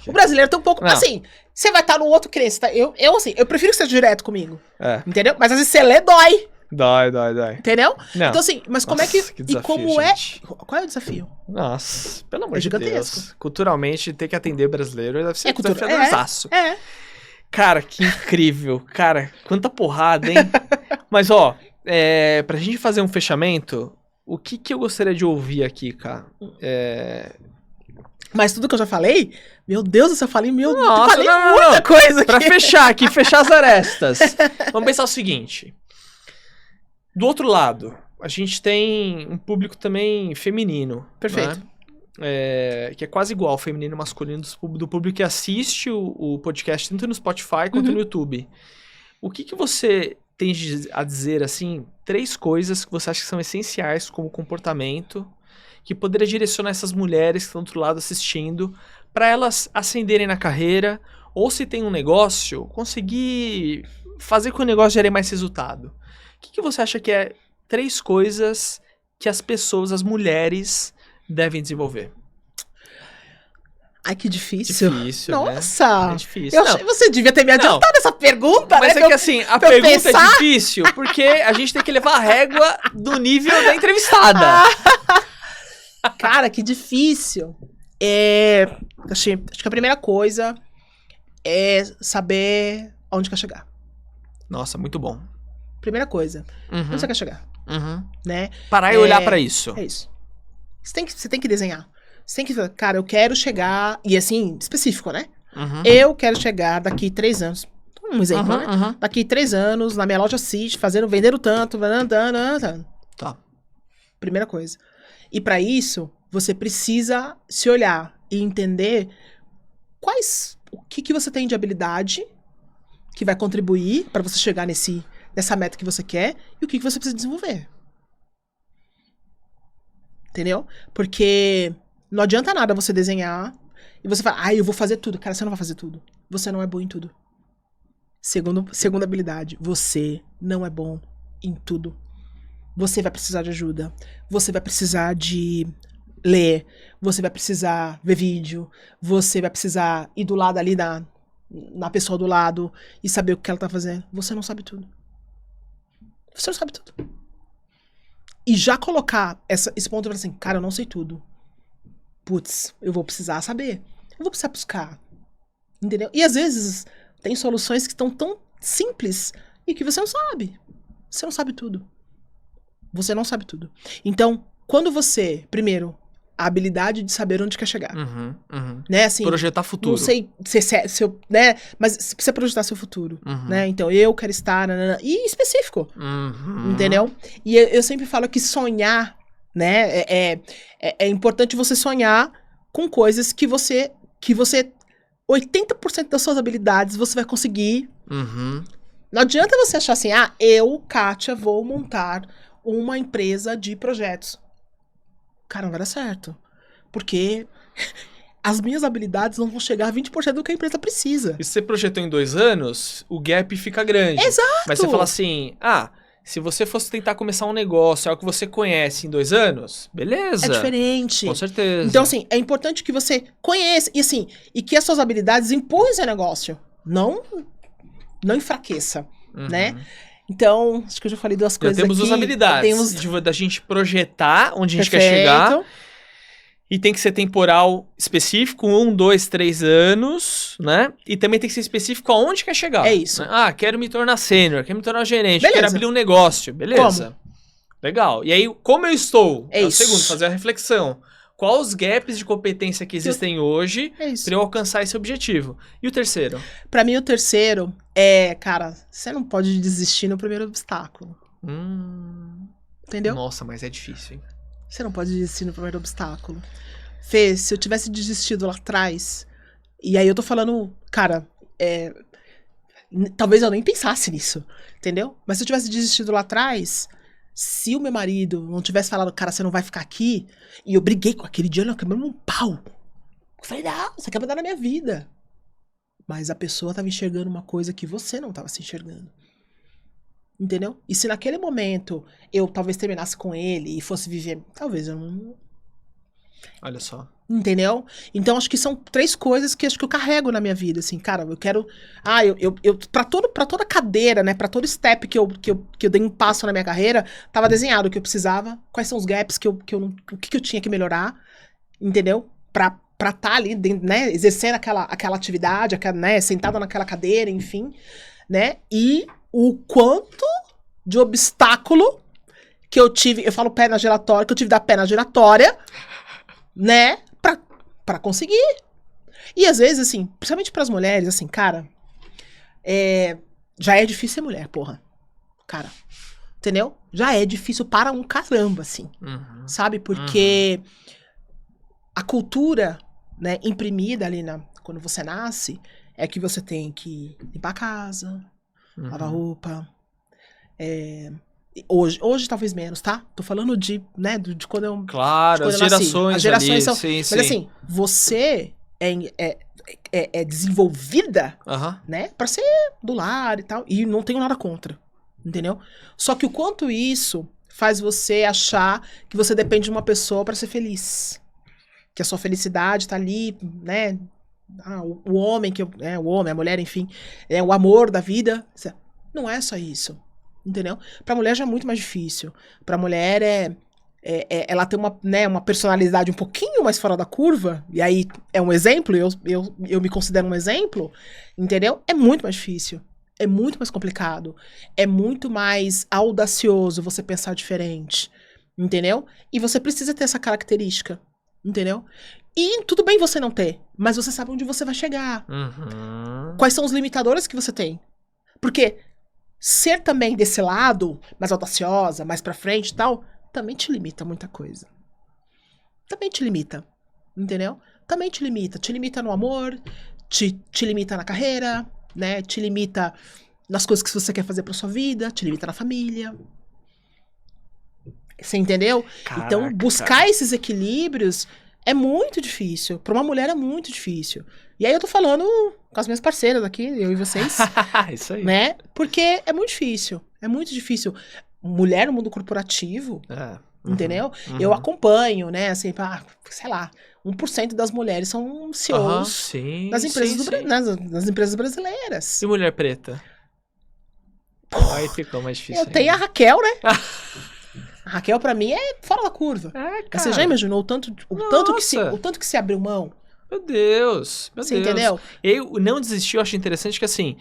o brasileiro tem um pouco... Não. Assim, você vai estar no outro cliente. Eu prefiro que seja direto comigo. Entendeu? Mas às vezes você lê, dói. Dói. Entendeu? Não. Então assim, mas como Nossa, é que desafio, e como gente. Qual é o desafio? Nossa, pelo amor de gigantesco. Deus. Culturalmente, ter que atender brasileiro deve ser desafiadorzaço. Cara, que incrível. Cara, quanta porrada, hein? Mas, ó, pra gente fazer um fechamento, o que eu gostaria de ouvir aqui, cara? Mas tudo que eu já falei, meu Deus, eu falei muita coisa aqui. Pra fechar aqui, fechar as arestas. Vamos pensar o seguinte. Do outro lado, a gente tem um público também feminino. Perfeito. Né? Que é quase igual, feminino e masculino, do público que assiste o podcast, tanto no Spotify quanto no YouTube. O que você tem a dizer, assim, 3 coisas que você acha que são essenciais como comportamento, que poderia direcionar essas mulheres que estão do outro lado assistindo, para elas ascenderem na carreira, ou se tem um negócio, conseguir fazer com que o negócio gere mais resultado? O que você acha que é 3 coisas que as pessoas, as mulheres, devem desenvolver? Ai, que difícil. Nossa! Né? É difícil. Eu achei que você devia ter me adiantado essa pergunta, mas né? É que assim, a pergunta é difícil, porque a gente tem que levar a régua do nível da entrevistada. Cara, que difícil. Acho que a primeira coisa é saber onde quer chegar. Nossa, muito bom. Primeira coisa. Onde você quer chegar? Né? Parar e olhar pra isso. É isso. Você tem que desenhar. Você tem que falar, cara, eu quero chegar... E assim, específico, né? Eu quero chegar daqui 3 anos. Um exemplo, né? Daqui 3 anos, na minha loja City, vendendo tanto. Tá. Primeira coisa. E pra isso, você precisa se olhar e entender o que você tem de habilidade que vai contribuir pra você chegar nessa meta que você quer e o que você precisa desenvolver. Entendeu? Porque não adianta nada você desenhar e você falar, eu vou fazer tudo. Cara, você não vai fazer tudo. Você não é bom em tudo. Segunda habilidade, você não é bom em tudo. Você vai precisar de ajuda. Você vai precisar de ler. Você vai precisar ver vídeo. Você vai precisar ir do lado ali na pessoa do lado e saber o que ela tá fazendo. Você não sabe tudo. Você não sabe tudo. E já colocar esse ponto e falar assim, cara, eu não sei tudo. Putz, eu vou precisar saber. Eu vou precisar buscar. Entendeu? E às vezes tem soluções que estão tão simples e que você não sabe. Você não sabe tudo. Você não sabe tudo. Então, quando você, primeiro, a habilidade de saber onde quer chegar. Uhum. Né, assim, projetar futuro. Não sei se eu, né, mas você precisa projetar seu futuro, né? Então, eu quero estar, e específico, entendeu? E eu sempre falo que sonhar, né, é importante você sonhar com coisas que você 80% das suas habilidades você vai conseguir. Não adianta você achar assim, eu, Kátia, vou montar uma empresa de projetos. Cara, não vai dar certo. Porque as minhas habilidades não vão chegar a 20% do que a empresa precisa. E se você projetou em 2 anos, o gap fica grande. Exato! Mas você fala assim, se você fosse tentar começar um negócio, é algo que você conhece em 2 anos, beleza. É diferente. Com certeza. Então, assim, é importante que você conheça, e assim, e que as suas habilidades empurrem seu negócio. Não enfraqueça, né? Então, acho que eu já falei 2 coisas aqui. Temos as habilidades da gente projetar onde a gente quer chegar. E tem que ser temporal específico, 1, 2, 3 anos, né? E também tem que ser específico aonde quer chegar. É isso. Né? Quero me tornar sênior, quero me tornar gerente, beleza. quero abrir um negócio, beleza. Como? Legal. E aí, como eu estou? É o isso. segundo, fazer a reflexão. Quais os gaps de competência que existem hoje para eu alcançar esse objetivo? E o terceiro? Pra mim, o terceiro cara, você não pode desistir no primeiro obstáculo. Entendeu? Nossa, mas é difícil, hein? Você não pode desistir no primeiro obstáculo. Fê, se eu tivesse desistido lá atrás, e aí eu tô falando, cara, talvez eu nem pensasse nisso, entendeu? Mas se eu tivesse desistido lá atrás, se o meu marido não tivesse falado, cara, você não vai ficar aqui, e eu briguei com aquele dia, eu quebrei um pau. Eu falei, não, você quer mandar na minha vida. Mas a pessoa tava enxergando uma coisa que você não tava se enxergando. Entendeu? E se naquele momento eu talvez terminasse com ele e fosse viver, talvez eu não... Olha só. Entendeu? Então acho que são 3 coisas que acho que eu carrego na minha vida, assim, cara, eu quero... pra toda cadeira, né, pra todo step que eu dei um passo na minha carreira, tava desenhado o que eu precisava, quais são os gaps o que eu tinha que melhorar, entendeu? Pra tá ali, né, exercendo aquela atividade, né, sentada naquela cadeira, enfim, né, e o quanto de obstáculo que eu tive, eu falo pé na giratória, que eu tive da pé na giratória, né, pra conseguir. E às vezes, assim, principalmente pras mulheres, assim, cara, já é difícil ser mulher, porra. Cara, entendeu? Já é difícil para um caramba, assim, sabe? Porque a cultura, né, imprimida ali quando você nasce, é que você tem que limpar a casa, lavar roupa. Hoje talvez menos, tá? Tô falando de quando eu. Claro, as gerações. As gerações ali, são. sim, mas sim. assim, você é desenvolvida, né? Pra ser do lar e tal. E não tenho nada contra. Entendeu? Só que o quanto isso faz você achar que você depende de uma pessoa pra ser feliz. Que a sua felicidade tá ali, né? O homem, o homem, a mulher, enfim, é o amor da vida. Não é só isso, entendeu? Pra mulher já é muito mais difícil. Pra mulher ela tem uma personalidade um pouquinho mais fora da curva, e aí é um exemplo, eu me considero um exemplo, entendeu? É muito mais difícil. É muito mais complicado. É muito mais audacioso você pensar diferente, entendeu? E você precisa ter essa característica. Entendeu? E tudo bem você não ter, mas você sabe onde você vai chegar. Quais são os limitadores que você tem? Porque ser também desse lado, mais audaciosa, mais pra frente e tal, também te limita muita coisa. Também te limita. Entendeu? Também te limita. Te limita no amor, te limita na carreira, né? Te limita nas coisas que você quer fazer pra sua vida, te limita na família. Você entendeu? Caraca, então, buscar esses equilíbrios é muito difícil. Pra uma mulher é muito difícil. E aí eu tô falando com as minhas parceiras aqui, eu e vocês. Isso aí. Né? Porque é muito difícil. É muito difícil. Mulher no mundo corporativo, entendeu? Eu acompanho, né? Assim, sei lá, 1% das mulheres são CEOs das empresas nas empresas brasileiras. E mulher preta? Aí ficou mais difícil. Eu tenho a Raquel, né? A Raquel, pra mim, é fora da curva. Cara. Você já imaginou o tanto que se abriu mão? Meu Deus. Você entendeu? Eu não desistir, eu acho interessante que, assim,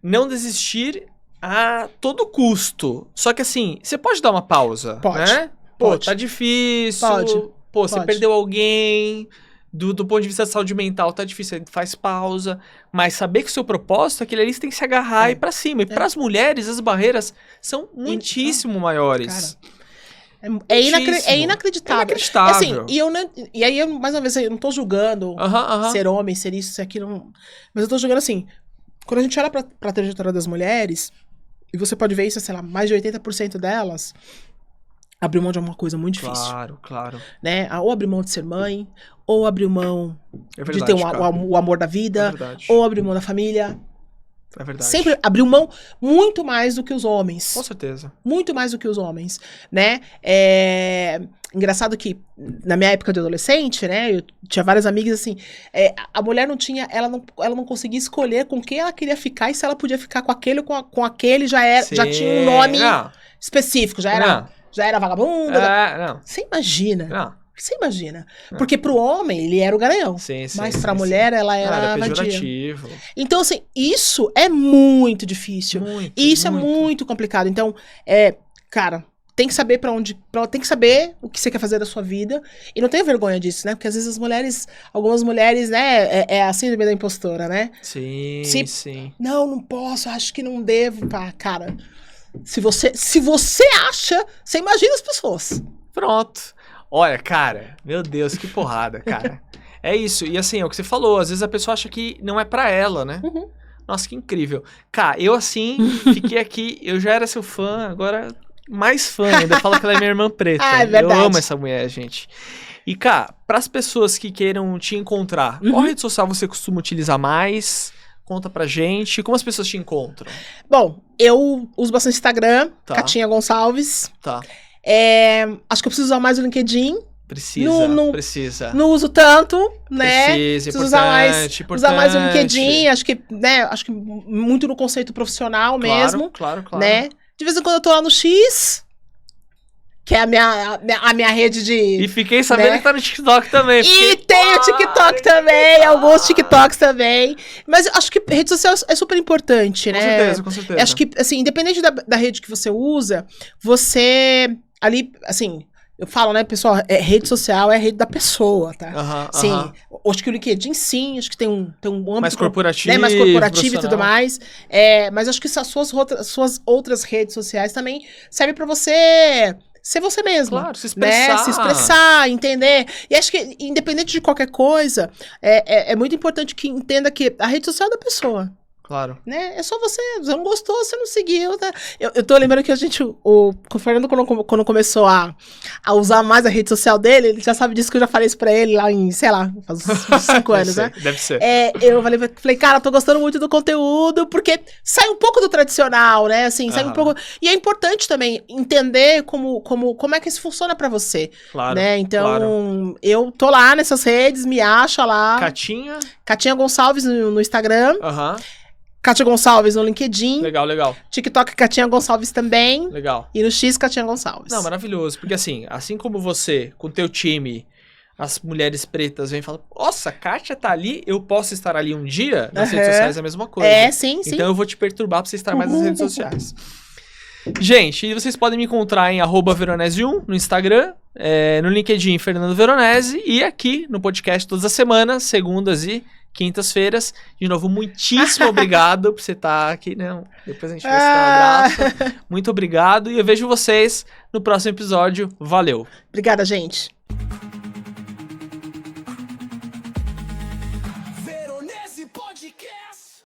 não desistir a todo custo. Só que, assim, você pode dar uma pausa, Pode. né? Pô, tá difícil. Pode. Pô, você perdeu alguém, do ponto de vista da saúde mental, tá difícil, faz pausa. Mas saber que o seu propósito, aquele ali, você tem que se agarrar e ir pra cima. E pras mulheres, as barreiras são muitíssimo maiores. Cara, é inacreditável. É inacreditável. Assim, e aí, mais uma vez, eu não tô julgando ser homem, ser isso, ser aquilo. Mas eu tô julgando assim, quando a gente olha pra trajetória das mulheres, e você pode ver isso, sei lá, mais de 80% delas abriu mão de alguma coisa muito difícil. Claro. Né? Ou abriu mão de ser mãe, ou abriu mão de ter o amor da vida, ou abriu mão da família. É verdade. Sempre abriu mão muito mais do que os homens. Com certeza. Muito mais do que os homens, né? Engraçado que, na minha época de adolescente, né? Eu tinha várias amigas, assim, a mulher não tinha, ela não conseguia escolher com quem ela queria ficar, e se ela podia ficar com aquele ou com aquele, já tinha um nome específico, já era vagabunda. Você imagina? Você imagina. Porque pro homem, ele era o garanhão. Mas pra mulher, ela era vadia. Então, assim, isso é muito difícil. Isso é muito complicado. Então, cara, tem que saber tem que saber o que você quer fazer da sua vida. E não tenha vergonha disso, né? Porque às vezes algumas mulheres, né? É a síndrome da impostora, né? Sim. Não posso, acho que não devo. Cara, se você acha, você imagina as pessoas. Pronto. Olha, cara, meu Deus, que porrada, cara. É isso, e assim, é o que você falou, às vezes a pessoa acha que não é pra ela, né? Nossa, que incrível. Cara, eu assim, fiquei aqui, eu já era seu fã, agora mais fã ainda, falo que ela é minha irmã preta. É verdade. Eu amo essa mulher, gente. E, cara, pras pessoas que queiram te encontrar, qual rede social você costuma utilizar mais? Conta pra gente, como as pessoas te encontram? Bom, eu uso bastante Instagram, Catinha Gonçalves. Acho que eu preciso usar mais o LinkedIn. Precisa. Não uso tanto, né? Preciso usar mais o LinkedIn. Acho que muito no conceito profissional mesmo. Claro. Né? De vez em quando eu tô lá no X, que é a minha rede de... E fiquei sabendo que tá no TikTok também. E tem o TikTok também, alguns TikToks também. Mas acho que rede social é super importante, né? Com certeza. Acho que, assim, independente da rede que você usa, você... Ali, assim, eu falo, né, pessoal, rede social é a rede da pessoa, tá? Sim, acho que o LinkedIn, sim, acho que tem um âmbito... Mais corporativo. Né, mais corporativo e tudo mais. Mas acho que as suas outras redes sociais também servem pra você... ser você mesmo. Claro, se expressar. Né? Se expressar, entender. E acho que, independente de qualquer coisa, é muito importante que entenda que a rede social é da pessoa. Claro. Né? É só você não gostou, você não seguiu, tá? Eu tô lembrando que o Fernando, quando começou a usar mais a rede social dele, ele já sabe disso, que eu já falei isso pra ele lá em, sei lá, faz uns 5 anos, né? Deve ser. Eu falei, cara, tô gostando muito do conteúdo, porque sai um pouco do tradicional, né? Assim, sai um pouco... E é importante também entender como é que isso funciona pra você. Claro, né? Então, eu tô lá nessas redes, me acha lá. Catinha Gonçalves no Instagram. Catinha Gonçalves no LinkedIn. Legal. TikTok, Catinha Gonçalves também. Legal. E no X, Catinha Gonçalves. Não, maravilhoso. Porque assim como você, com o teu time, as mulheres pretas vêm e falam, nossa, a Kátia tá ali, eu posso estar ali um dia? Nas redes sociais é a mesma coisa. Sim. Então eu vou te perturbar pra você estar mais nas redes sociais. Gente, e vocês podem me encontrar em @Veronese1 no Instagram, no LinkedIn Fernando Veronese, e aqui no podcast todas as semanas, segundas e quintas-feiras. De novo, muitíssimo obrigado por você estar aqui, né? Depois a gente vai se dar um abraço. Muito obrigado e eu vejo vocês no próximo episódio. Valeu! Obrigada, gente!